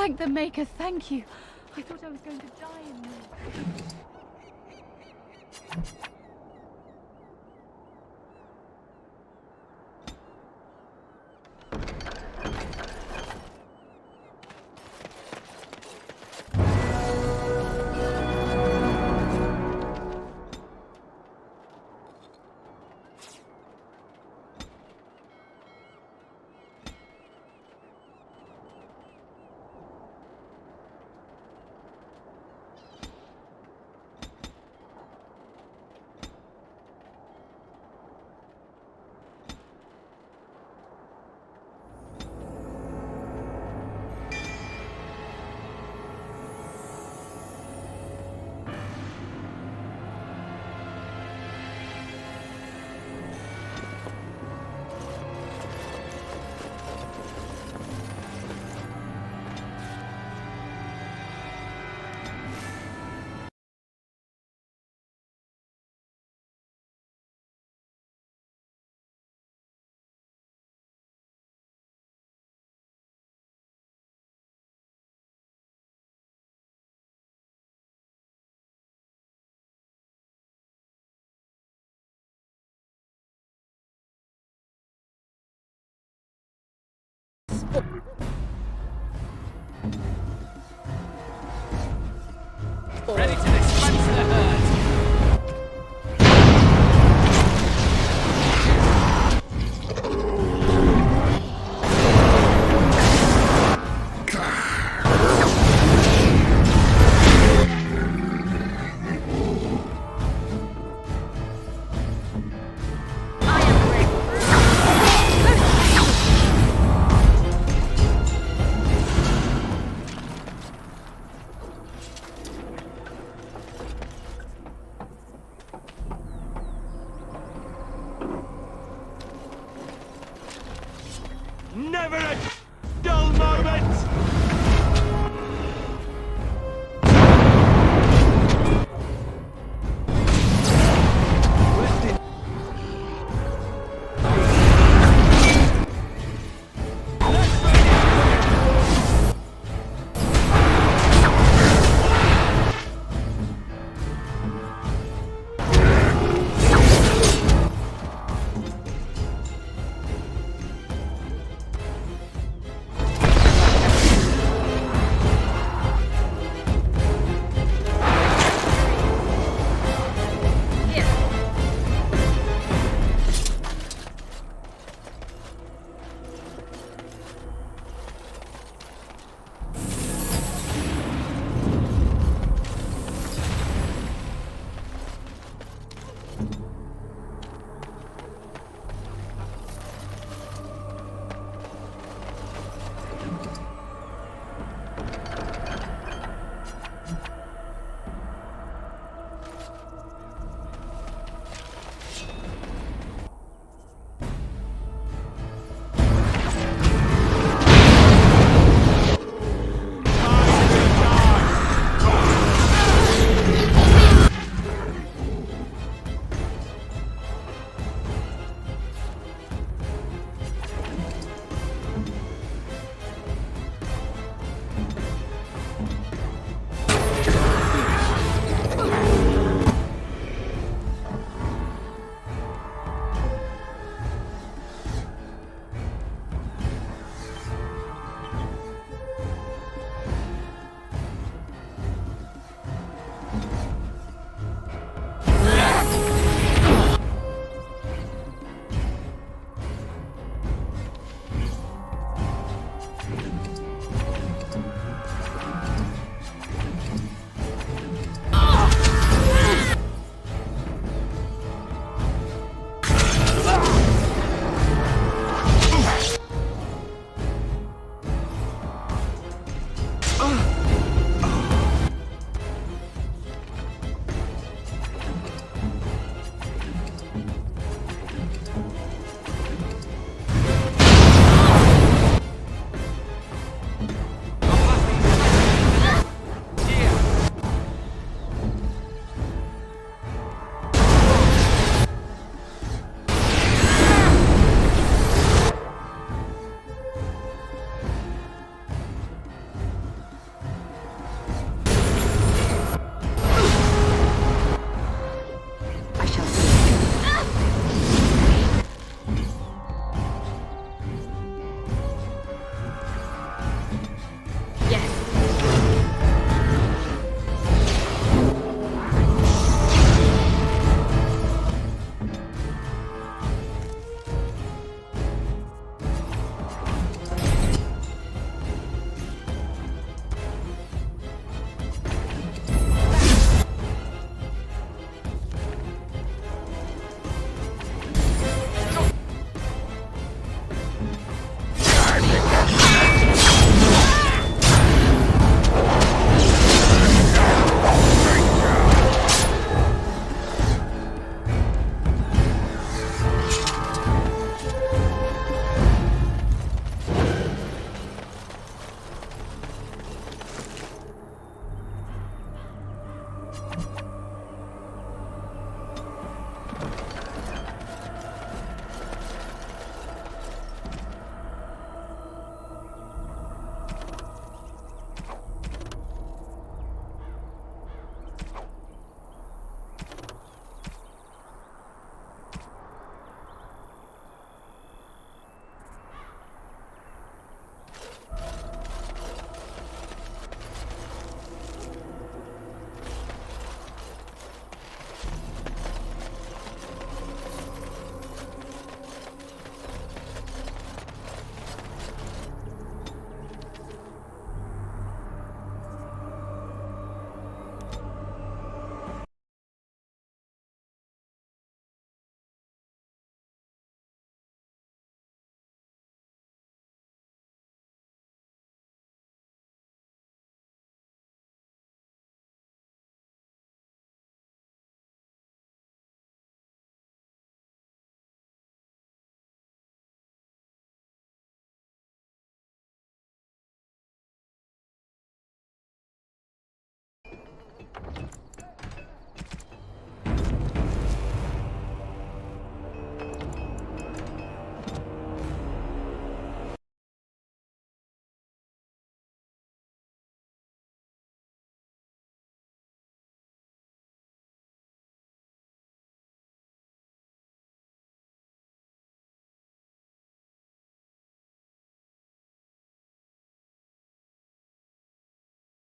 Speaker 11: Thank the Maker, thank you. I thought I was going to die in there.
Speaker 5: Ready to dispense the herd.
Speaker 20: Never a dull moment!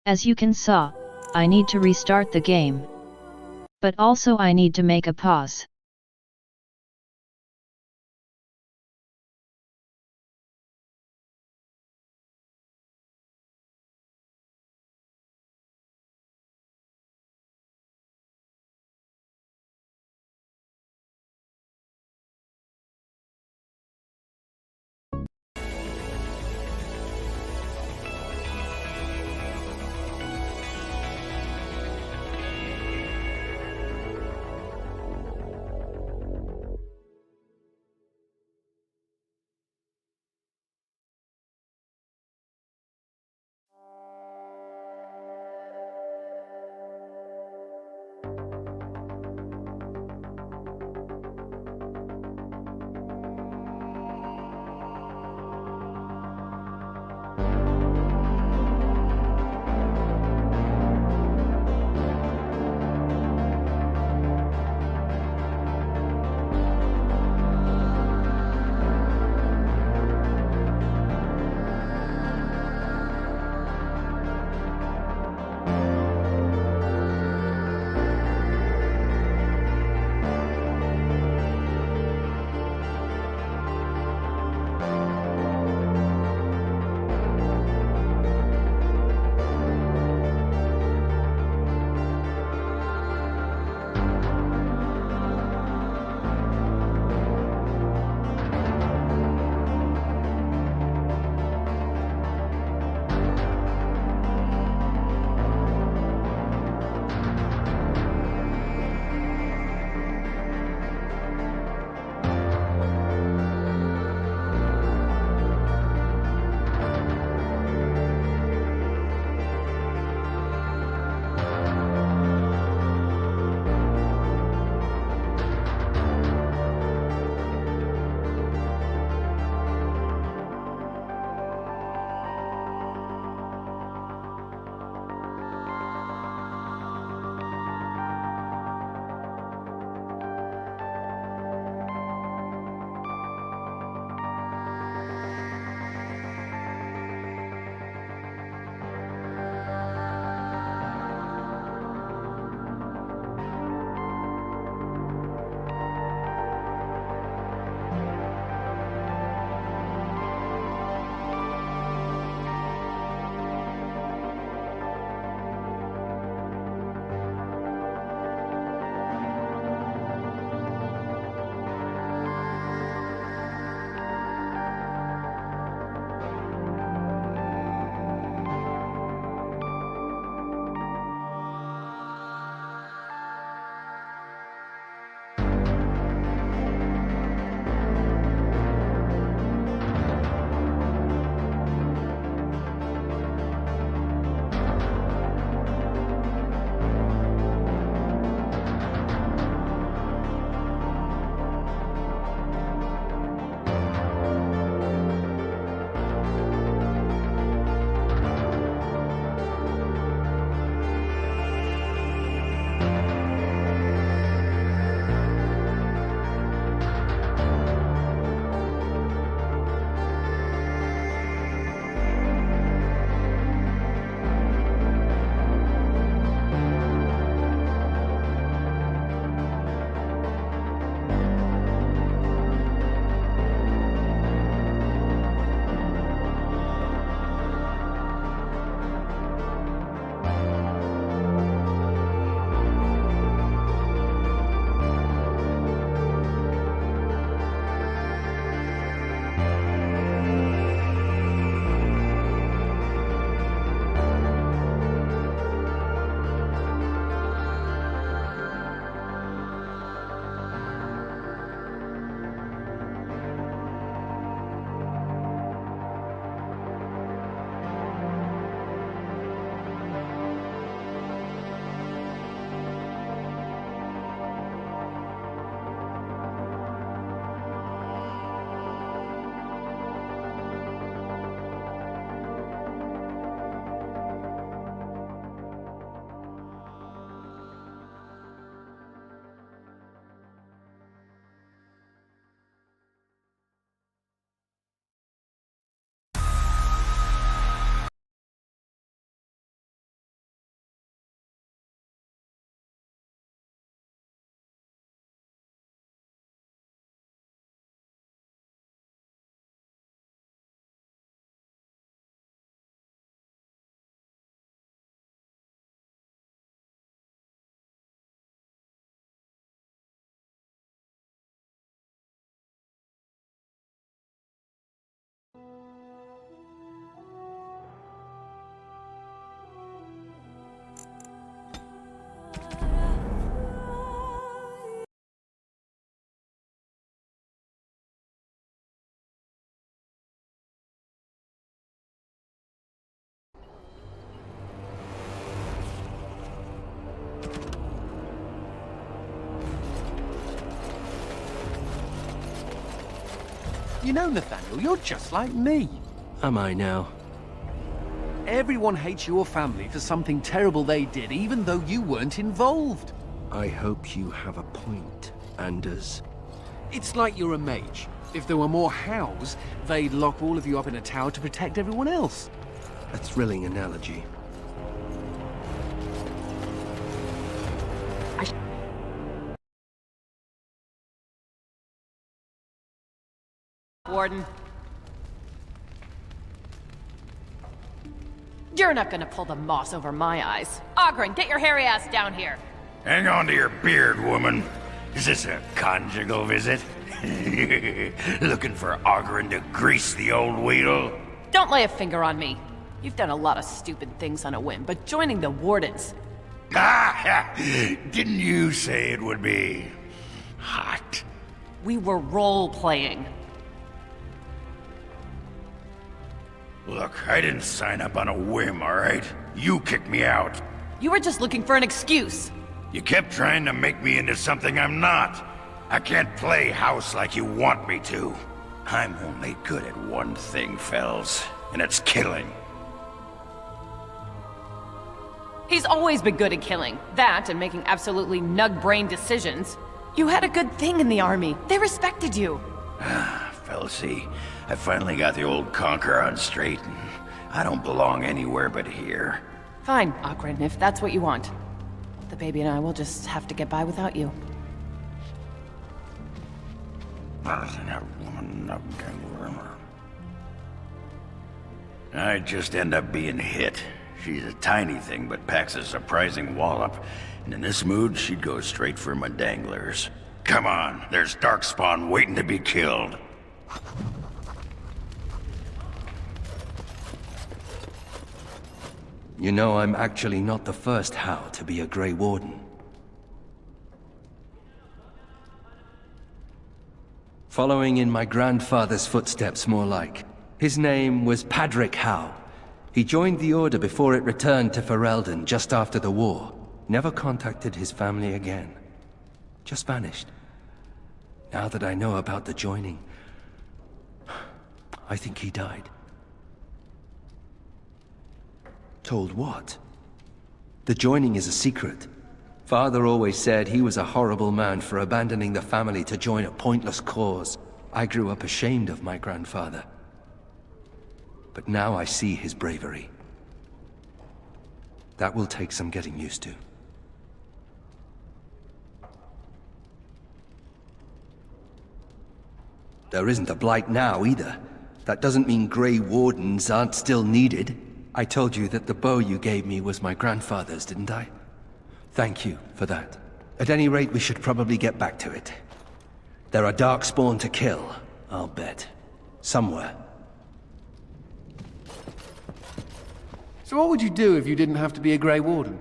Speaker 21: As you can saw, I need to restart the game. But also I need to make a pause.
Speaker 5: You know, Nathaniel, you're just like me.
Speaker 16: Am I now?
Speaker 5: Everyone hates your family for something terrible they did, even though you weren't involved.
Speaker 16: I hope you have a point, Anders.
Speaker 5: It's like you're a mage. If there were more Hows, they'd lock all of you up in a tower to protect everyone else.
Speaker 16: A thrilling analogy.
Speaker 18: Warden. You're not gonna pull the moss over my eyes. Ogren, get your hairy ass down here.
Speaker 6: Hang on to your beard, woman. Is this a conjugal visit? Looking for Ogren to grease the old wheel?
Speaker 18: Don't lay a finger on me. You've done a lot of stupid things on a whim, but joining the Wardens...
Speaker 6: Ah! Didn't you say it would be... hot?
Speaker 18: We were role-playing.
Speaker 6: Look, I didn't sign up on a whim, all right? You kicked me out.
Speaker 18: You were just looking for an excuse.
Speaker 6: You kept trying to make me into something I'm not. I can't play house like you want me to. I'm only good at one thing, fells, and it's killing.
Speaker 18: He's always been good at killing. That and making absolutely nug-brain decisions. You had a good thing in the army. They respected you.
Speaker 6: Felsie, I finally got the old conquer on straight, and I don't belong anywhere but here.
Speaker 18: Fine, Ogren, if that's what you want. The baby and I will just have to get by without you.
Speaker 6: I just end up being hit. She's a tiny thing, but packs a surprising wallop. And in this mood, she'd go straight for my danglers. Come on, there's darkspawn waiting to be killed.
Speaker 16: You know, I'm actually not the first How to be a Grey Warden. Following in my grandfather's footsteps, more like. His name was Padric How. He joined the Order before it returned to Ferelden just after the war. Never contacted his family again. Just vanished. Now that I know about the joining, I think he died. Told what? The joining is a secret. Father always said he was a horrible man for abandoning the family to join a pointless cause. I grew up ashamed of my grandfather. But now I see his bravery. That will take some getting used to. There isn't a blight now, either. That doesn't mean Grey Wardens aren't still needed. I told you that the bow you gave me was my grandfather's, didn't I? Thank you for that. At any rate, we should probably get back to it. There are darkspawn to kill, I'll bet. Somewhere.
Speaker 5: So what would you do if you didn't have to be a Grey Warden?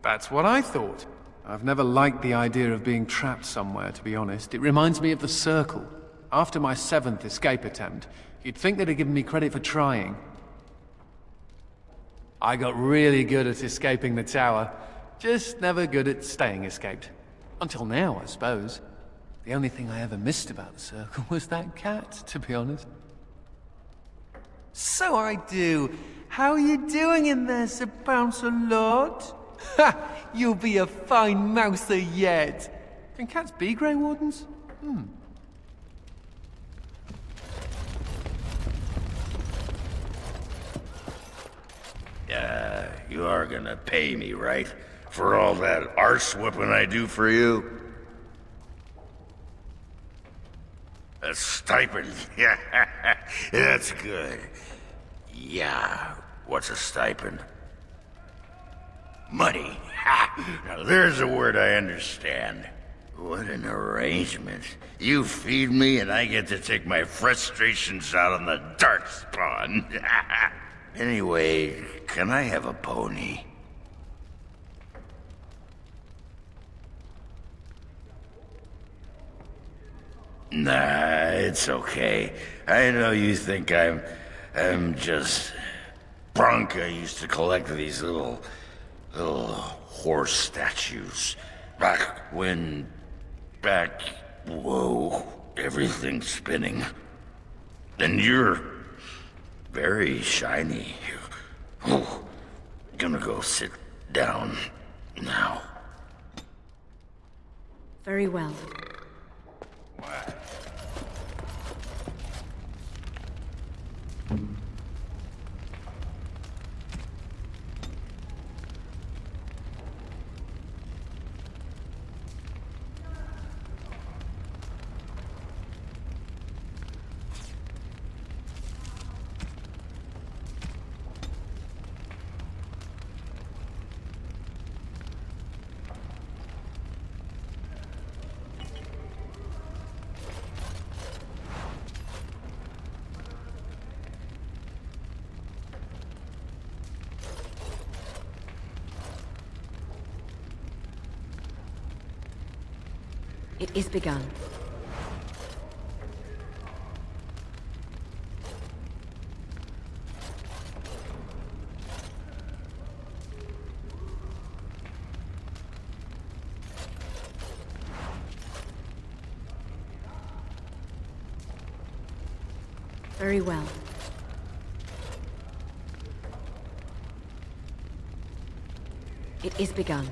Speaker 5: That's what I thought. I've never liked the idea of being trapped somewhere, to be honest. It reminds me of the Circle. After my 7th escape attempt, you'd think they'd have given me credit for trying. I got really good at escaping the tower, just never good at staying escaped. Until now, I suppose. The only thing I ever missed about the Circle was that cat, to be honest. So I do. How are you doing in there, Sir Bouncer Lord? Ha! You'll be a fine mouser yet. Can cats be Grey Wardens?
Speaker 6: You are gonna pay me, right? For all that arse-whooping I do for you? A stipend. Yeah, that's good. Yeah, what's a stipend? Money. Now there's a word I understand. What an arrangement. You feed me and I get to take my frustrations out on the darkspawn. Anyway, can I have a pony? Nah, it's okay. I know you think I'm just... Bronca used to collect these little horse statues. Whoa, everything's spinning. And you're very shiny. Gonna go sit down now.
Speaker 2: Very well. It is begun. Very well. It is begun.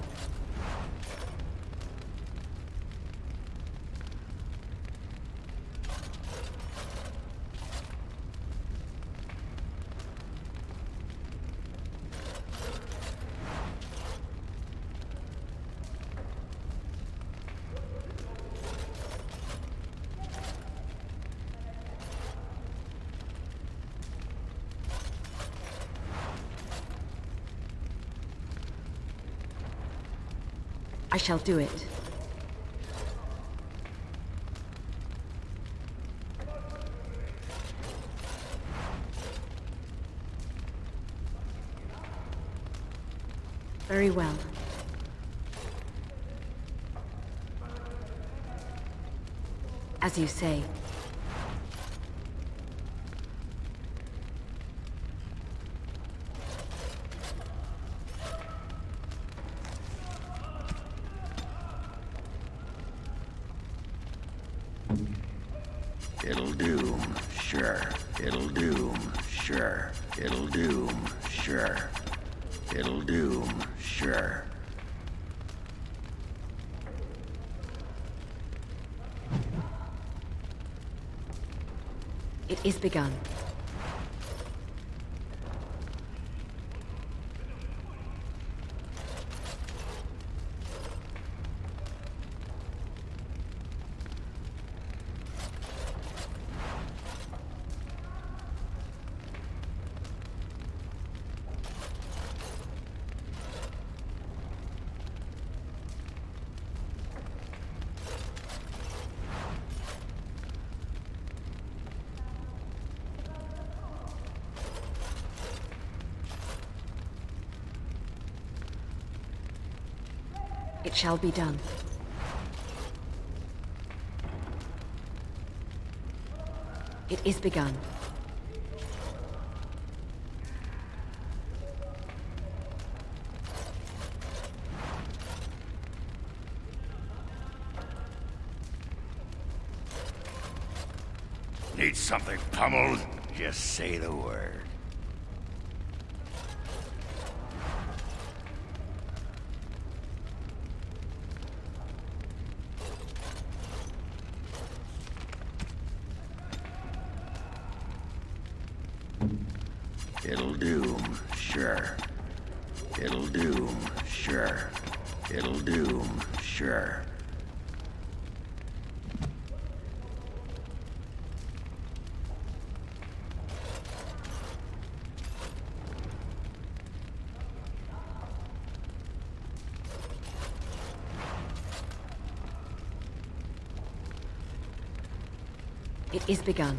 Speaker 2: I shall do it. Very well. As you say.
Speaker 6: It'll do, sure. It'll do, sure. It'll do, sure. It'll do, sure.
Speaker 2: It is begun. It shall be done. It is begun.
Speaker 6: Need something pummeled? Just say the word. It'll do, sure. It'll do, sure. It'll do, sure.
Speaker 2: It is begun.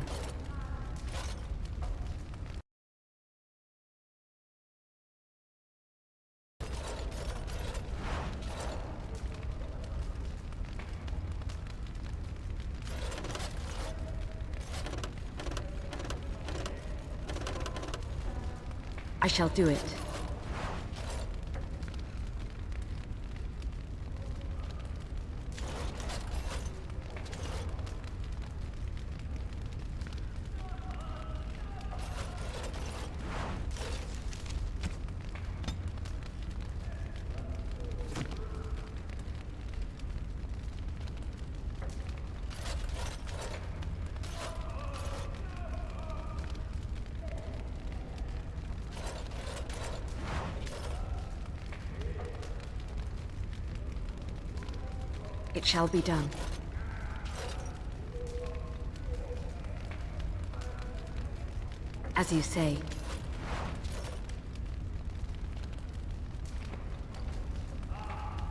Speaker 2: I shall do it. It shall be done. As you say.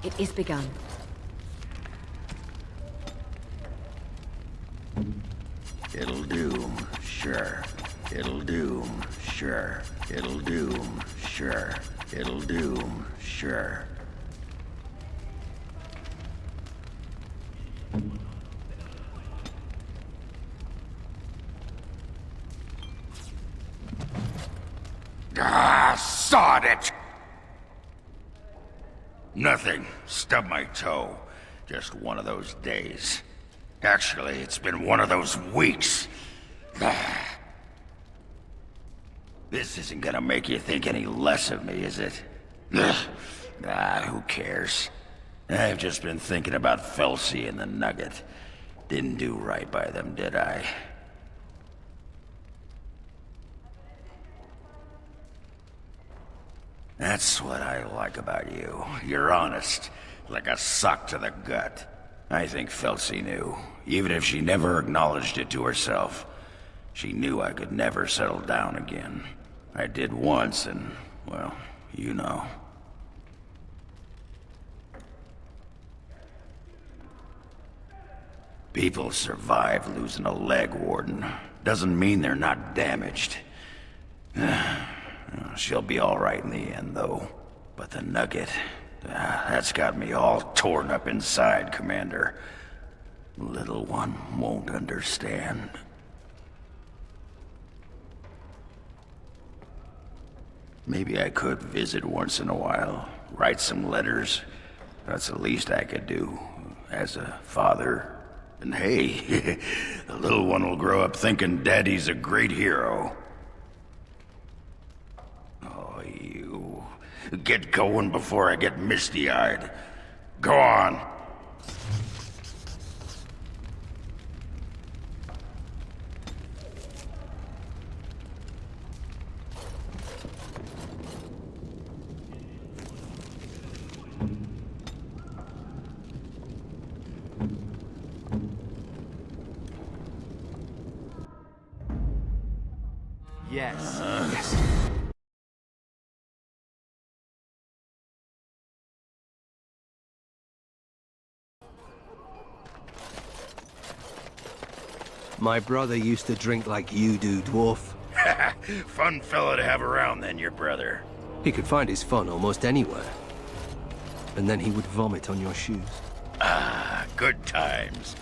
Speaker 2: It is begun.
Speaker 6: It'll doom, sure. It'll doom, sure. It'll doom, sure. It'll doom, sure. Ah, sod it! Nothing. Stubbed my toe. Just one of those days. Actually, it's been one of those weeks. This isn't gonna make you think any less of me, is it? Who cares? I've just been thinking about Felsi and the Nugget. Didn't do right by them, did I? That's what I like about you. You're honest, like a sock to the gut. I think Felsi knew, even if she never acknowledged it to herself. She knew I could never settle down again. I did once, and, well, you know. People survive losing a leg, Warden. Doesn't mean they're not damaged. She'll be all right in the end, though. But the Nugget, that's got me all torn up inside, Commander. Little one won't understand. Maybe I could visit once in a while, write some letters. That's the least I could do, as a father. And hey, the little one will grow up thinking Daddy's a great hero. Oh, you. Get going before I get misty-eyed. Go on.
Speaker 5: Yes.
Speaker 6: Yes.
Speaker 16: My brother used to drink like you do, dwarf.
Speaker 6: Fun fella to have around then, your brother.
Speaker 16: He could find his fun almost anywhere. And then he would vomit on your shoes.
Speaker 6: Ah, good times.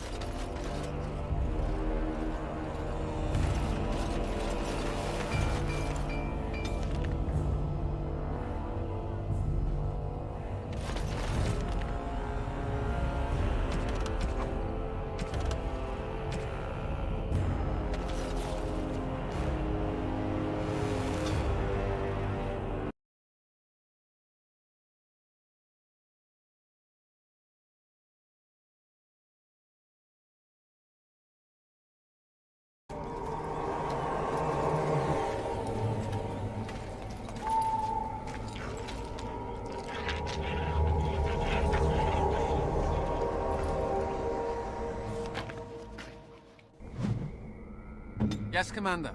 Speaker 5: Yes, Commander.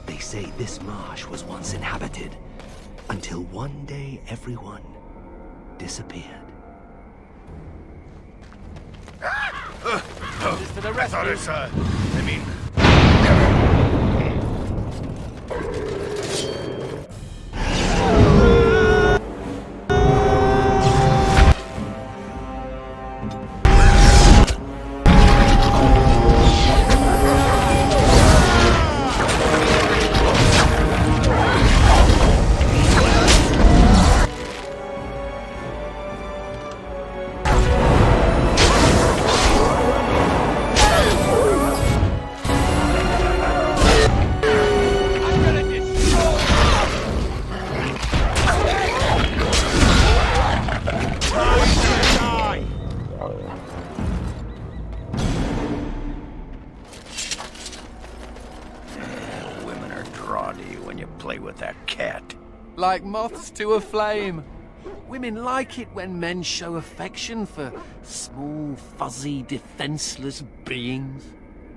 Speaker 16: They say this marsh was once inhabited, until one day everyone disappeared.
Speaker 6: For the rest I thought it's, I mean... Women are drawn to you when you play with that cat.
Speaker 5: like moths to a flame. Women like it when men show affection for small, fuzzy, defenseless beings.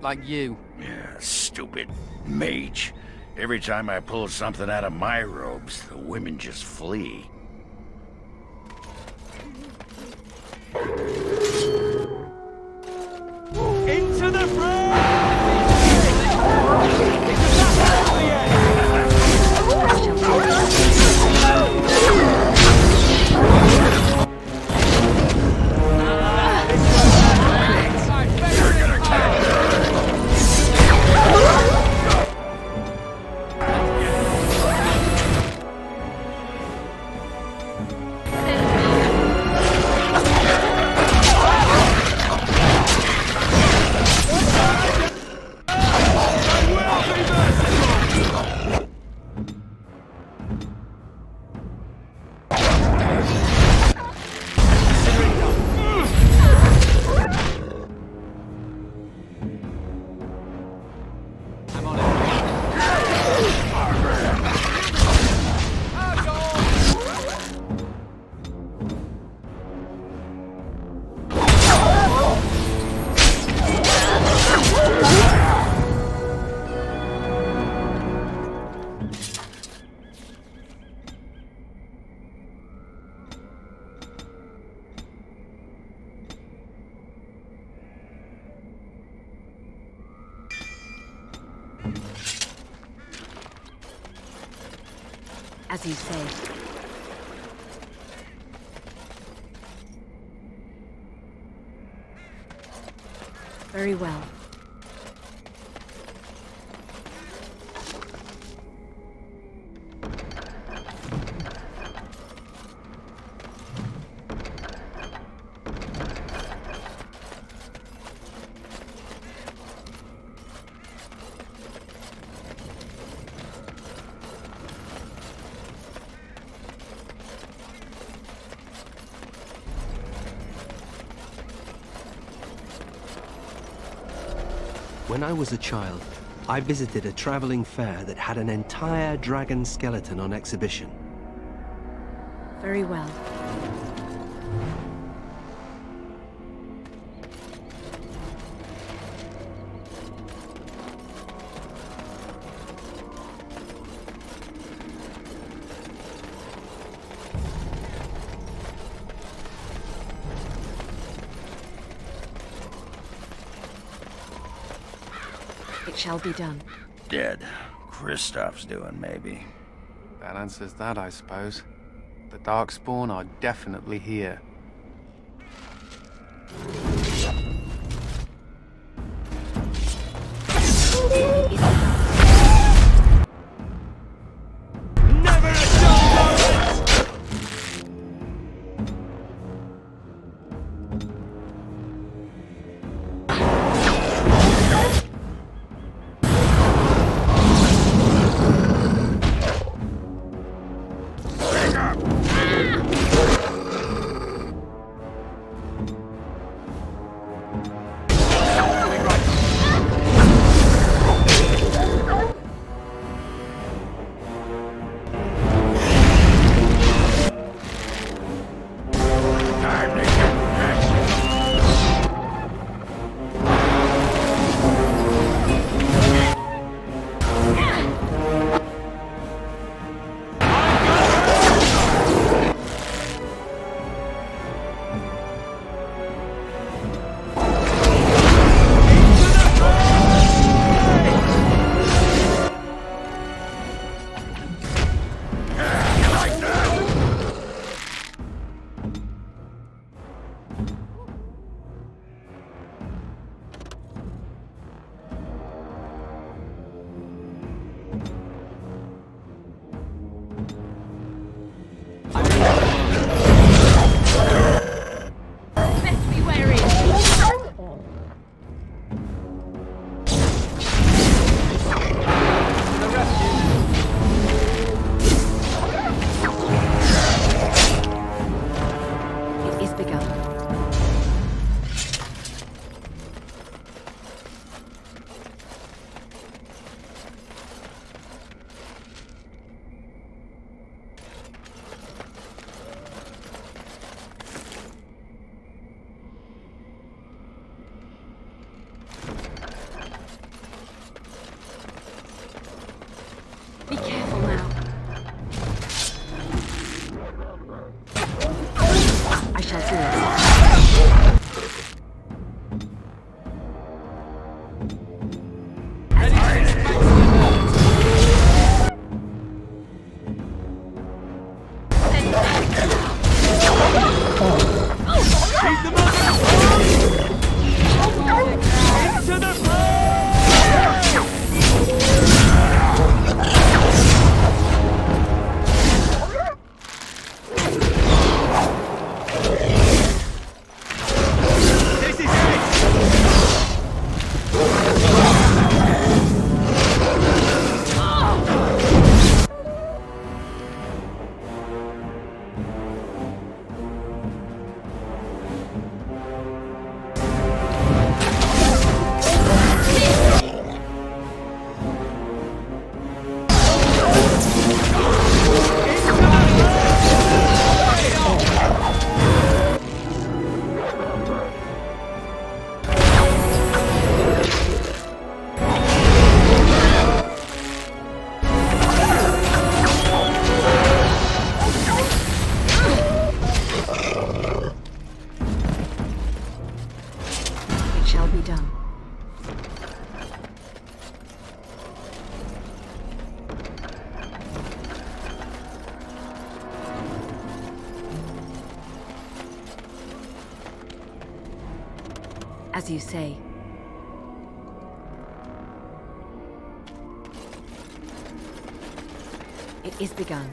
Speaker 5: Like you.
Speaker 6: Yeah, stupid mage. Every time I pull something out of my robes, the women just flee.
Speaker 20: Into the fray!
Speaker 2: As you say. Very well.
Speaker 16: When I was a child, I visited a traveling fair that had an entire dragon skeleton on exhibition.
Speaker 2: Very well. It shall be done.
Speaker 6: Dead. Kristoff's doing, maybe.
Speaker 5: That answers that, I suppose. The darkspawn are definitely here.
Speaker 2: As you say. It is begun.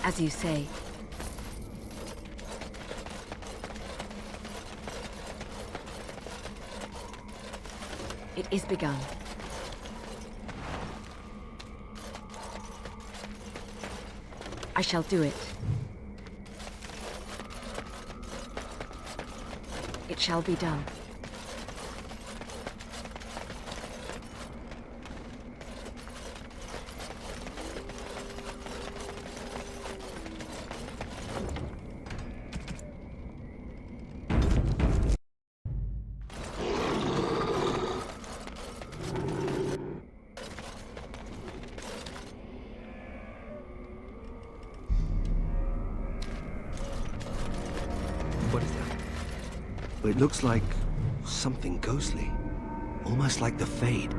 Speaker 2: As you say. It is begun. I shall do it. It shall be done.
Speaker 16: What is that? It looks like something ghostly. Almost like the Fade.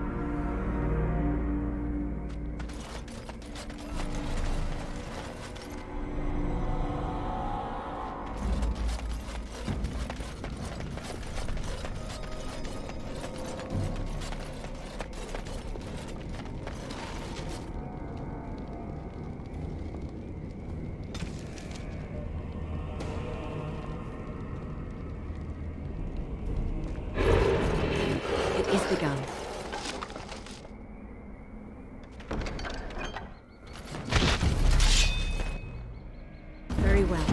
Speaker 2: Is begun. Very well.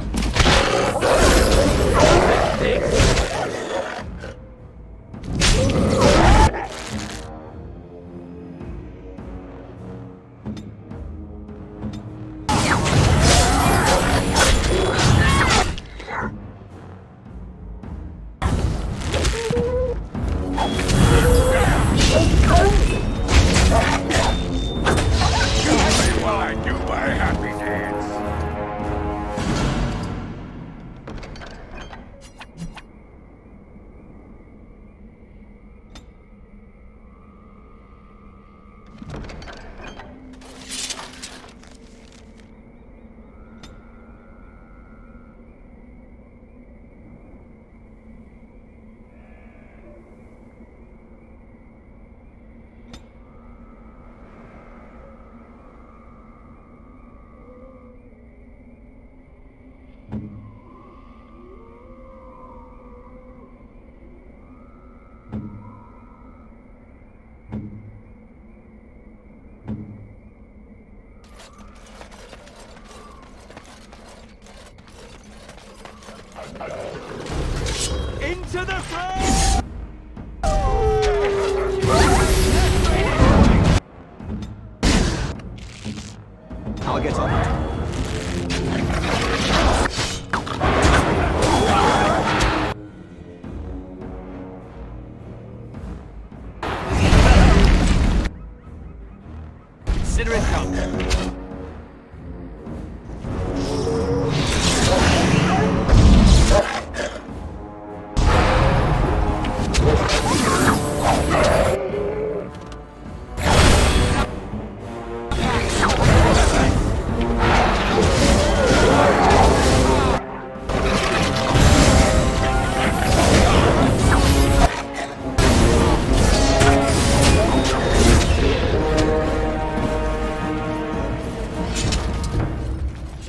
Speaker 20: Into the fray!
Speaker 16: I'll get on it.
Speaker 20: Consider it done.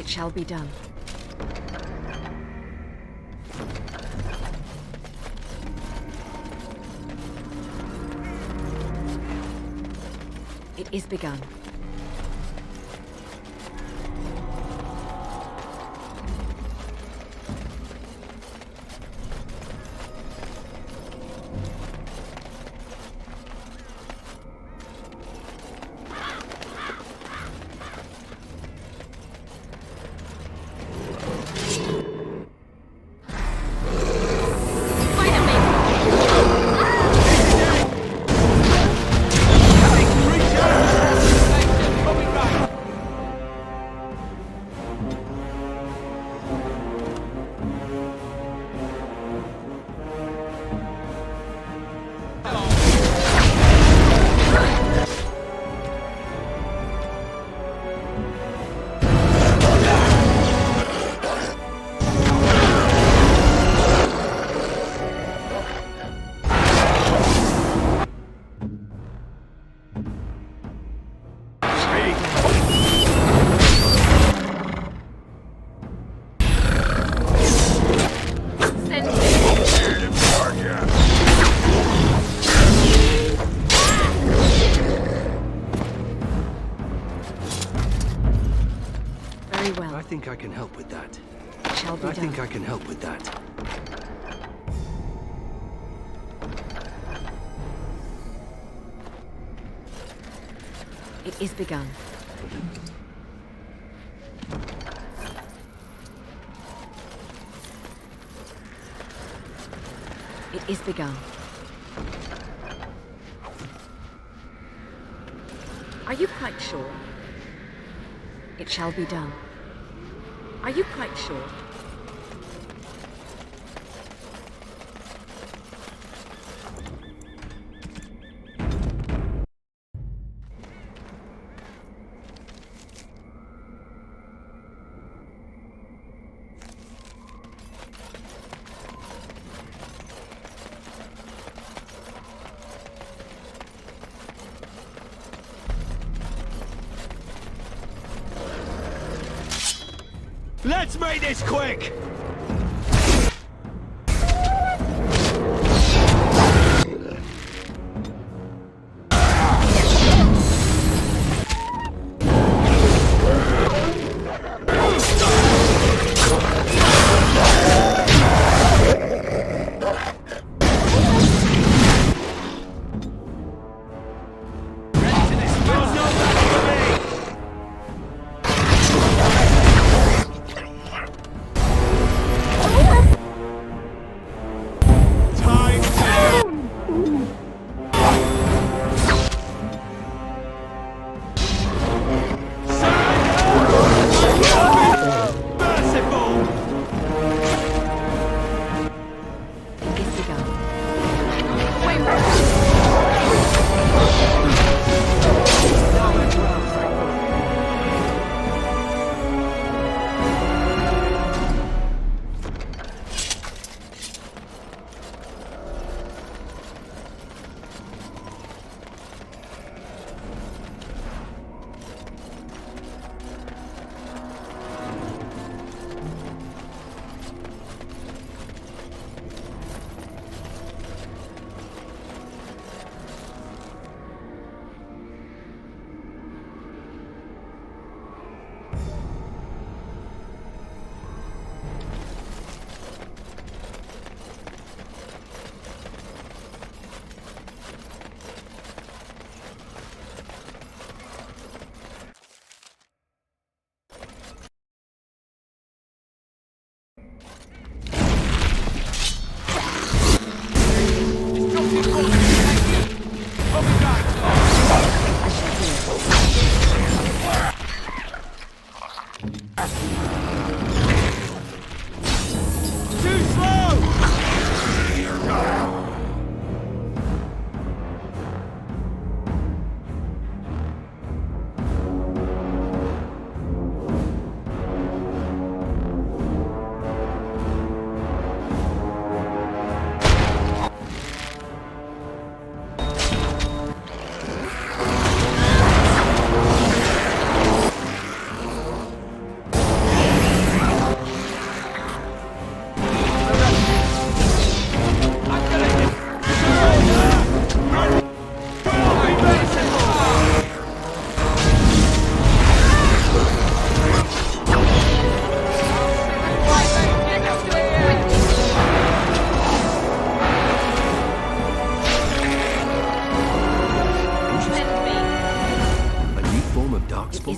Speaker 2: Shall be done. It is begun.
Speaker 16: think I can help with that.
Speaker 2: Shall be
Speaker 16: I
Speaker 2: done.
Speaker 16: think I can help with that.
Speaker 2: It is begun. It is begun. Are you quite sure? It shall be done. Are you quite sure?
Speaker 20: Let's make this quick!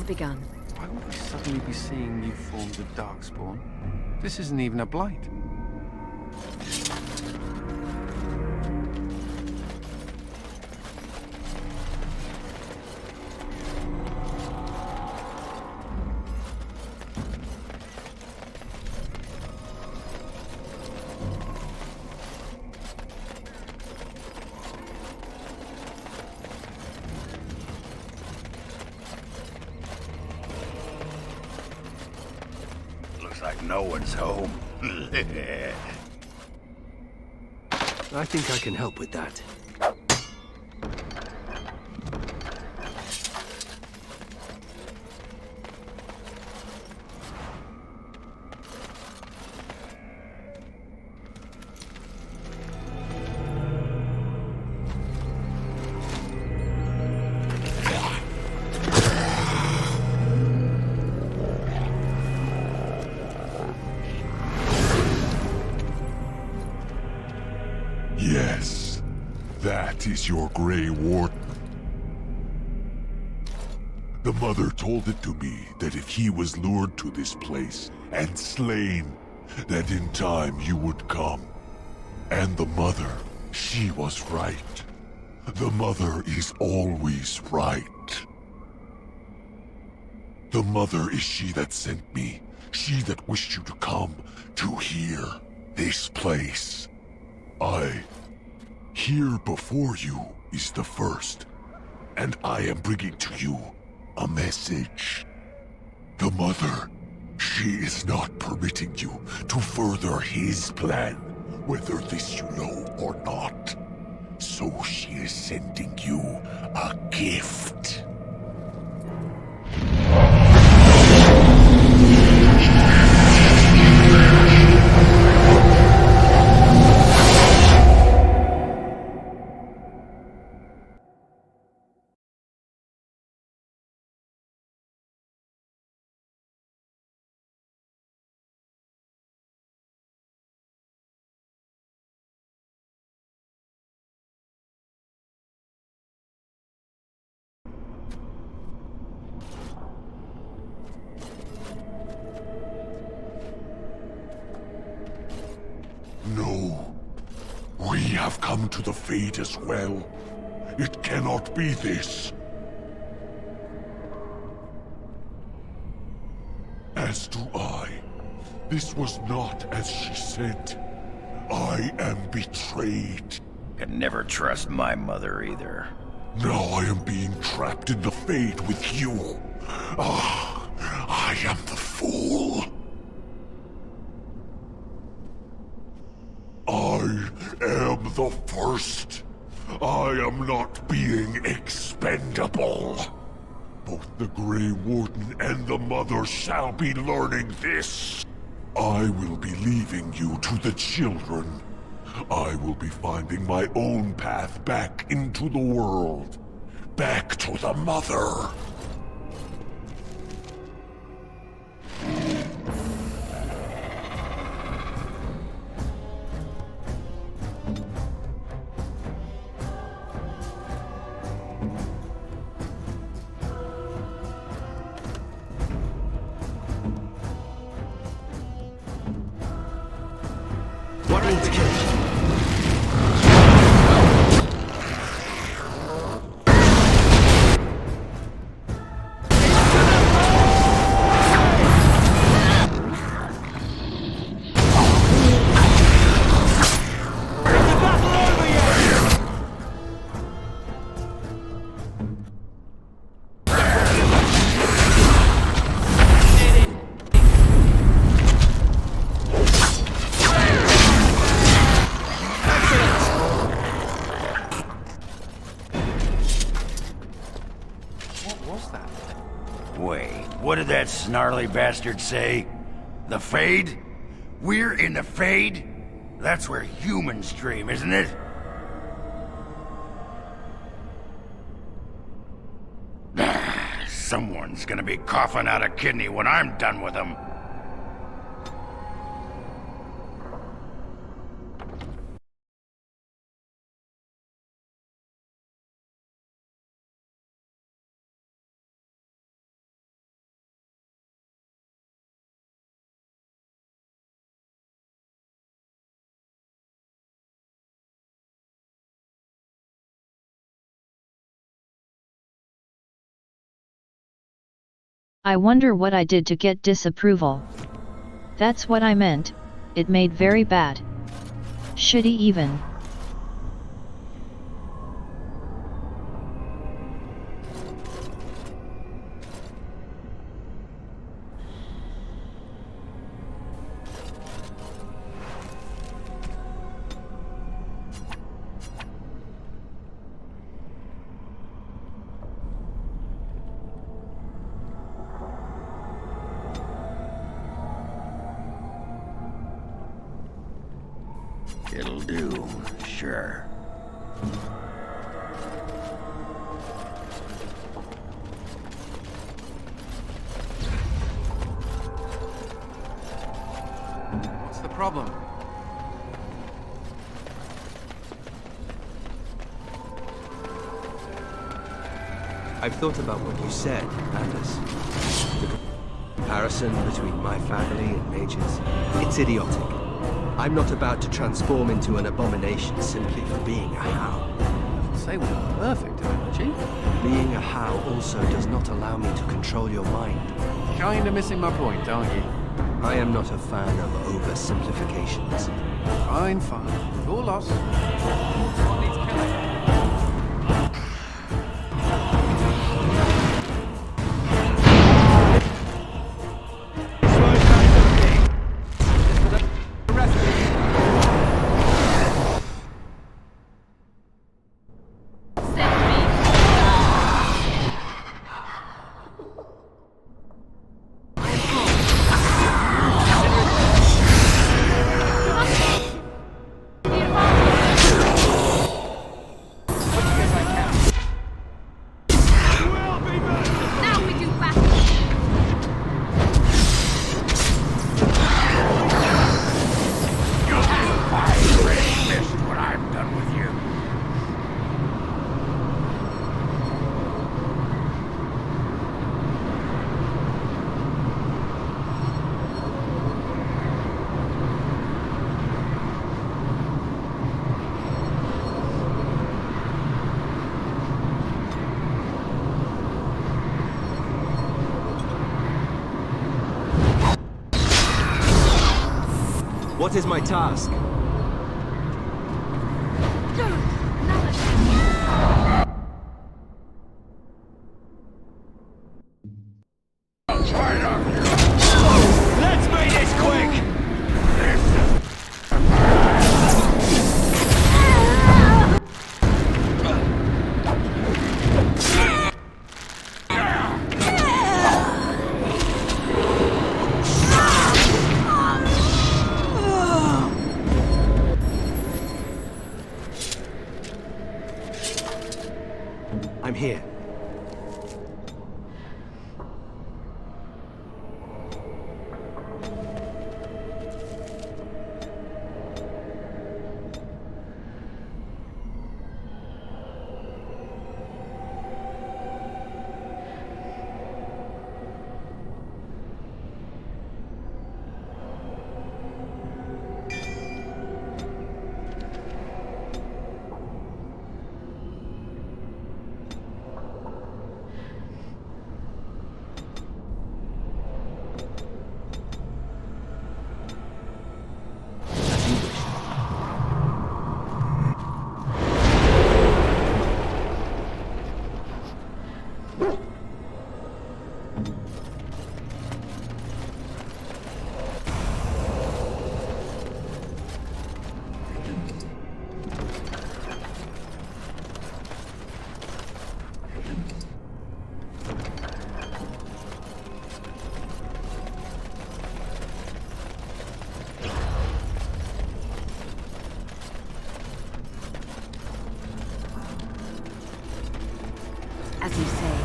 Speaker 2: Begun.
Speaker 5: Why would we suddenly be seeing new forms of darkspawn? This isn't even a blight.
Speaker 6: Like no one's home.
Speaker 16: I think I can help with that.
Speaker 19: That is your Grey Warden. The Mother told it to me that if he was lured to this place and slain, that in time you would come. And the Mother, she was right. The Mother is always right. The Mother is she that sent me, she that wished you to come to here, this place. Here before you is the first, and I am bringing to you a message. The Mother, she is not permitting you to further his plan, whether this you know or not. So she is sending you a gift. No. We have come to the fate as well. It cannot be this. As do I. This was not as she said. I am betrayed.
Speaker 6: Can never trust my mother either.
Speaker 19: Now I am being trapped in the fate with you. Ah, I am the fool. I am the first. I am not being expendable. Both the Grey Warden and the Mother shall be learning this. I will be leaving you to the children. I will be finding my own path back into the world. Back to the Mother.
Speaker 20: What needs killing?
Speaker 6: What did that snarly bastard say? The Fade? We're in the Fade? That's where humans dream, isn't it? Someone's gonna be coughing out a kidney when I'm done with them.
Speaker 21: I wonder what I did to get disapproval. That's what I meant, it made very bad. Shitty even.
Speaker 6: It'll do, sure.
Speaker 5: What's the problem?
Speaker 16: I've thought about what you said, Anders. The comparison between my family and mages, it's idiotic. I'm not about to transform into an abomination simply for being a How.
Speaker 5: I would say we're perfect analogy.
Speaker 16: Being a How also does not allow me to control your mind.
Speaker 5: Kinda missing my point, aren't you?
Speaker 16: I am not a fan of oversimplifications.
Speaker 5: Fine, fine. Your loss. What needs killing?
Speaker 16: What is my task?
Speaker 20: Let's make this quick!
Speaker 16: I'm here.
Speaker 2: As you say.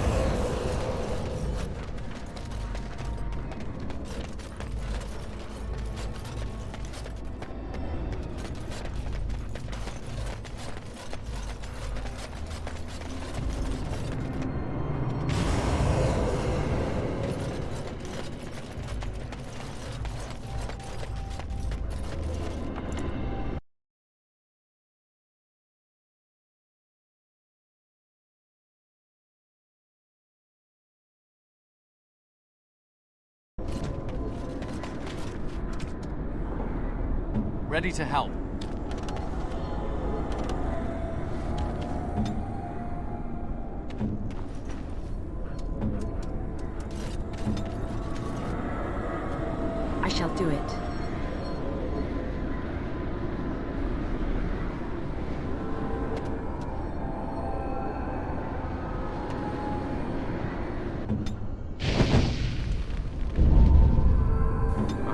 Speaker 5: Ready to help.
Speaker 2: I shall do it.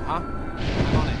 Speaker 5: I'm on it.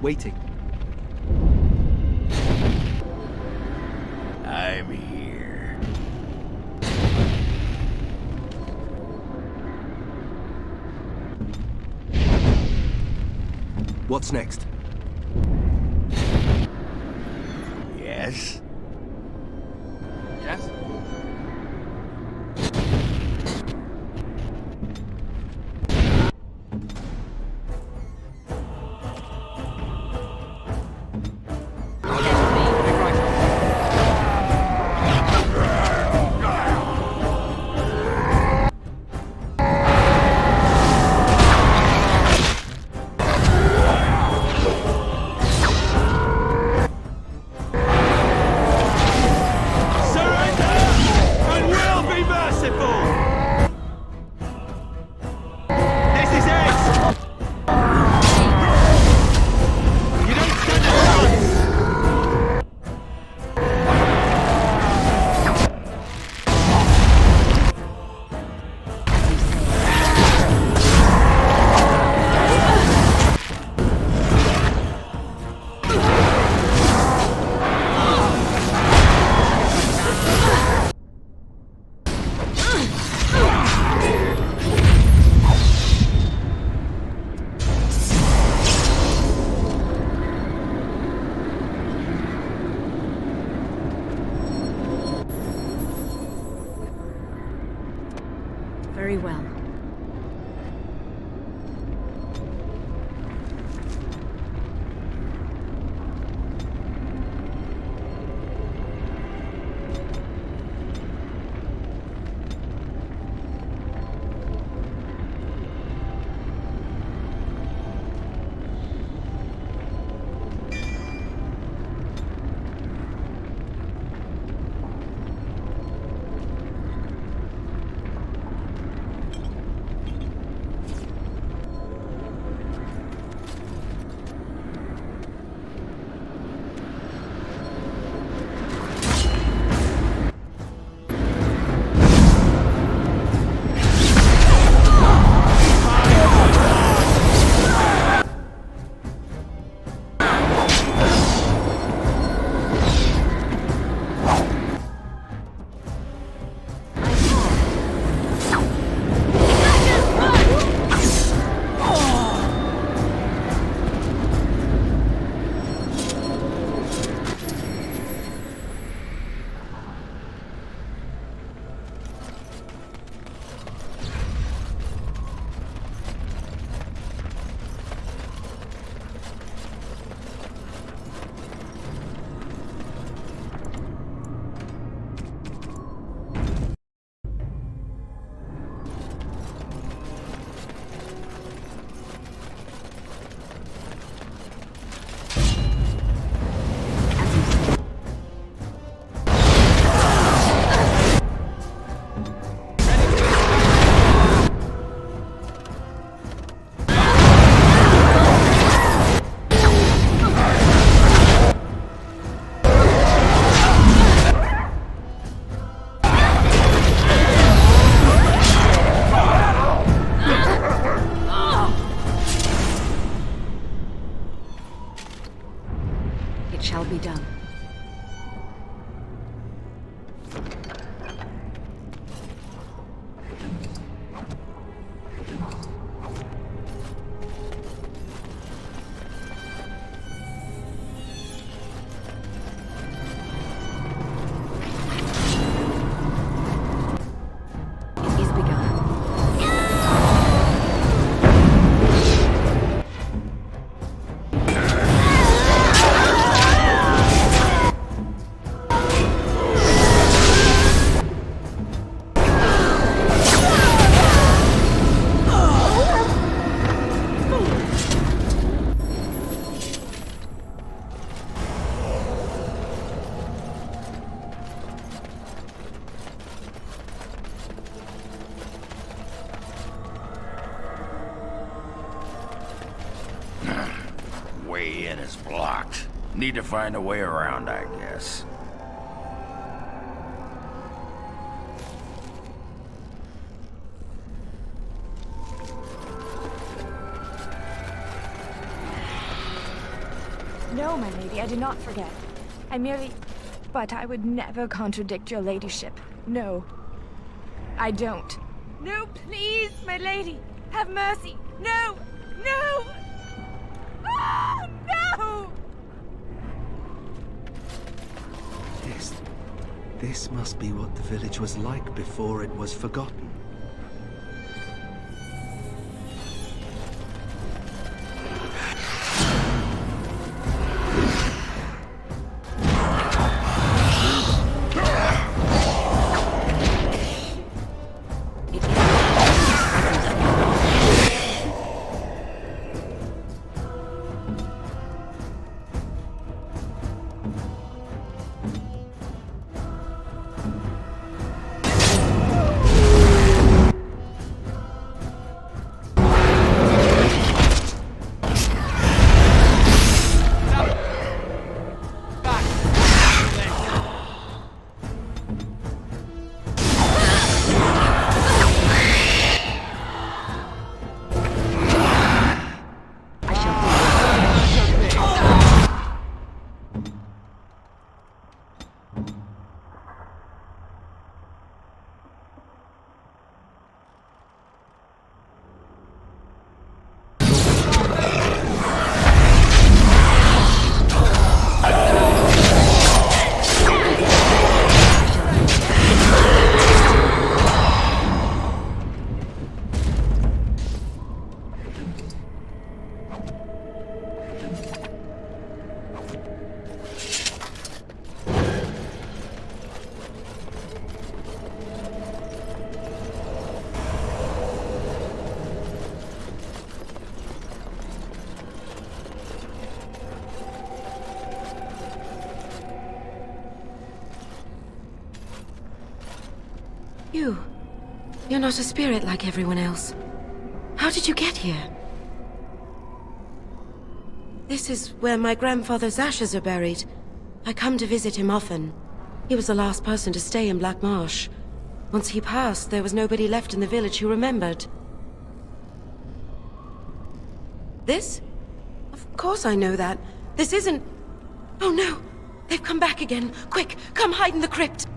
Speaker 16: Waiting.
Speaker 6: I'm here.
Speaker 16: What's next?
Speaker 6: Yes?
Speaker 5: Yes?
Speaker 2: Very well. Shall be done.
Speaker 6: Way in is blocked. Need to find a way around, I guess.
Speaker 7: No, my lady, I do not forget. I merely... But I would never contradict your ladyship. No. I don't. No, please, my lady! Have mercy! No! No! Oh, no!
Speaker 16: This must be what the village was like before it was forgotten.
Speaker 2: You're not a spirit like everyone else. How did you get here? This is where my grandfather's ashes are buried. I come to visit him often. He was the last person to stay in Blackmarsh. Once he passed, there was nobody left in the village who remembered. This? Of course I know that. This isn't... Oh no! They've come back again! Quick, come hide in the crypt!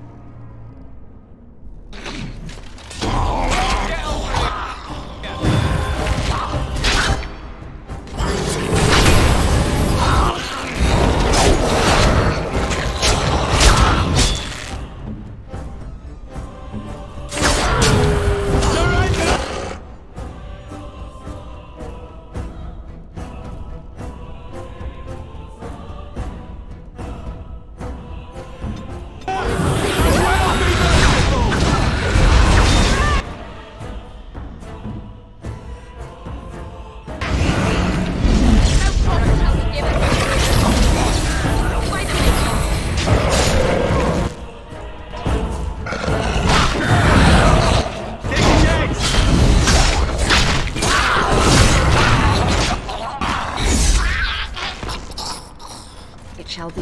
Speaker 2: Shall be.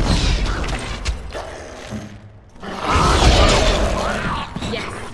Speaker 2: Yes.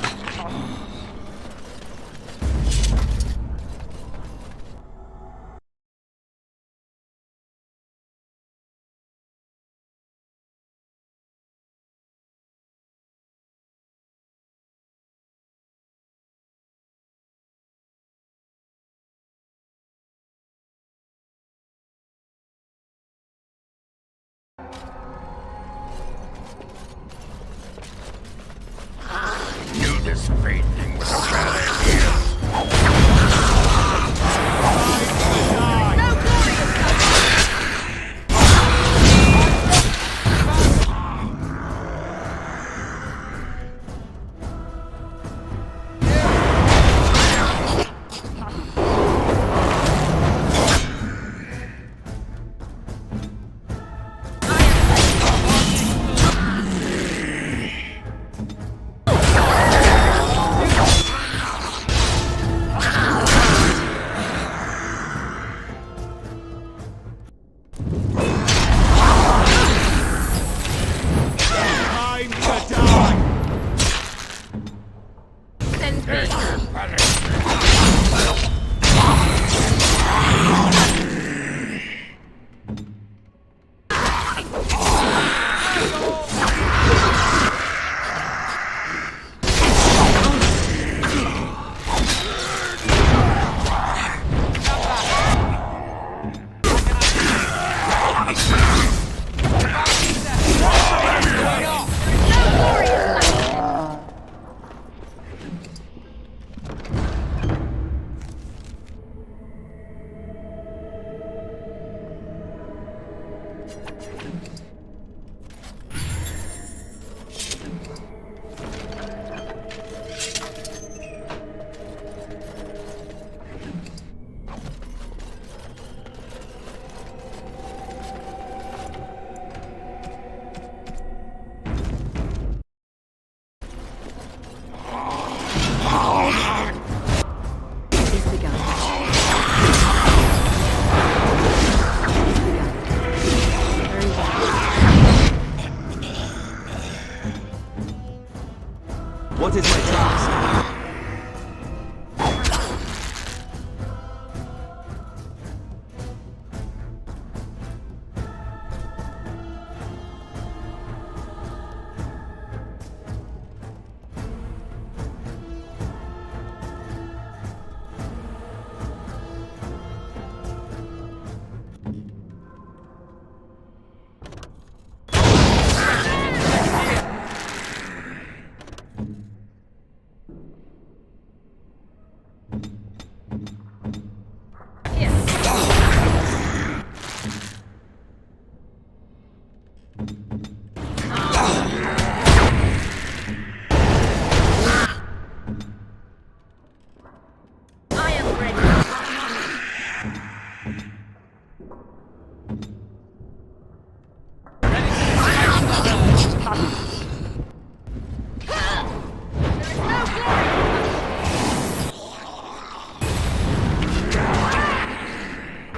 Speaker 20: What is my task?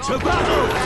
Speaker 14: To battle!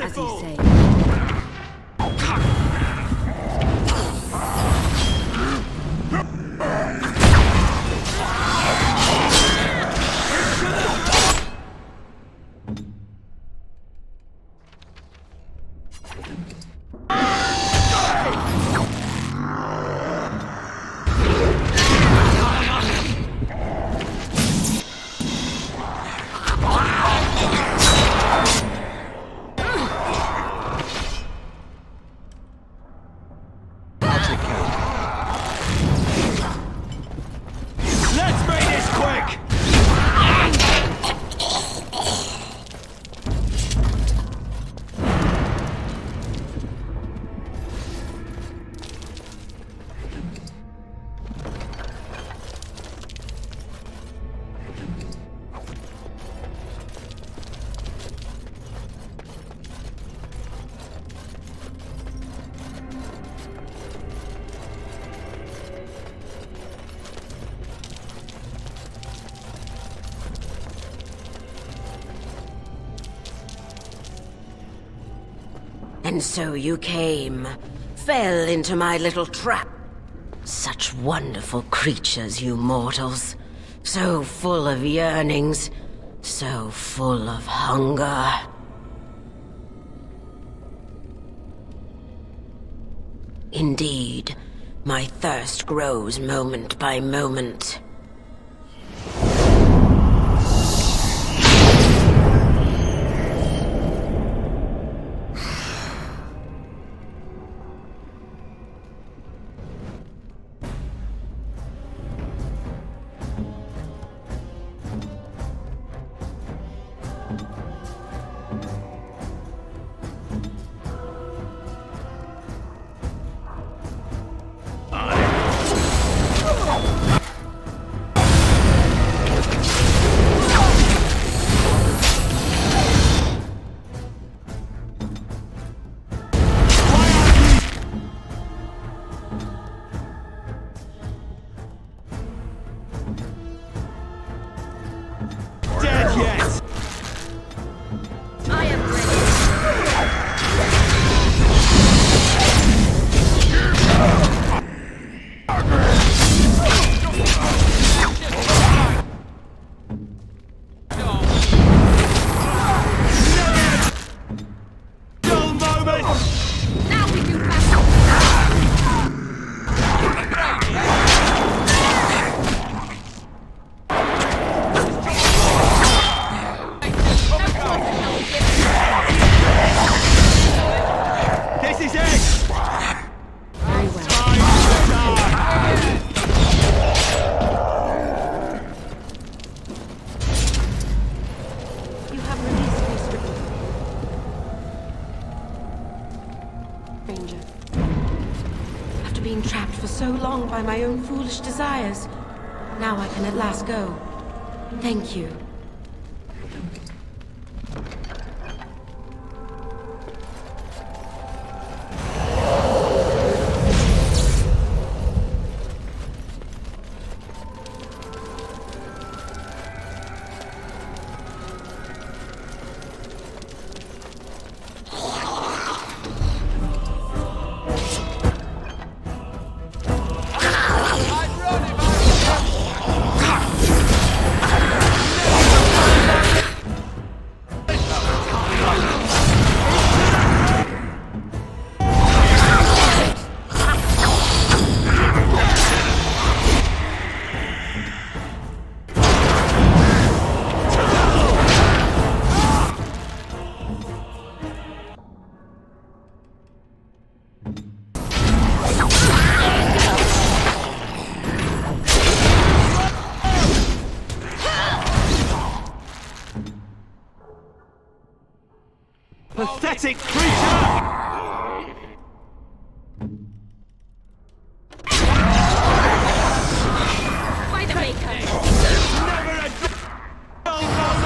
Speaker 2: As you say.
Speaker 22: And so you came.
Speaker 1: fell into my little trap. Such wonderful creatures, you mortals. So full of yearnings, so full of hunger. Indeed, my thirst grows moment by moment. After being trapped for so long by my own foolish desires, now I can at last go. Thank you.
Speaker 20: Pathetic creature!
Speaker 1: By the maker!
Speaker 20: Never a dull moment!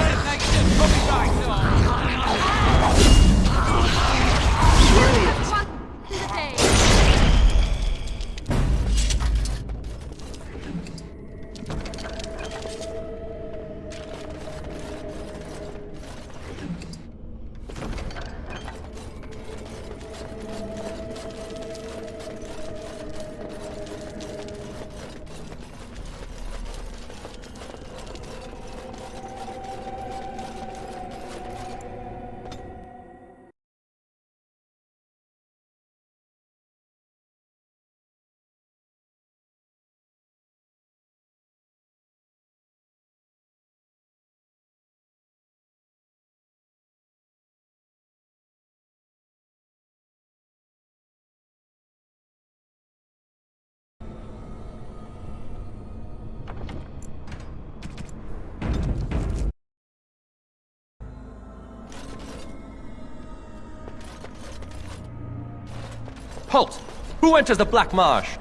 Speaker 22: Halt! Who enters the Blackmarsh?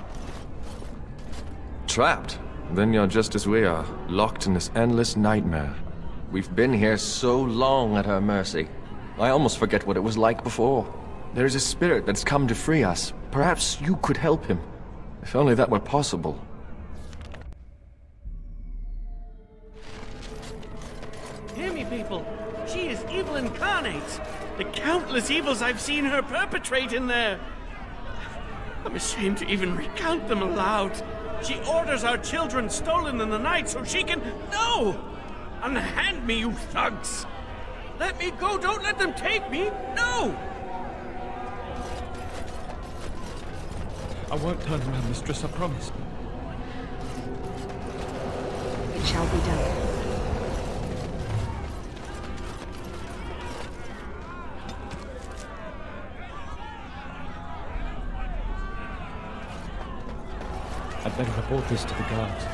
Speaker 8: Trapped? Then you're just as we are, locked in this endless nightmare. We've been here so long at her mercy. I almost forget what it was like before. There is a spirit that's come to free us. Perhaps you could help him. If only that were possible.
Speaker 20: Hear me, people. She is evil incarnate. The countless evils I've seen her perpetrate in there. I'm ashamed to even recount them aloud. She orders our children stolen in the night so she can... No! Unhand me, you thugs! Let me go! Don't let them take me! No!
Speaker 9: I won't turn around, mistress, I promise.
Speaker 2: It shall be done.
Speaker 9: I'd better report this to the guards.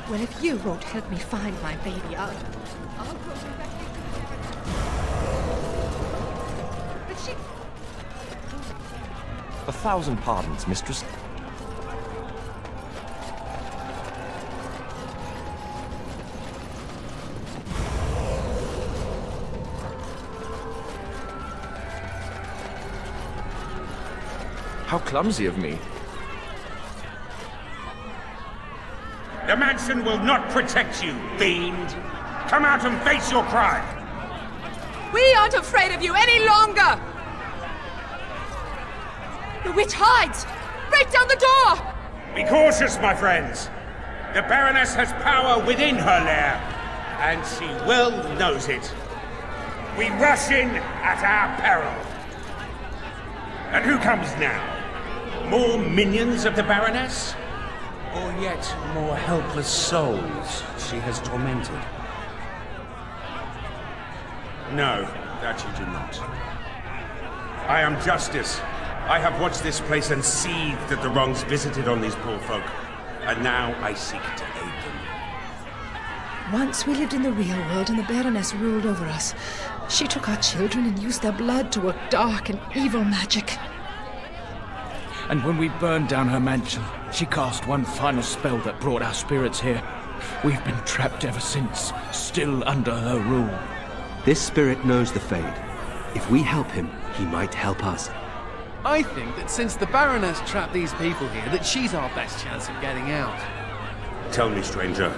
Speaker 7: Well, if you won't help me find my baby, I'll go directly to... But she...
Speaker 22: 1,000 pardons, mistress. How clumsy of me.
Speaker 4: The mansion will not protect you, fiend! Come out and face your crime!
Speaker 7: We aren't afraid of you any longer! The witch hides! Break down the door!
Speaker 4: Be cautious, my friends! The Baroness has power within her lair, and she well knows it. We rush in at our peril. And who comes now? More minions of the Baroness? Or yet more helpless souls she has tormented? No, that you do not. I am Justice. I have watched this place and seethed at the wrongs visited on these poor folk, and now I seek to aid them.
Speaker 7: Once we lived in the real world and the Baroness ruled over us. She took our children and used their blood to work dark and evil magic.
Speaker 9: And when we burned down her mansion, she cast one final spell that brought our spirits here. We've been trapped ever since, still under her rule.
Speaker 16: This spirit knows the Fade. If we help him, he might help us.
Speaker 5: I think that since the Baroness trapped these people here, that she's our best chance of getting out.
Speaker 4: Tell me, stranger,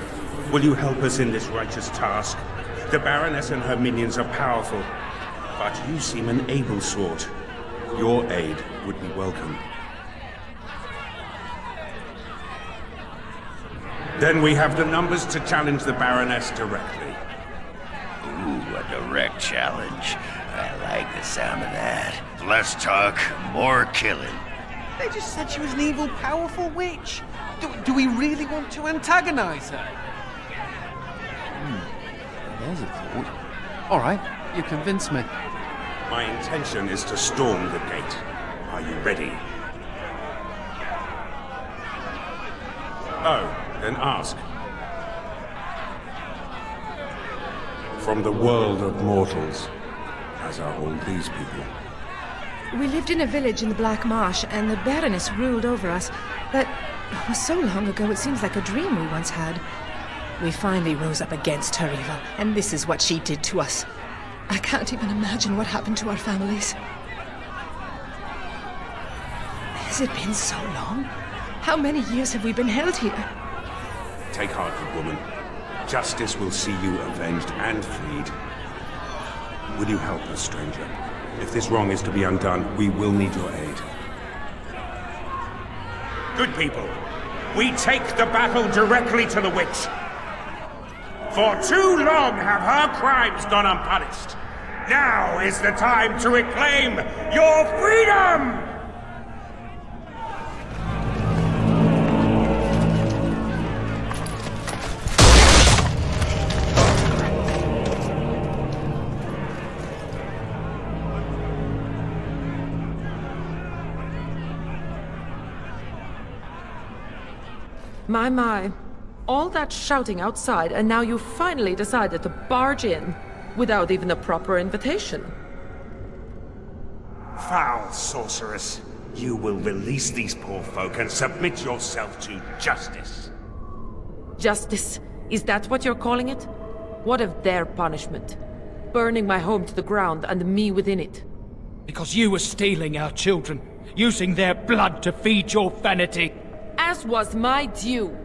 Speaker 4: will you help us in this righteous task? The Baroness and her minions are powerful, but you seem an able sort. Your aid would be welcome. Then we have the numbers to challenge the Baroness directly.
Speaker 6: Ooh, a direct challenge. I like the sound of that. Less talk, more killing.
Speaker 5: They just said she was an evil, powerful witch. Do we really want to antagonize her? There's a thought. All right, you convinced me.
Speaker 4: My intention is to storm the gate. Are you ready? Oh, then ask. From the world of mortals, as are all these people.
Speaker 7: We lived in a village in the Blackmarsh, and the Baroness ruled over us. That was so long ago, it seems like a dream we once had. We finally rose up against her evil, and this is what she did to us. I can't even imagine what happened to our families. Has it been so long? How many years have we been held here?
Speaker 4: Take heart, good woman. Justice will see you avenged and freed. Will you help us, stranger? If this wrong is to be undone, we will need your aid. Good people, we take the battle directly to the witch. For too long have her crimes gone unpunished. Now is the time to reclaim your freedom!
Speaker 17: My. All that shouting outside, and now you finally decided to barge in without even a proper invitation.
Speaker 4: Foul sorceress. You will release these poor folk and submit yourself to justice.
Speaker 17: Justice? Is that what you're calling it? What of their punishment? Burning my home to the ground and me within it.
Speaker 9: Because you were stealing our children, using their blood to feed your vanity.
Speaker 17: As was my due.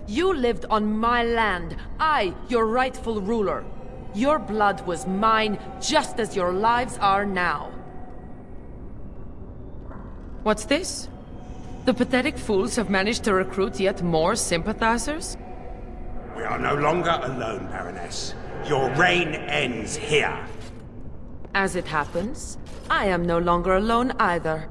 Speaker 17: You lived on my land, I, your rightful ruler. Your blood was mine, just as your lives are now. What's this? The pathetic fools have managed to recruit yet more sympathizers?
Speaker 4: We are no longer alone, Baroness. Your reign ends here.
Speaker 17: As it happens, I am no longer alone either.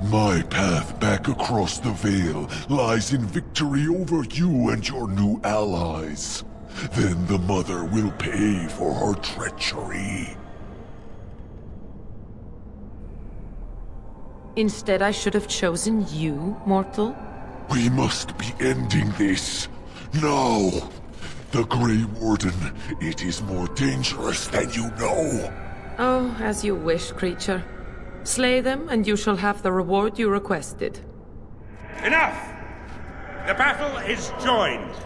Speaker 19: My path back across the Veil lies in victory over you and your new allies. Then the Mother will pay for her treachery.
Speaker 17: Instead, I should have chosen you, mortal.
Speaker 19: We must be ending this. Now! The Grey Warden, it is more dangerous than you know.
Speaker 17: Oh, as you wish, creature. Slay them, and you shall have the reward you requested.
Speaker 4: Enough! The battle is joined.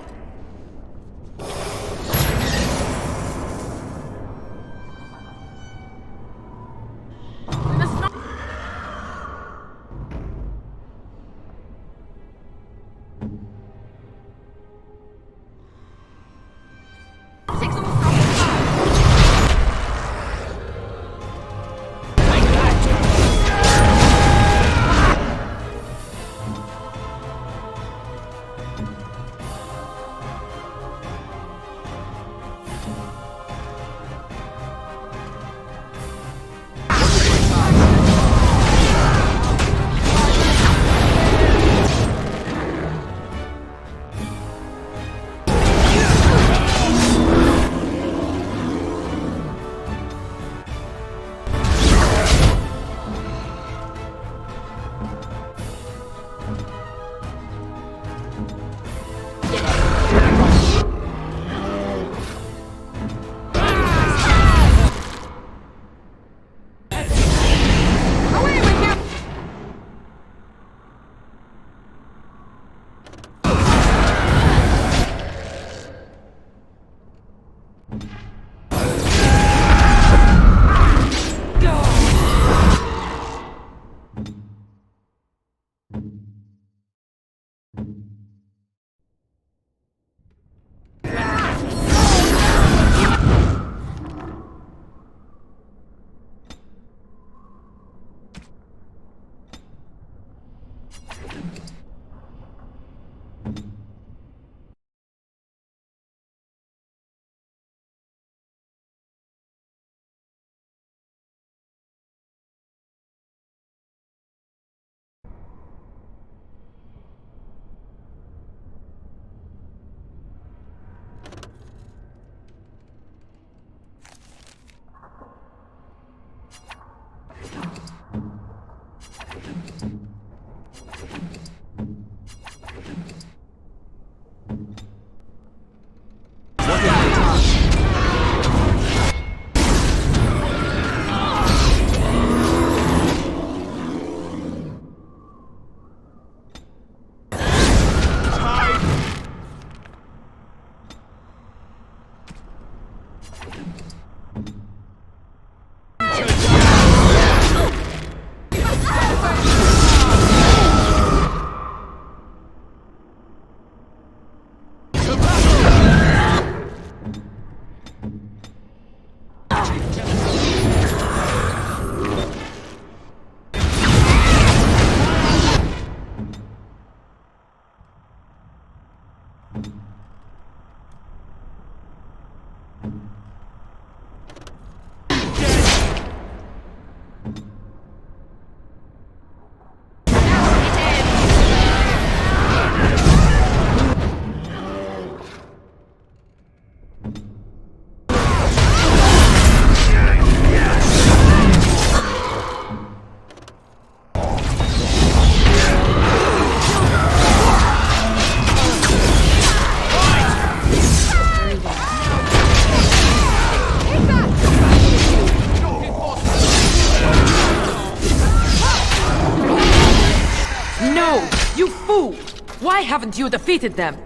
Speaker 17: Why haven't you defeated them?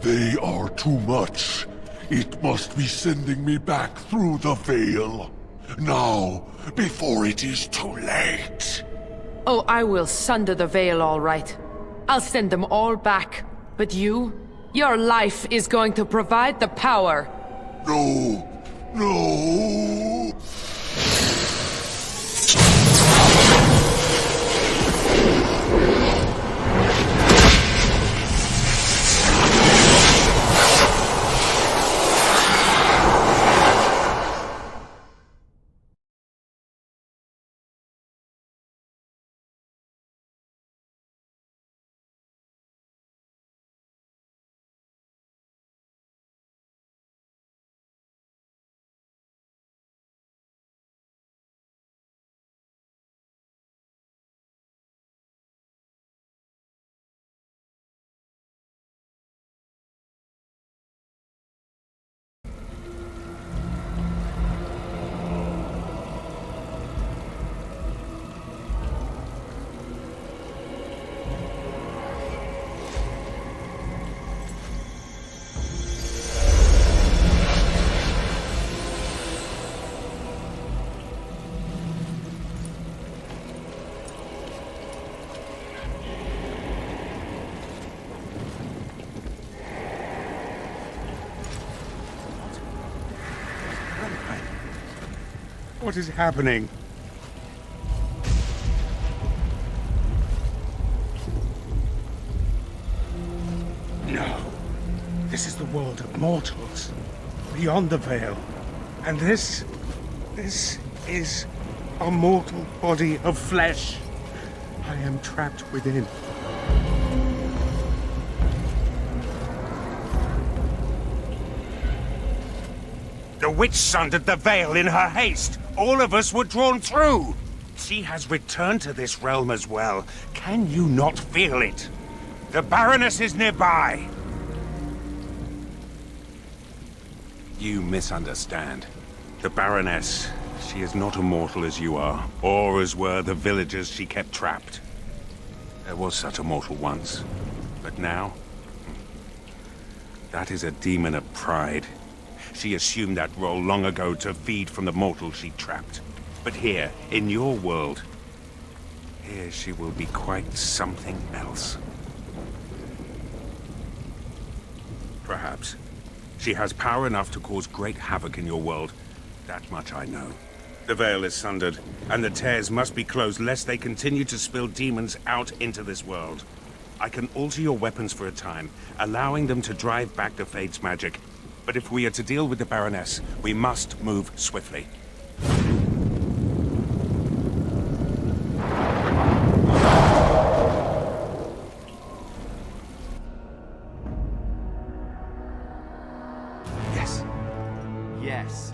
Speaker 19: They are too much. It must be sending me back through the Veil. Now, before it is too late.
Speaker 17: Oh, I will sunder the Veil all right. I'll send them all back. But your life is going to provide the power.
Speaker 19: No. No.
Speaker 4: What is happening? No. This is the world of mortals. Beyond the veil. And this is a mortal body of flesh. I am trapped within. The witch sundered the veil in her haste. All of us were drawn through. She has returned to this realm as well. Can you not feel it? The Baroness is nearby. You misunderstand. The Baroness, she is not immortal as you are, or as were the villagers she kept trapped. There was such a mortal once, but now? That is a demon of pride. She assumed that role long ago to feed from the mortals she trapped. But here, in your world, here she will be quite something else. Perhaps. She has power enough to cause great havoc in your world. That much I know. The veil is sundered, and the tears must be closed lest they continue to spill demons out into this world. I can alter your weapons for a time, allowing them to drive back the Fade's magic. But if we are to deal with the Baroness, we must move swiftly. Yes.
Speaker 5: Yes.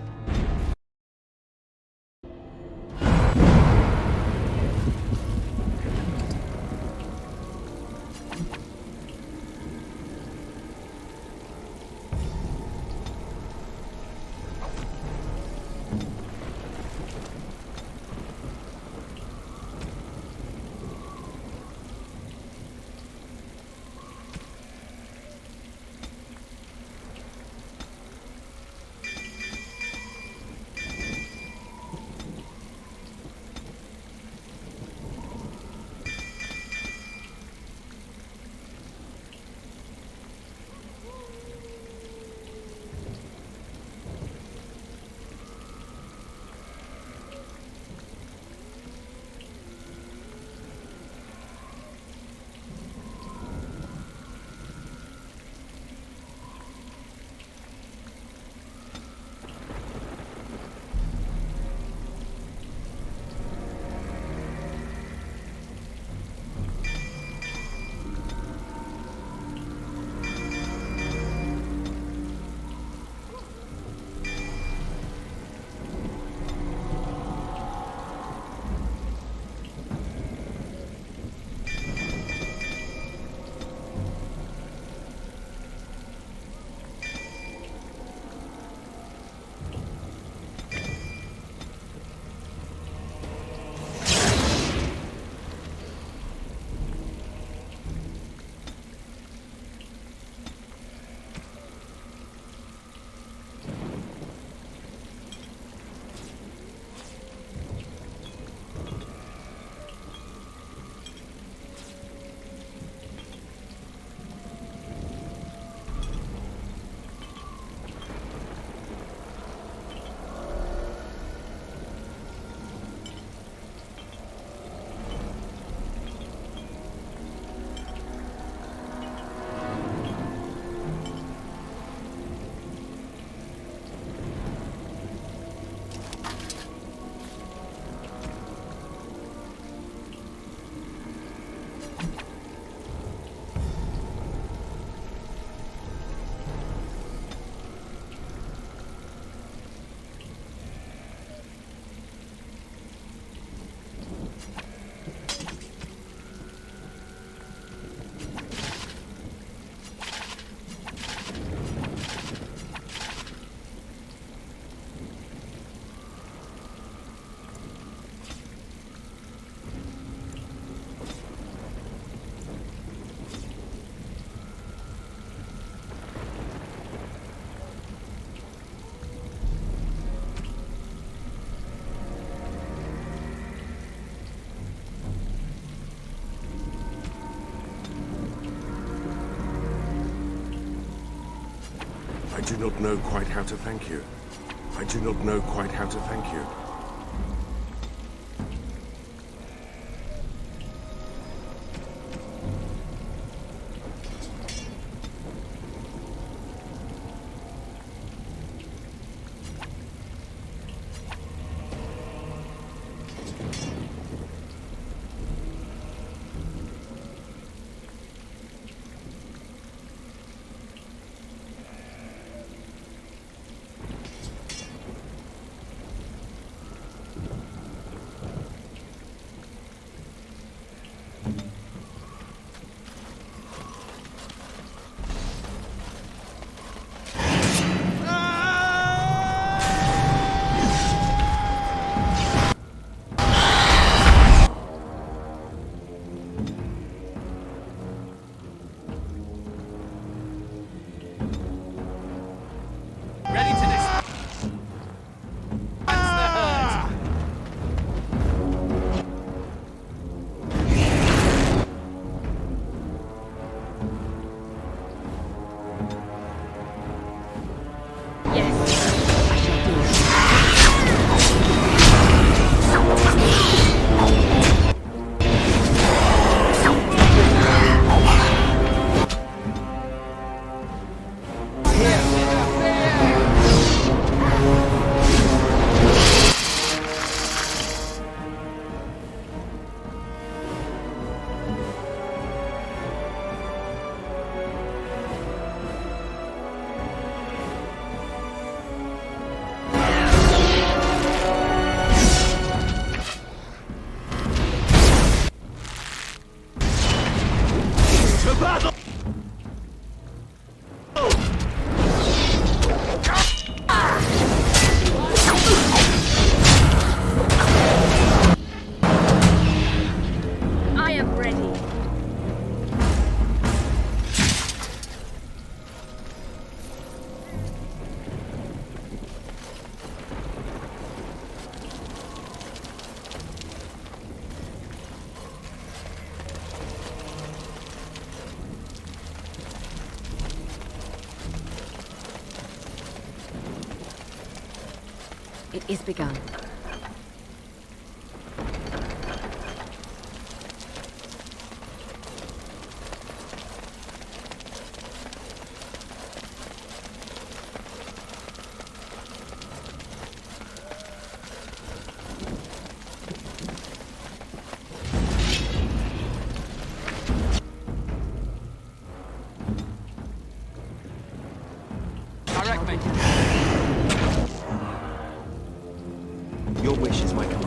Speaker 3: I do not know quite how to thank you. I do not know quite how to thank you.
Speaker 2: It is begun.
Speaker 22: Your wish is my command.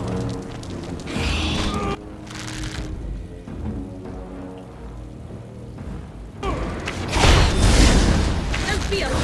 Speaker 2: Don't be alarmed.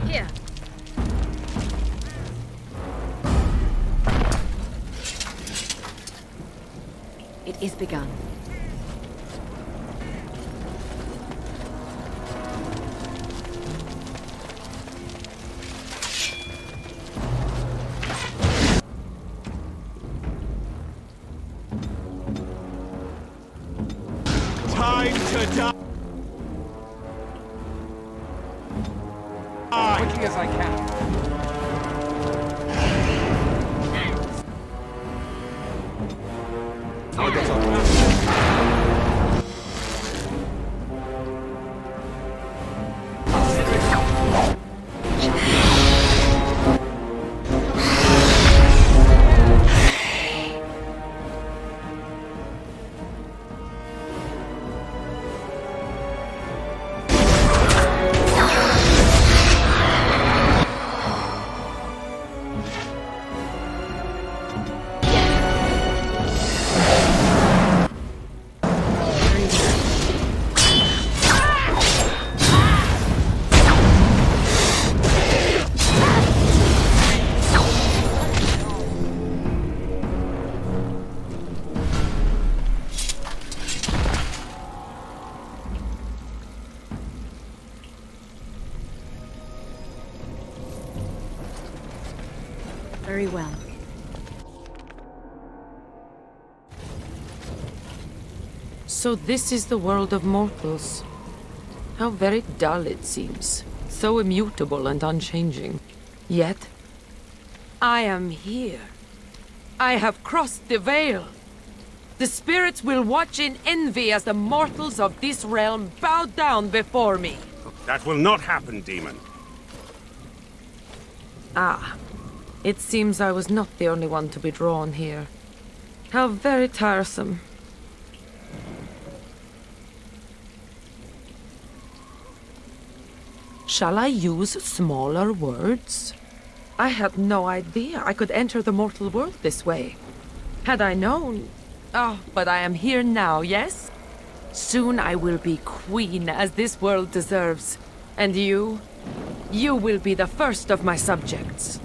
Speaker 2: Here. It is begun.
Speaker 14: Time to die.
Speaker 5: Quickly as I can. I'll get on.
Speaker 2: Very well.
Speaker 17: So this is the world of mortals. How very dull it seems. So immutable and unchanging. Yet, I am here. I have crossed the veil. The spirits will watch in envy as the mortals of this realm bow down before me.
Speaker 4: That will not happen, demon.
Speaker 17: Ah, it seems I was not the only one to be drawn here. How very tiresome. Shall I use smaller words? I had no idea I could enter the mortal world this way. Had I known... Oh, but I am here now, yes? Soon I will be queen as this world deserves. And you will be the first of my subjects.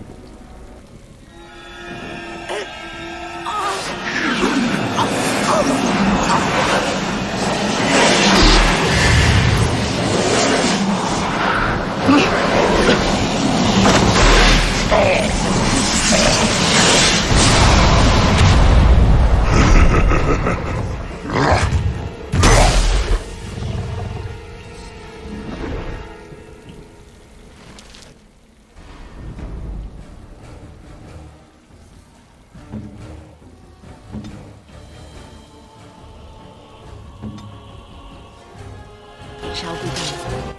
Speaker 2: It shall be done.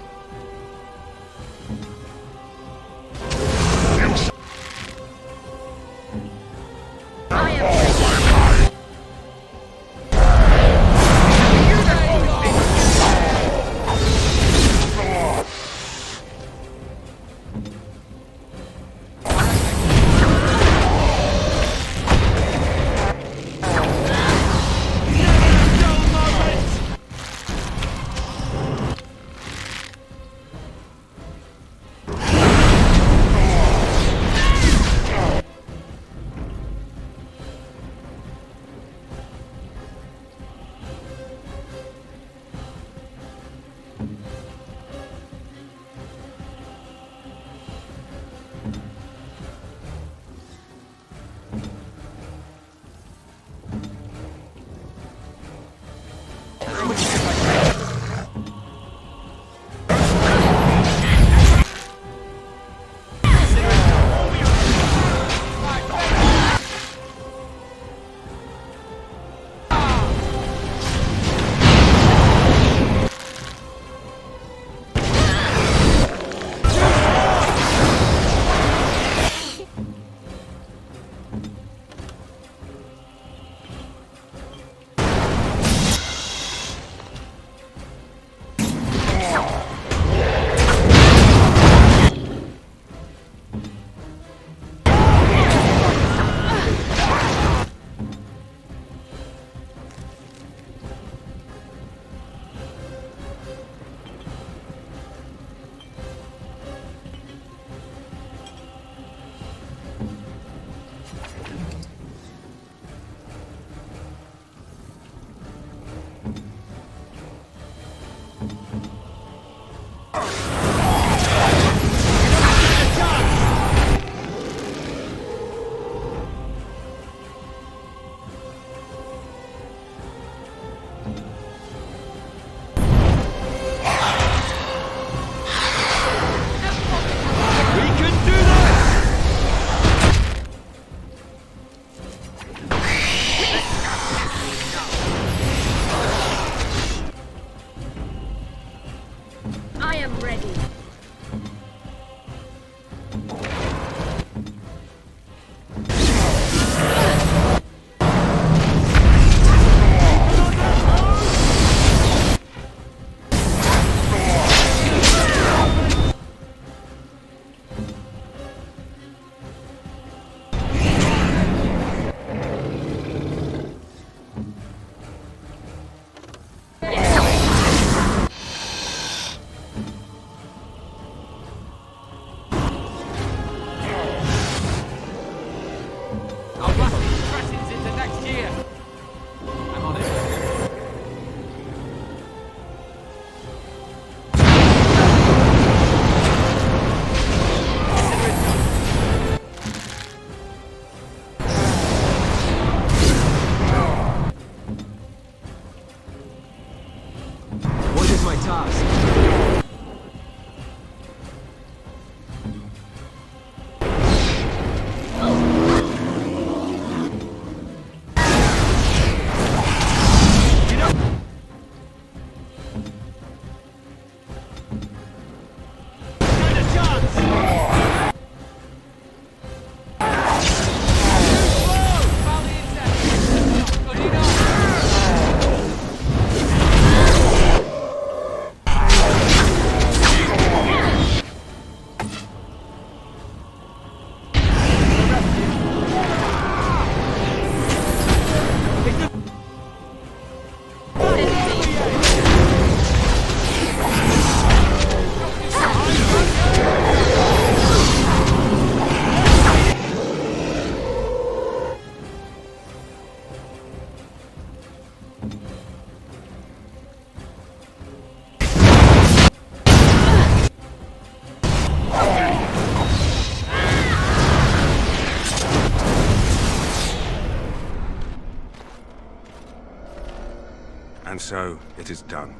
Speaker 10: And so, it is done.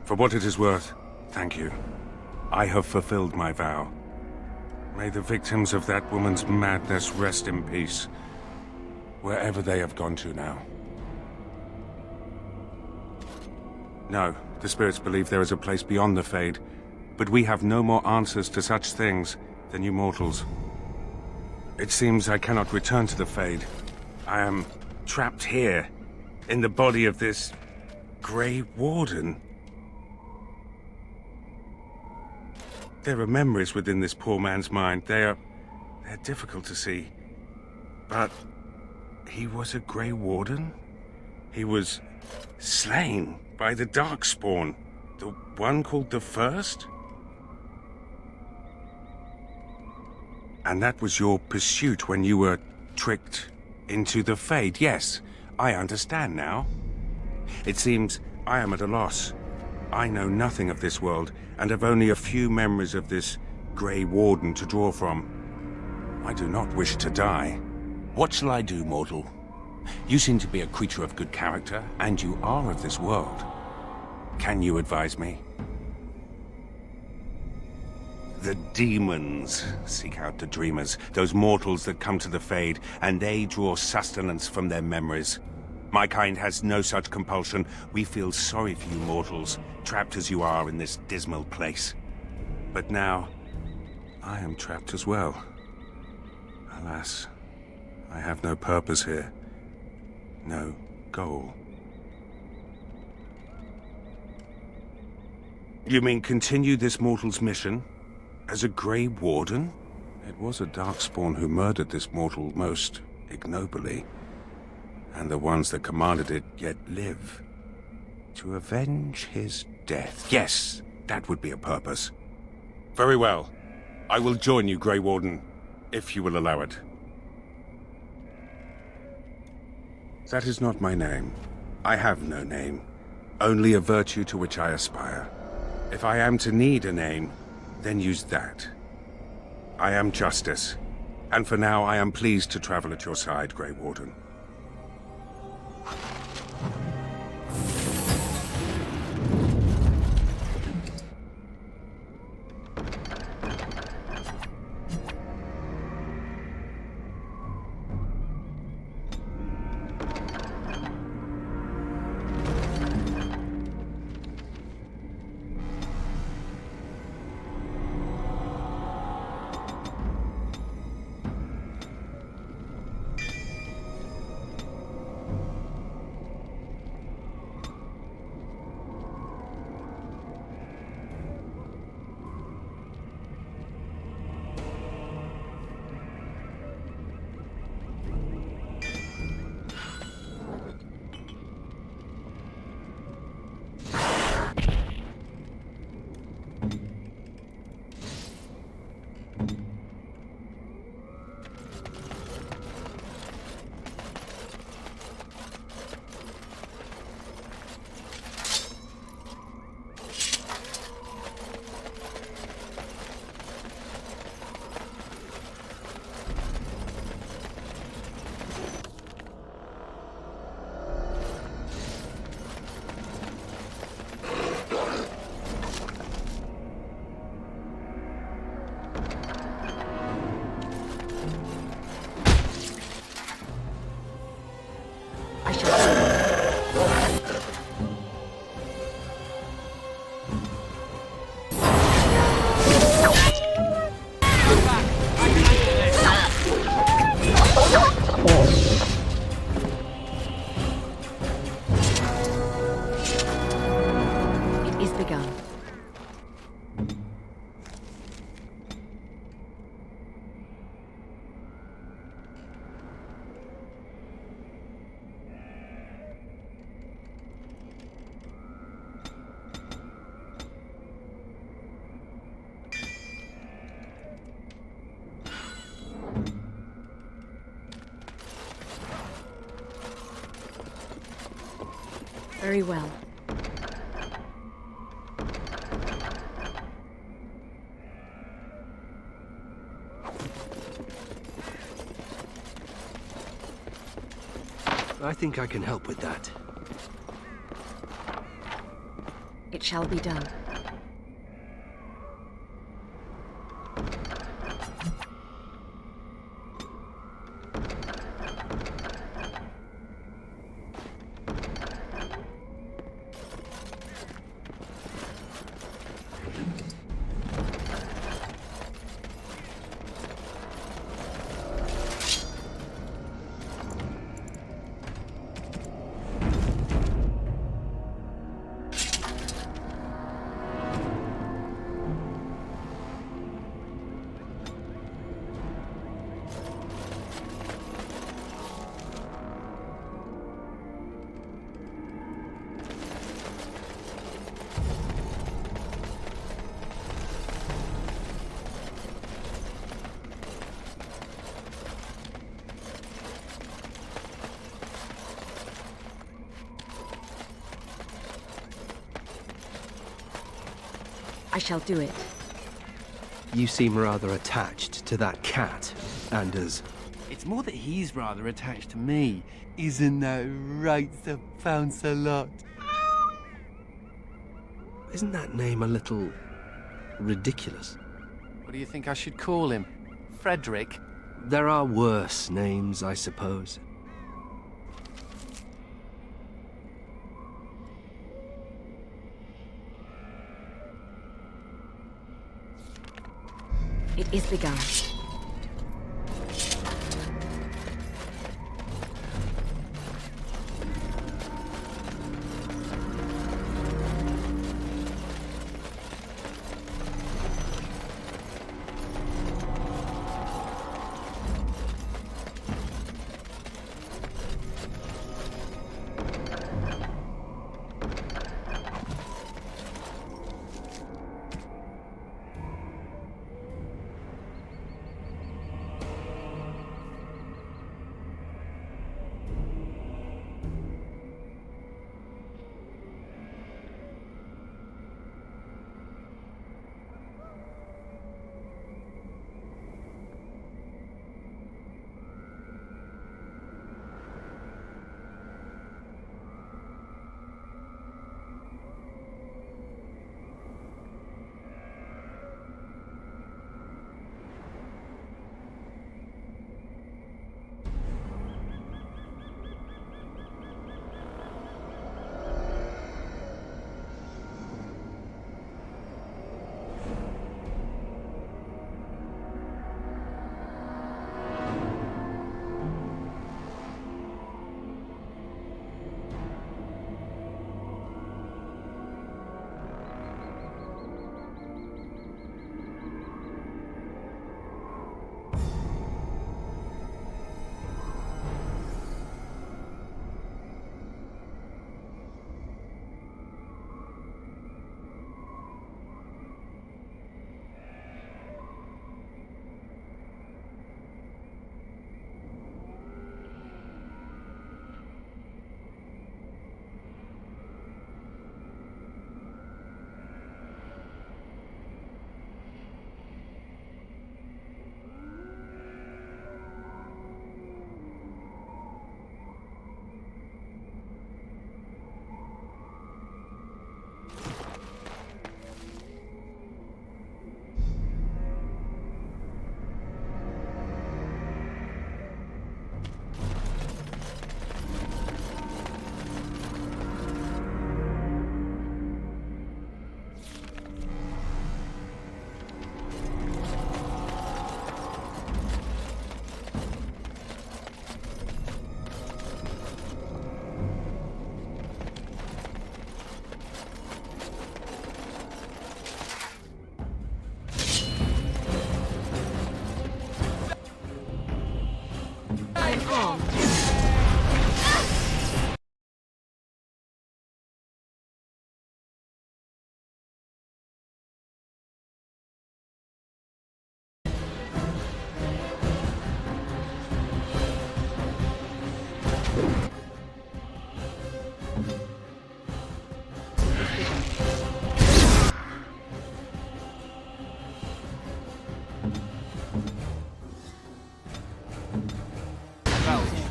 Speaker 10: For what it is worth, thank you. I have fulfilled my vow. May the victims of that woman's madness rest in peace, wherever they have gone to now. No, the spirits believe there is a place beyond the Fade, but we have no more answers to such things than you mortals. It seems I cannot return to the Fade. I am trapped here, in the body of this Grey Warden. There are memories within this poor man's mind. They're difficult to see. But he was a Grey Warden? He was slain by the darkspawn. The one called the First? And that was your pursuit when you were tricked into the Fade. Yes, I understand now. It seems I am at a loss. I know nothing of this world, and have only a few memories of this Grey Warden to draw from. I do not wish to die. What shall I do, mortal? You seem to be a creature of good character, and you are of this world. Can you advise me? The demons seek out the dreamers, those mortals that come to the Fade, and they draw sustenance from their memories. My kind has no such compulsion. We feel sorry for you mortals, trapped as you are in this dismal place. But now, I am trapped as well. Alas, I have no purpose here. No goal. You mean continue this mortal's mission? As a Grey Warden? It was a darkspawn who murdered this mortal most ignobly. And the ones that commanded it yet live. To avenge his death. Yes, that would be a purpose. Very well. I will join you, Grey Warden, if you will allow it. That is not my name. I have no name. Only a virtue to which I aspire. If I am to need a name, then use that. I am Justice, and for now I am pleased to travel at your side, Grey Warden.
Speaker 2: Very well.
Speaker 16: I think I can help with that.
Speaker 2: It shall be done. I shall do it.
Speaker 16: You seem rather attached to that cat, Anders.
Speaker 5: It's more that he's rather attached to me. Isn't that right, Sir Pounce-a-Lot?
Speaker 16: Isn't that name a little ridiculous?
Speaker 5: What do you think I should call him? Frederick?
Speaker 16: There are worse names, I suppose.
Speaker 2: It is begun.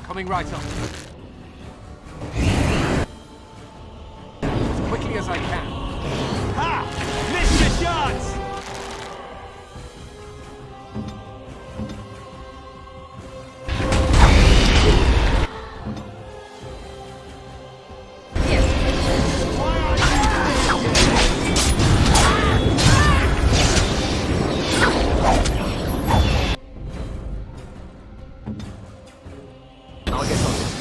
Speaker 5: Coming right up. As quickly as I can.
Speaker 20: Ha! Missed the shots!
Speaker 16: I'll get on this.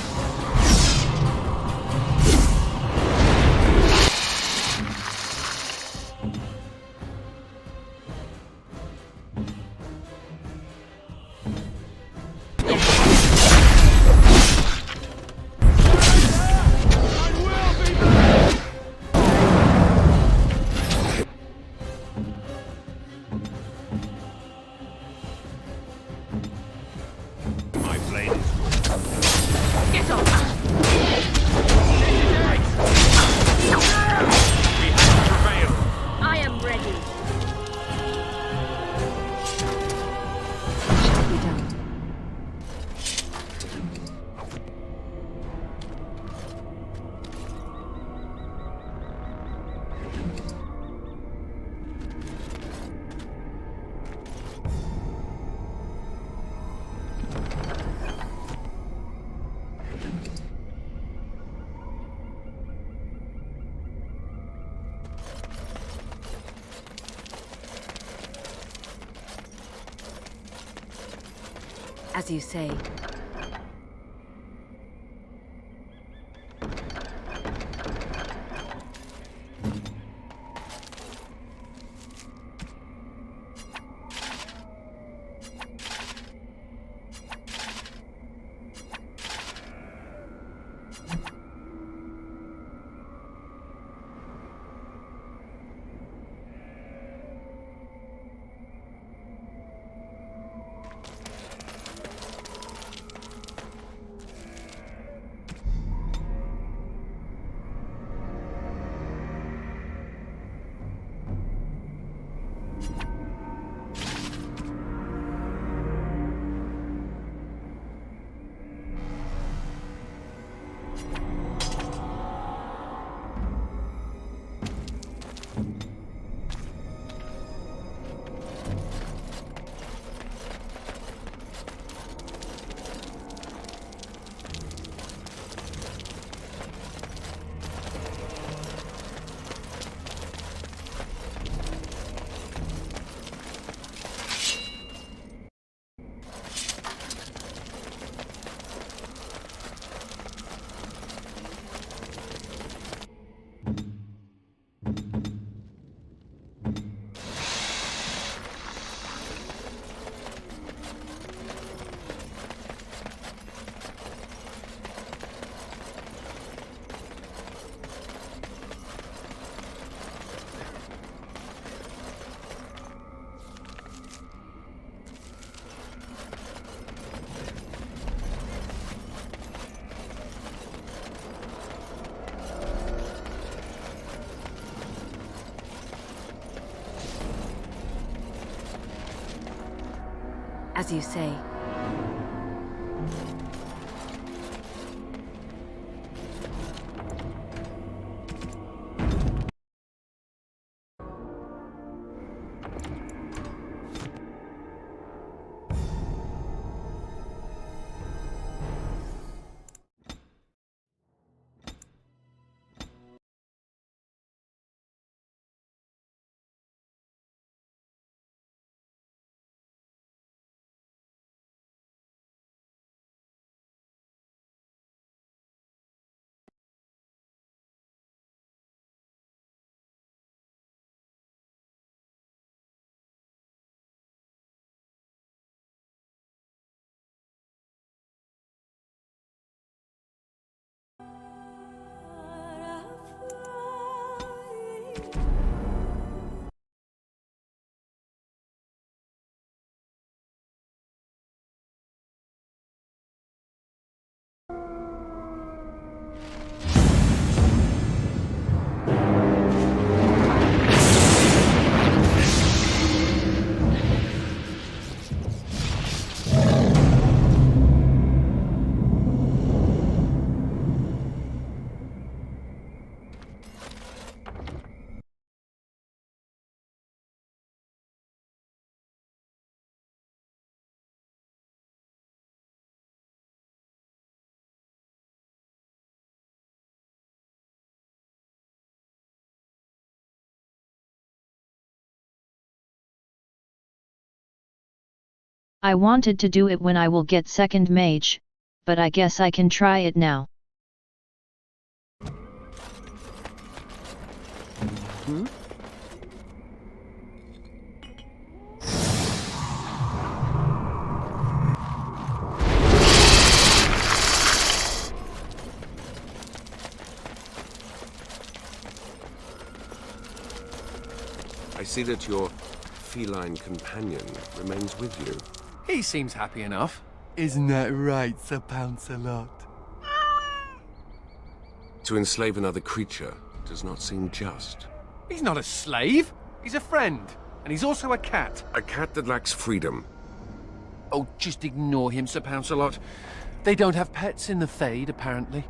Speaker 2: Shall be done. As you say. As you say.
Speaker 21: I wanted to do it when I will get second mage, but I guess I can try it now.
Speaker 5: Hmm?
Speaker 10: I see that your feline companion remains with you.
Speaker 5: He seems happy enough. Isn't that right, Sir Pouncelot?
Speaker 10: To enslave another creature does not seem just.
Speaker 5: He's not a slave. He's a friend, and he's also a cat.
Speaker 10: A cat that lacks freedom.
Speaker 5: Oh, just ignore him, Sir Pouncelot. They don't have pets in the Fade, apparently.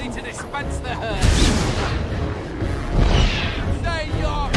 Speaker 5: ready to dispense the herd. Say your...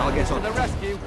Speaker 22: I'll get on.
Speaker 5: To the rescue.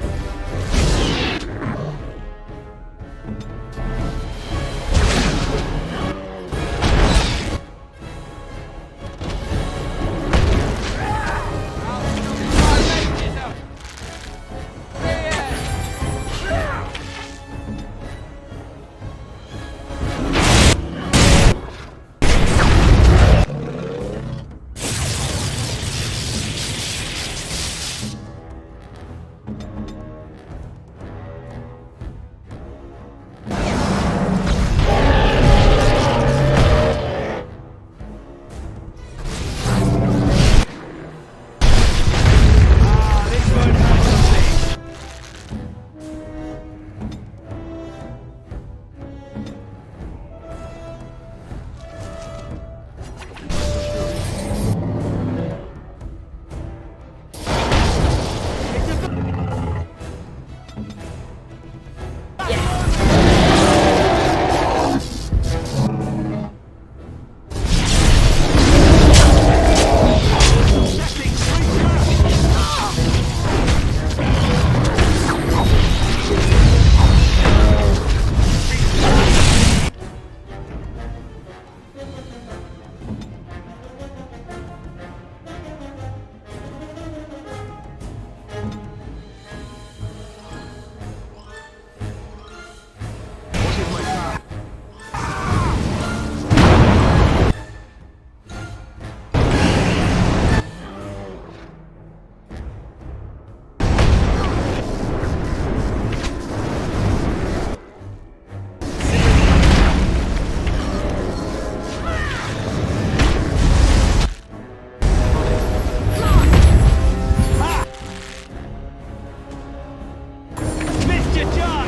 Speaker 14: your chance!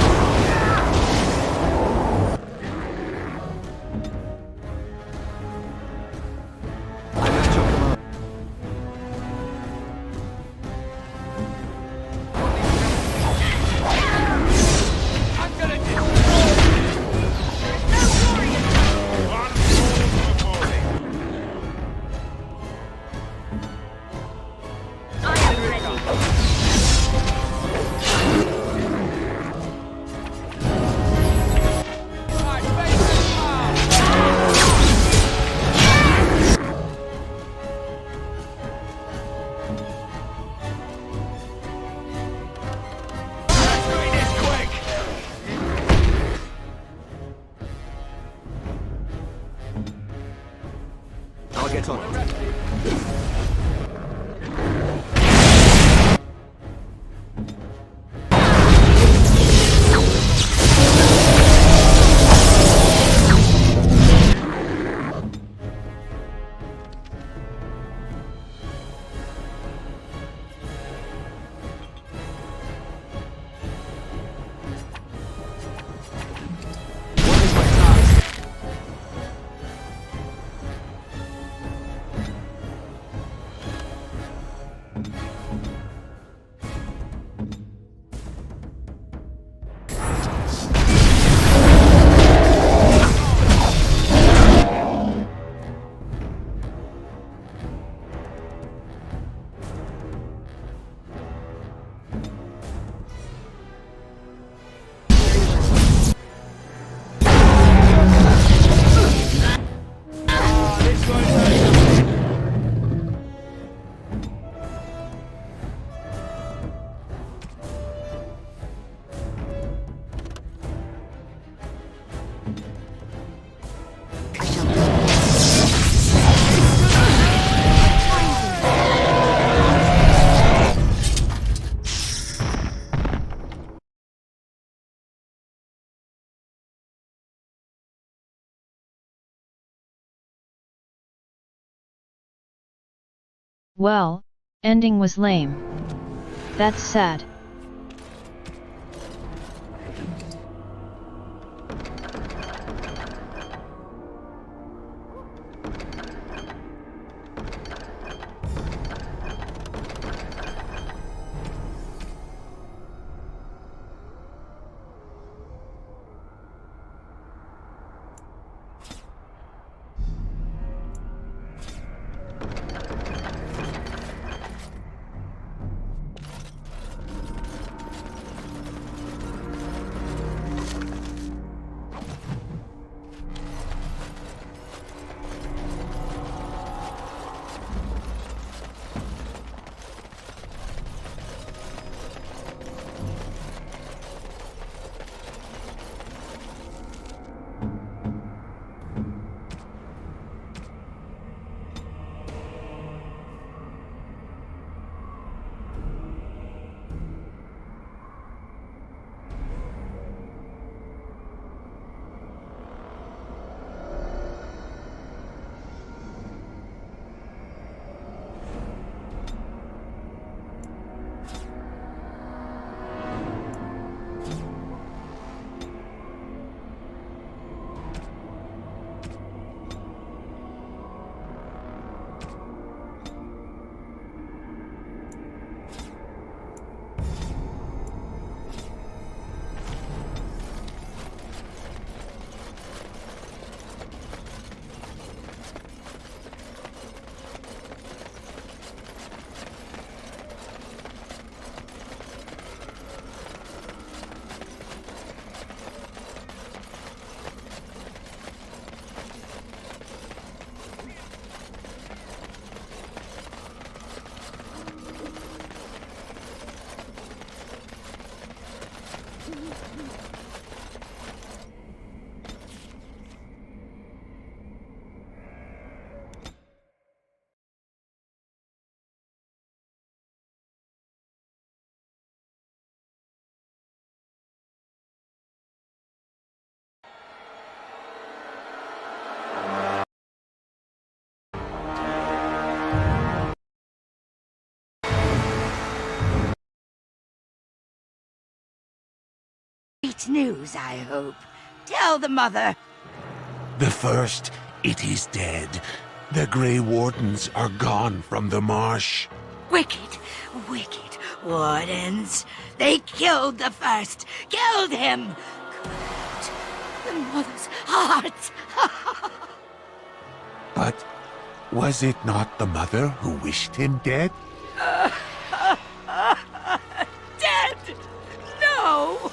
Speaker 22: I'll get on it.
Speaker 21: Well, ending was lame. That's sad.
Speaker 13: Great news, I hope. Tell the mother.
Speaker 19: The first, it is dead. The Grey Wardens are gone from the marsh.
Speaker 13: Wicked, wicked wardens. They killed the first. Killed him. Could the mother's heart.
Speaker 19: But was it not the mother who wished him dead?
Speaker 13: Dead? No!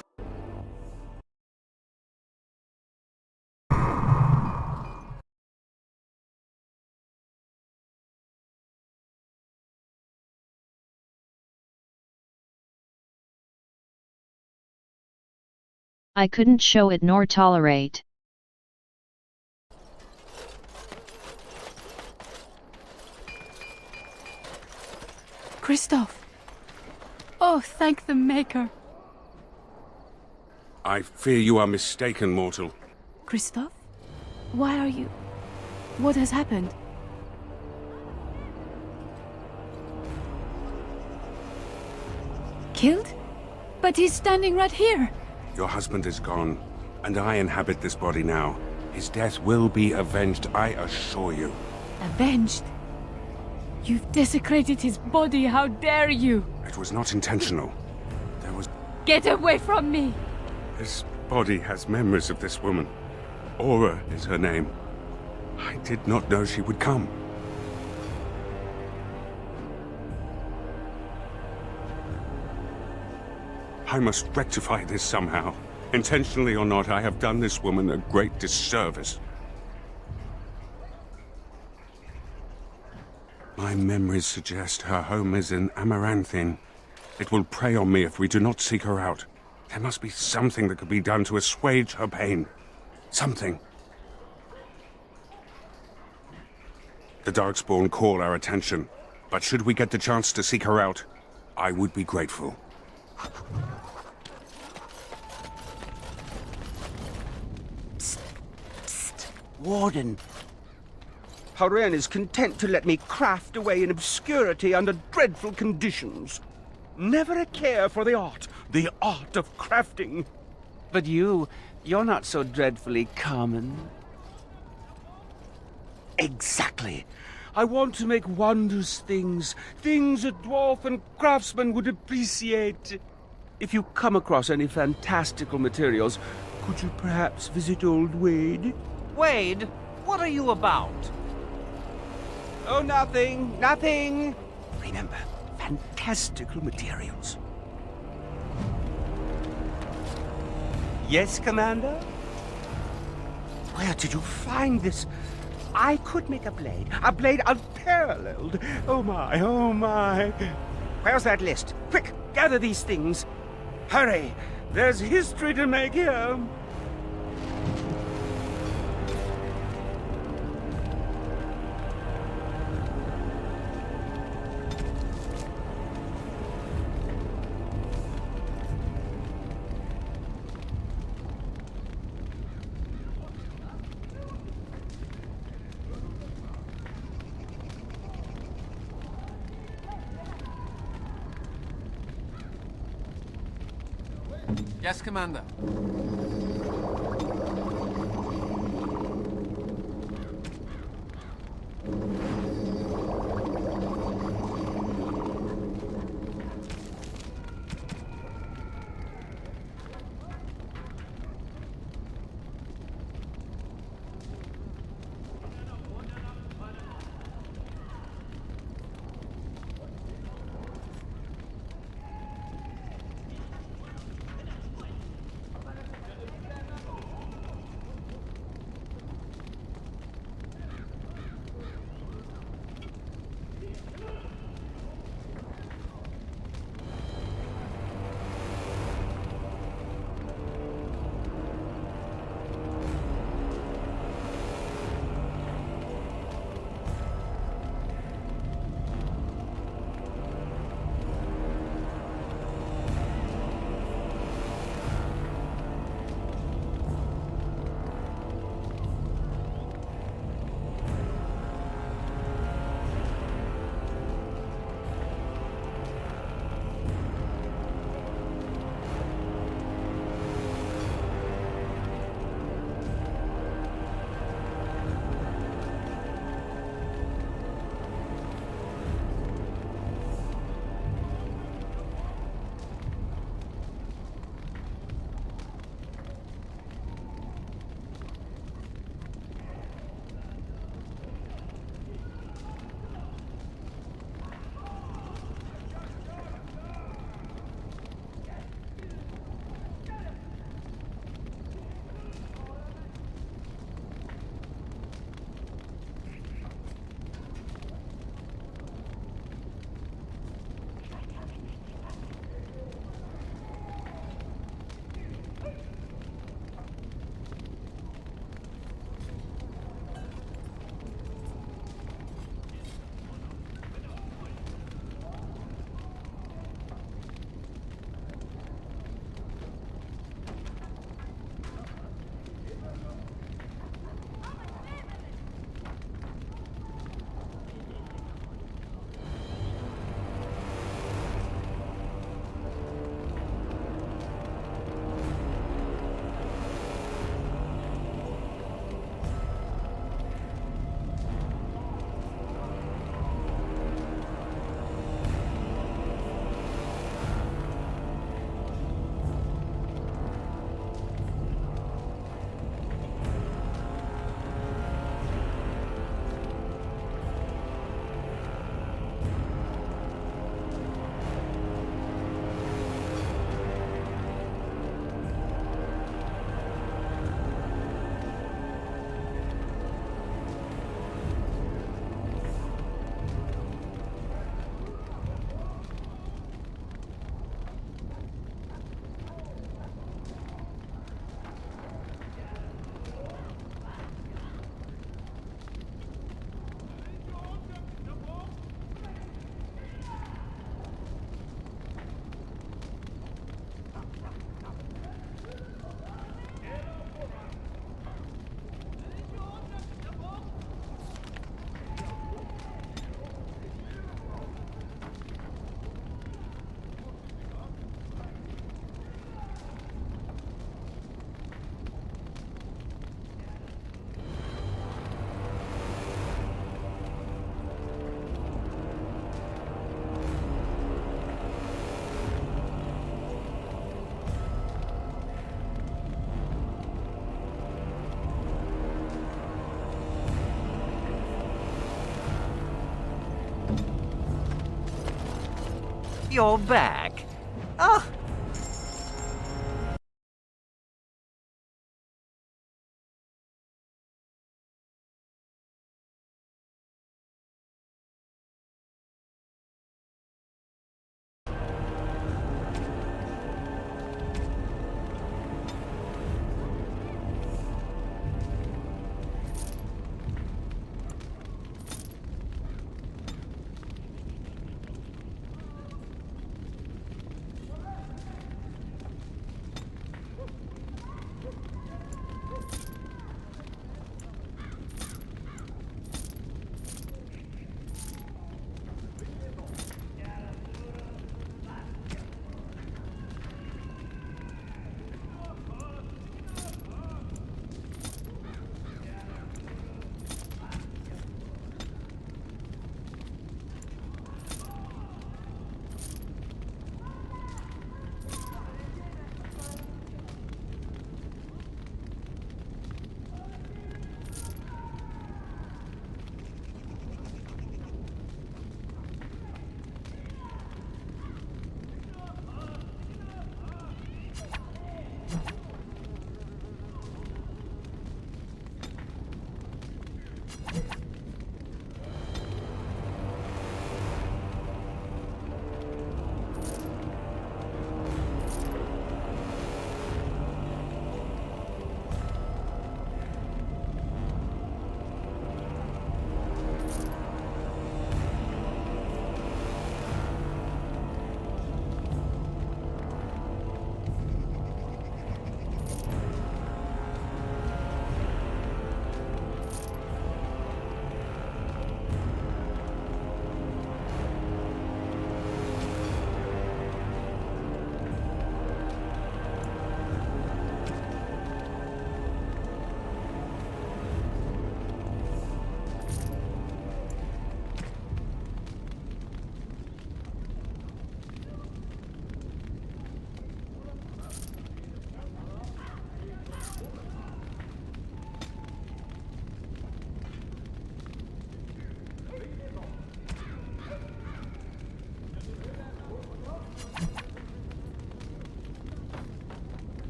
Speaker 21: I couldn't show it nor tolerate.
Speaker 15: Kristoff! Oh, thank the Maker!
Speaker 10: I fear you are mistaken, mortal.
Speaker 15: Kristoff? Why are you... What has happened? Killed? But he's standing right here!
Speaker 10: Your husband is gone, and I inhabit this body now. His death will be avenged, I assure you.
Speaker 15: Avenged? You've desecrated his body, how dare you!
Speaker 10: It was not intentional. There was...
Speaker 15: Get away from me!
Speaker 10: This body has memories of this woman. Aura is her name. I did not know she would come. I must rectify this somehow. Intentionally or not, I have done this woman a great disservice. My memories suggest her home is in Amaranthine. It will prey on me if we do not seek her out. There must be something that could be done to assuage her pain. Something. The darkspawn call our attention, but should we get the chance to seek her out, I would be grateful.
Speaker 23: Warden. Haren is content to let me craft away in obscurity under dreadful conditions. Never a care for the art of crafting.
Speaker 24: But you're not so dreadfully common.
Speaker 23: Exactly. I want to make wondrous things. Things a dwarf and craftsman would appreciate. If you come across any fantastical materials, could you perhaps visit old Wade?
Speaker 24: Wade, what are you about?
Speaker 23: Oh, nothing, nothing. Remember, fantastical materials. Yes, Commander? Where did you find this? I could make a blade unparalleled. Oh my, oh my. Where's that list? Quick, gather these things. Hurry, there's history to make here.
Speaker 5: Yes, Commander.
Speaker 23: you're back. Oh.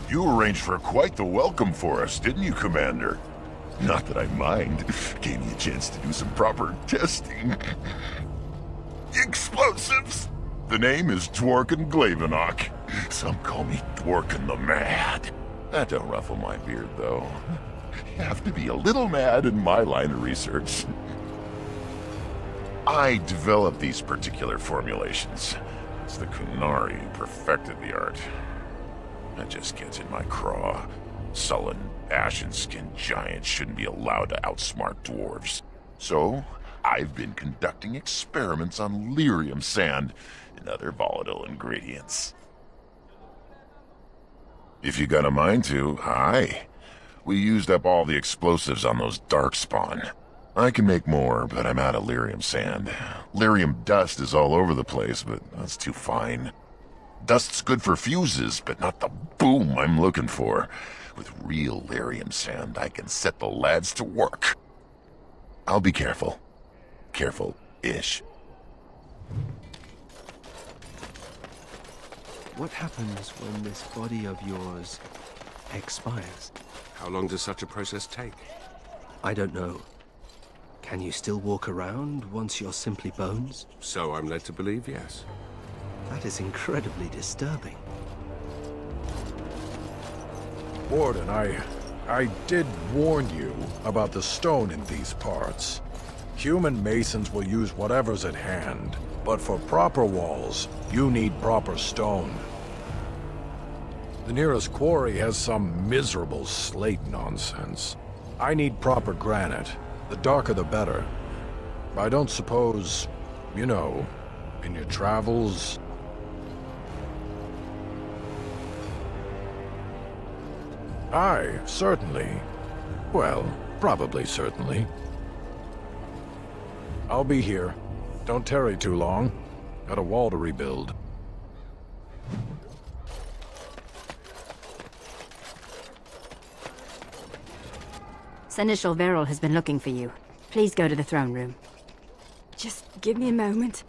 Speaker 19: You arranged for quite the welcome for us, didn't you, Commander? Not that I mind. Gave me a chance to do some proper testing. Explosives! The name is Dworkin Glavenok. Some call me Dworkin the Mad. That don't ruffle my beard, though. You have to be a little mad in my line of research. I developed these particular formulations. It's the Kunari who perfected the art. That just gets in my craw. Sullen, ashen-skinned giants shouldn't be allowed to outsmart dwarves. So, I've been conducting experiments on lyrium sand and other volatile ingredients. If you got a mind to, aye. We used up all the explosives on those darkspawn. I can make more, but I'm out of lyrium sand. Lyrium dust is all over the place, but that's too fine. Dust's good for fuses, but not the boom I'm looking for. With real lyrium sand, I can set the lads to work. I'll be careful. Careful-ish.
Speaker 16: What happens when this body of yours expires?
Speaker 10: How long does such a process take?
Speaker 16: I don't know. Can you still walk around once you're simply bones?
Speaker 10: So I'm led to believe, yes.
Speaker 16: That is incredibly disturbing.
Speaker 3: Warden, I did warn you about the stone in these parts. Human masons will use whatever's at hand. But for proper walls, you need proper stone. The nearest quarry has some miserable slate nonsense. I need proper granite. The darker the better. I don't suppose, you know, in your travels... Aye, certainly. Well, probably certainly. I'll be here. Don't tarry too long. Got a wall to rebuild.
Speaker 1: Seneschal Vigil has been looking for you. Please go to the throne room.
Speaker 7: Just give me a moment.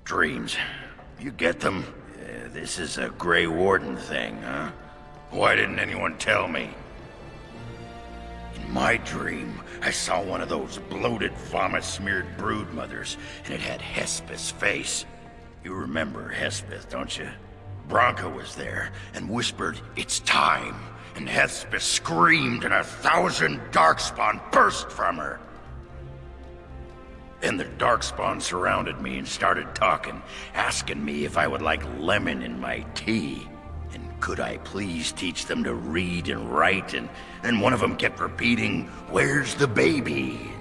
Speaker 6: Dreams. You get them? This is a Grey Warden thing, huh? Why didn't anyone tell me? In my dream, I saw one of those bloated, vomit-smeared broodmothers, and it had Hespeth's face. You remember Hespeth, don't you? Bronca was there, and whispered, "It's time!" And Hespeth screamed, and 1,000 darkspawn burst from her. Then the darkspawn surrounded me and started talking, asking me if I would like lemon in my tea. And could I please teach them to read and write, and then one of them kept repeating, "Where's the baby?"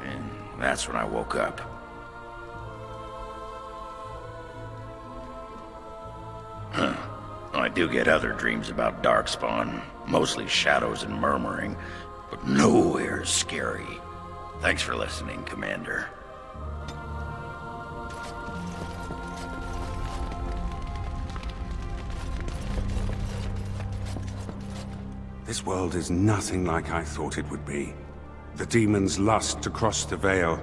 Speaker 6: And that's when I woke up. Huh. Well, I do get other dreams about darkspawn, mostly shadows and murmuring, but nowhere as scary. Thanks for listening, Commander.
Speaker 10: This world is nothing like I thought it would be. The demons lust to cross the veil,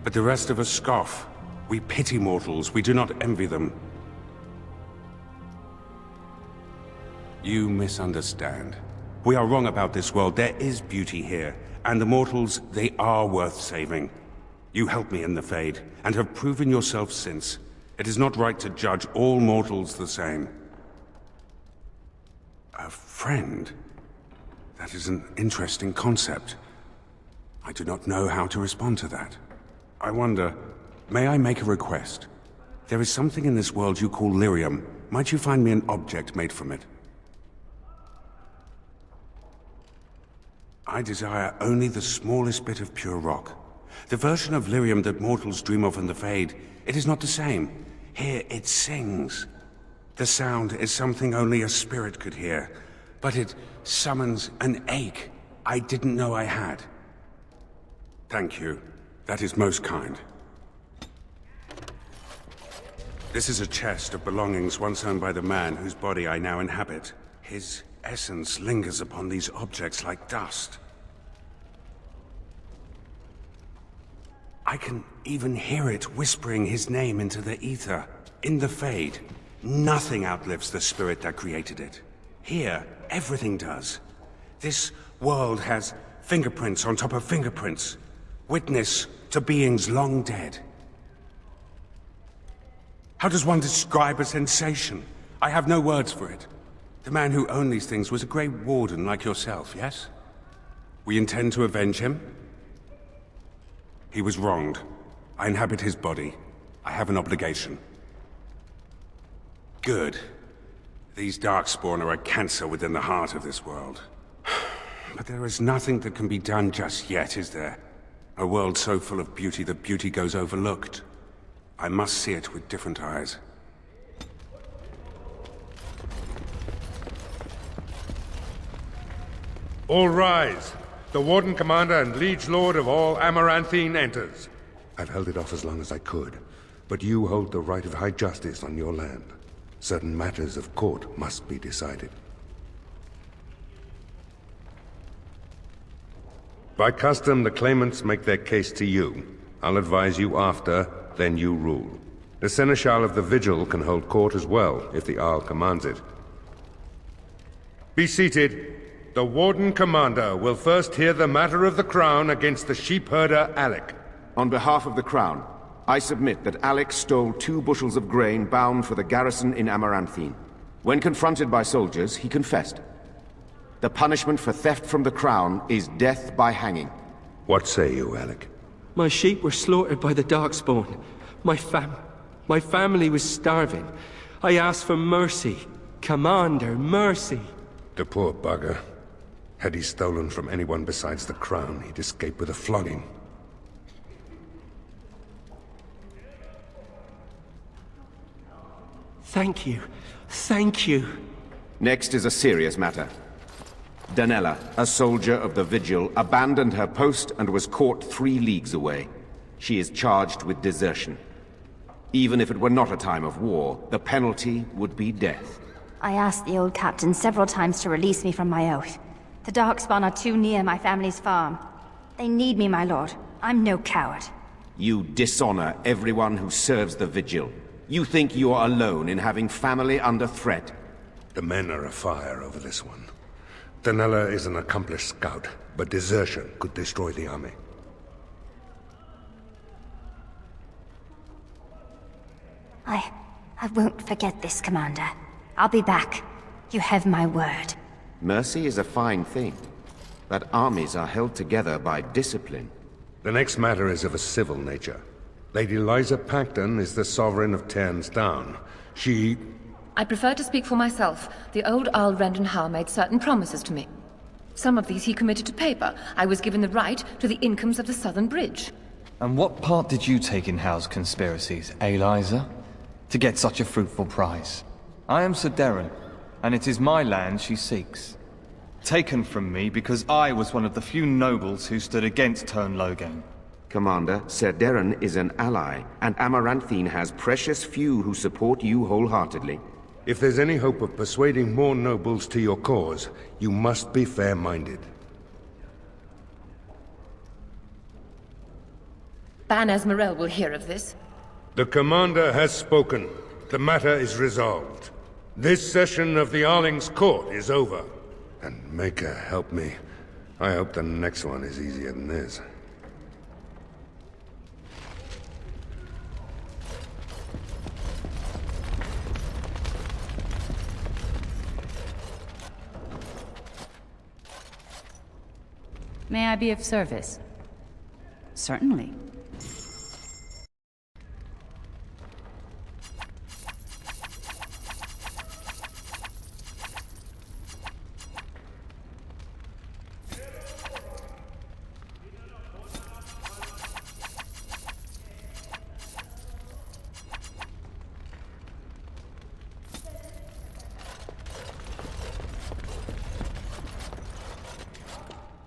Speaker 10: but the rest of us scoff. We pity mortals, we do not envy them. You misunderstand. We are wrong about this world. There is beauty here, and the mortals, they are worth saving. You helped me in the Fade, and have proven yourself since. It is not right to judge all mortals the same. A friend? That is an interesting concept. I do not know how to respond to that. I wonder, may I make a request? There is something in this world you call lyrium. Might you find me an object made from it? I desire only the smallest bit of pure rock. The version of lyrium that mortals dream of in the Fade, it is not the same. Here it sings. The sound is something only a spirit could hear, but it summons an ache I didn't know I had. Thank you. That is most kind. This is a chest of belongings once owned by the man whose body I now inhabit. His essence lingers upon these objects like dust. I can even hear it whispering his name into the ether. In the Fade, nothing outlives the spirit that created it. Here, everything does. This world has fingerprints on top of fingerprints. Witness to beings long dead. How does one describe a sensation? I have no words for it. The man who owned these things was a Grey Warden like yourself, yes? We intend to avenge him? He was wronged. I inhabit his body. I have an obligation. Good. These darkspawn are a cancer within the heart of this world. But there is nothing that can be done just yet, is there? A world so full of beauty that beauty goes overlooked. I must see it with different eyes.
Speaker 11: All rise.
Speaker 8: The Warden Commander and Liege Lord of all Amaranthine enters.
Speaker 19: I've held it off as long as I could, but you hold the right of high justice on your land. Certain matters of court must be decided. By custom, the claimants make their case to you. I'll advise you after, then you rule. The Seneschal of the Vigil can hold court as well, if the Arl commands it.
Speaker 8: Be seated. The Warden Commander will first hear the matter of the Crown against the sheepherder Alec.
Speaker 11: On behalf of the Crown, I submit that Alec stole 2 bushels of grain bound for the garrison in Amaranthine. When confronted by soldiers, he confessed. The punishment for theft from the Crown is death by hanging.
Speaker 19: What say you, Alec?
Speaker 12: My sheep were slaughtered by the darkspawn. My family was starving. I asked for mercy. Commander, mercy.
Speaker 19: The poor bugger. Had he stolen from anyone besides the Crown, he'd escape with a flogging.
Speaker 12: Thank you. Thank you.
Speaker 11: Next is a serious matter. Danella, a soldier of the Vigil, abandoned her post and was caught 3 leagues away. She is charged with desertion. Even if it were not a time of war, the penalty would be death.
Speaker 1: I asked the old captain several times to release me from my oath. The darkspawn are too near my family's farm. They need me, my lord. I'm no coward.
Speaker 11: You dishonor everyone who serves the Vigil. You think you are alone in having family under threat.
Speaker 19: The men are afire over this one. Danella is an accomplished scout, but desertion could destroy the army.
Speaker 1: I won't forget this, Commander. I'll be back. You have my word.
Speaker 11: Mercy is a fine thing, but armies are held together by discipline.
Speaker 19: The next matter is of a civil nature. Lady Liza Pacton is the sovereign of Terns Down. She...
Speaker 18: I prefer to speak for myself. The old Earl Rendenhall made certain promises to me. Some of these he committed to paper. I was given the right to the incomes of the Southern Bridge.
Speaker 25: And what part did you take in Hal's conspiracies, Liza? To get such a fruitful prize? I am Sir Darren, and it is my land she seeks. Taken from me because I was one of the few nobles who stood against Turn Logain.
Speaker 11: Commander, Sir Darren is an ally, and Amaranthine has precious few who support you wholeheartedly.
Speaker 19: If there's any hope of persuading more nobles to your cause, you must be fair-minded.
Speaker 18: Ban Esmerel will hear of this.
Speaker 8: The Commander has spoken. The matter is resolved. This session of the Arling's court is over.
Speaker 19: And Maker help me. I hope the next one is easier than this.
Speaker 26: May I be of service? Certainly.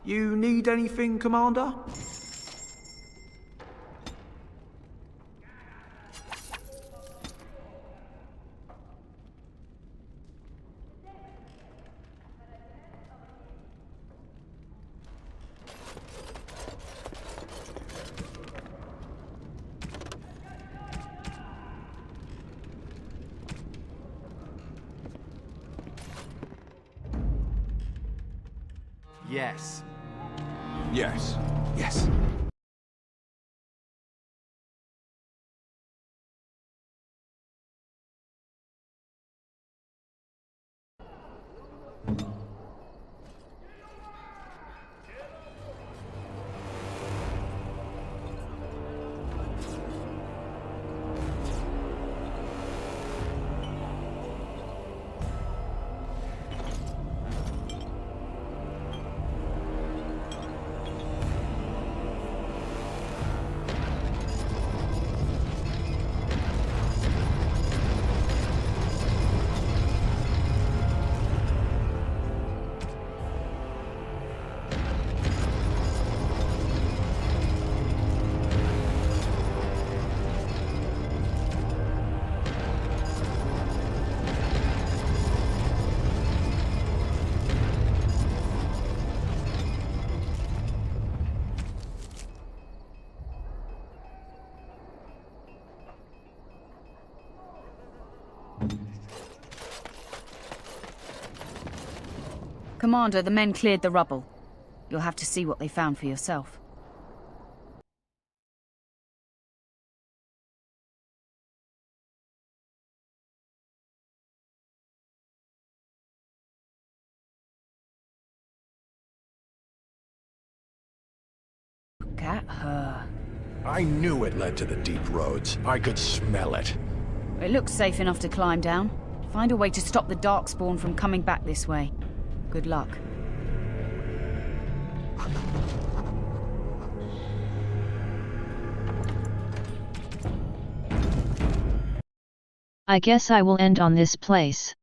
Speaker 27: You need anything, Commander?
Speaker 11: Yes.
Speaker 27: Yes. Yes.
Speaker 26: Commander, the men cleared the rubble. You'll have to see what they found for yourself. Look at her.
Speaker 3: I knew it led to the deep roads. I could smell it.
Speaker 26: It looks safe enough to climb down. Find a way to stop the darkspawn from coming back this way. Good luck.
Speaker 21: I guess I will end on this place.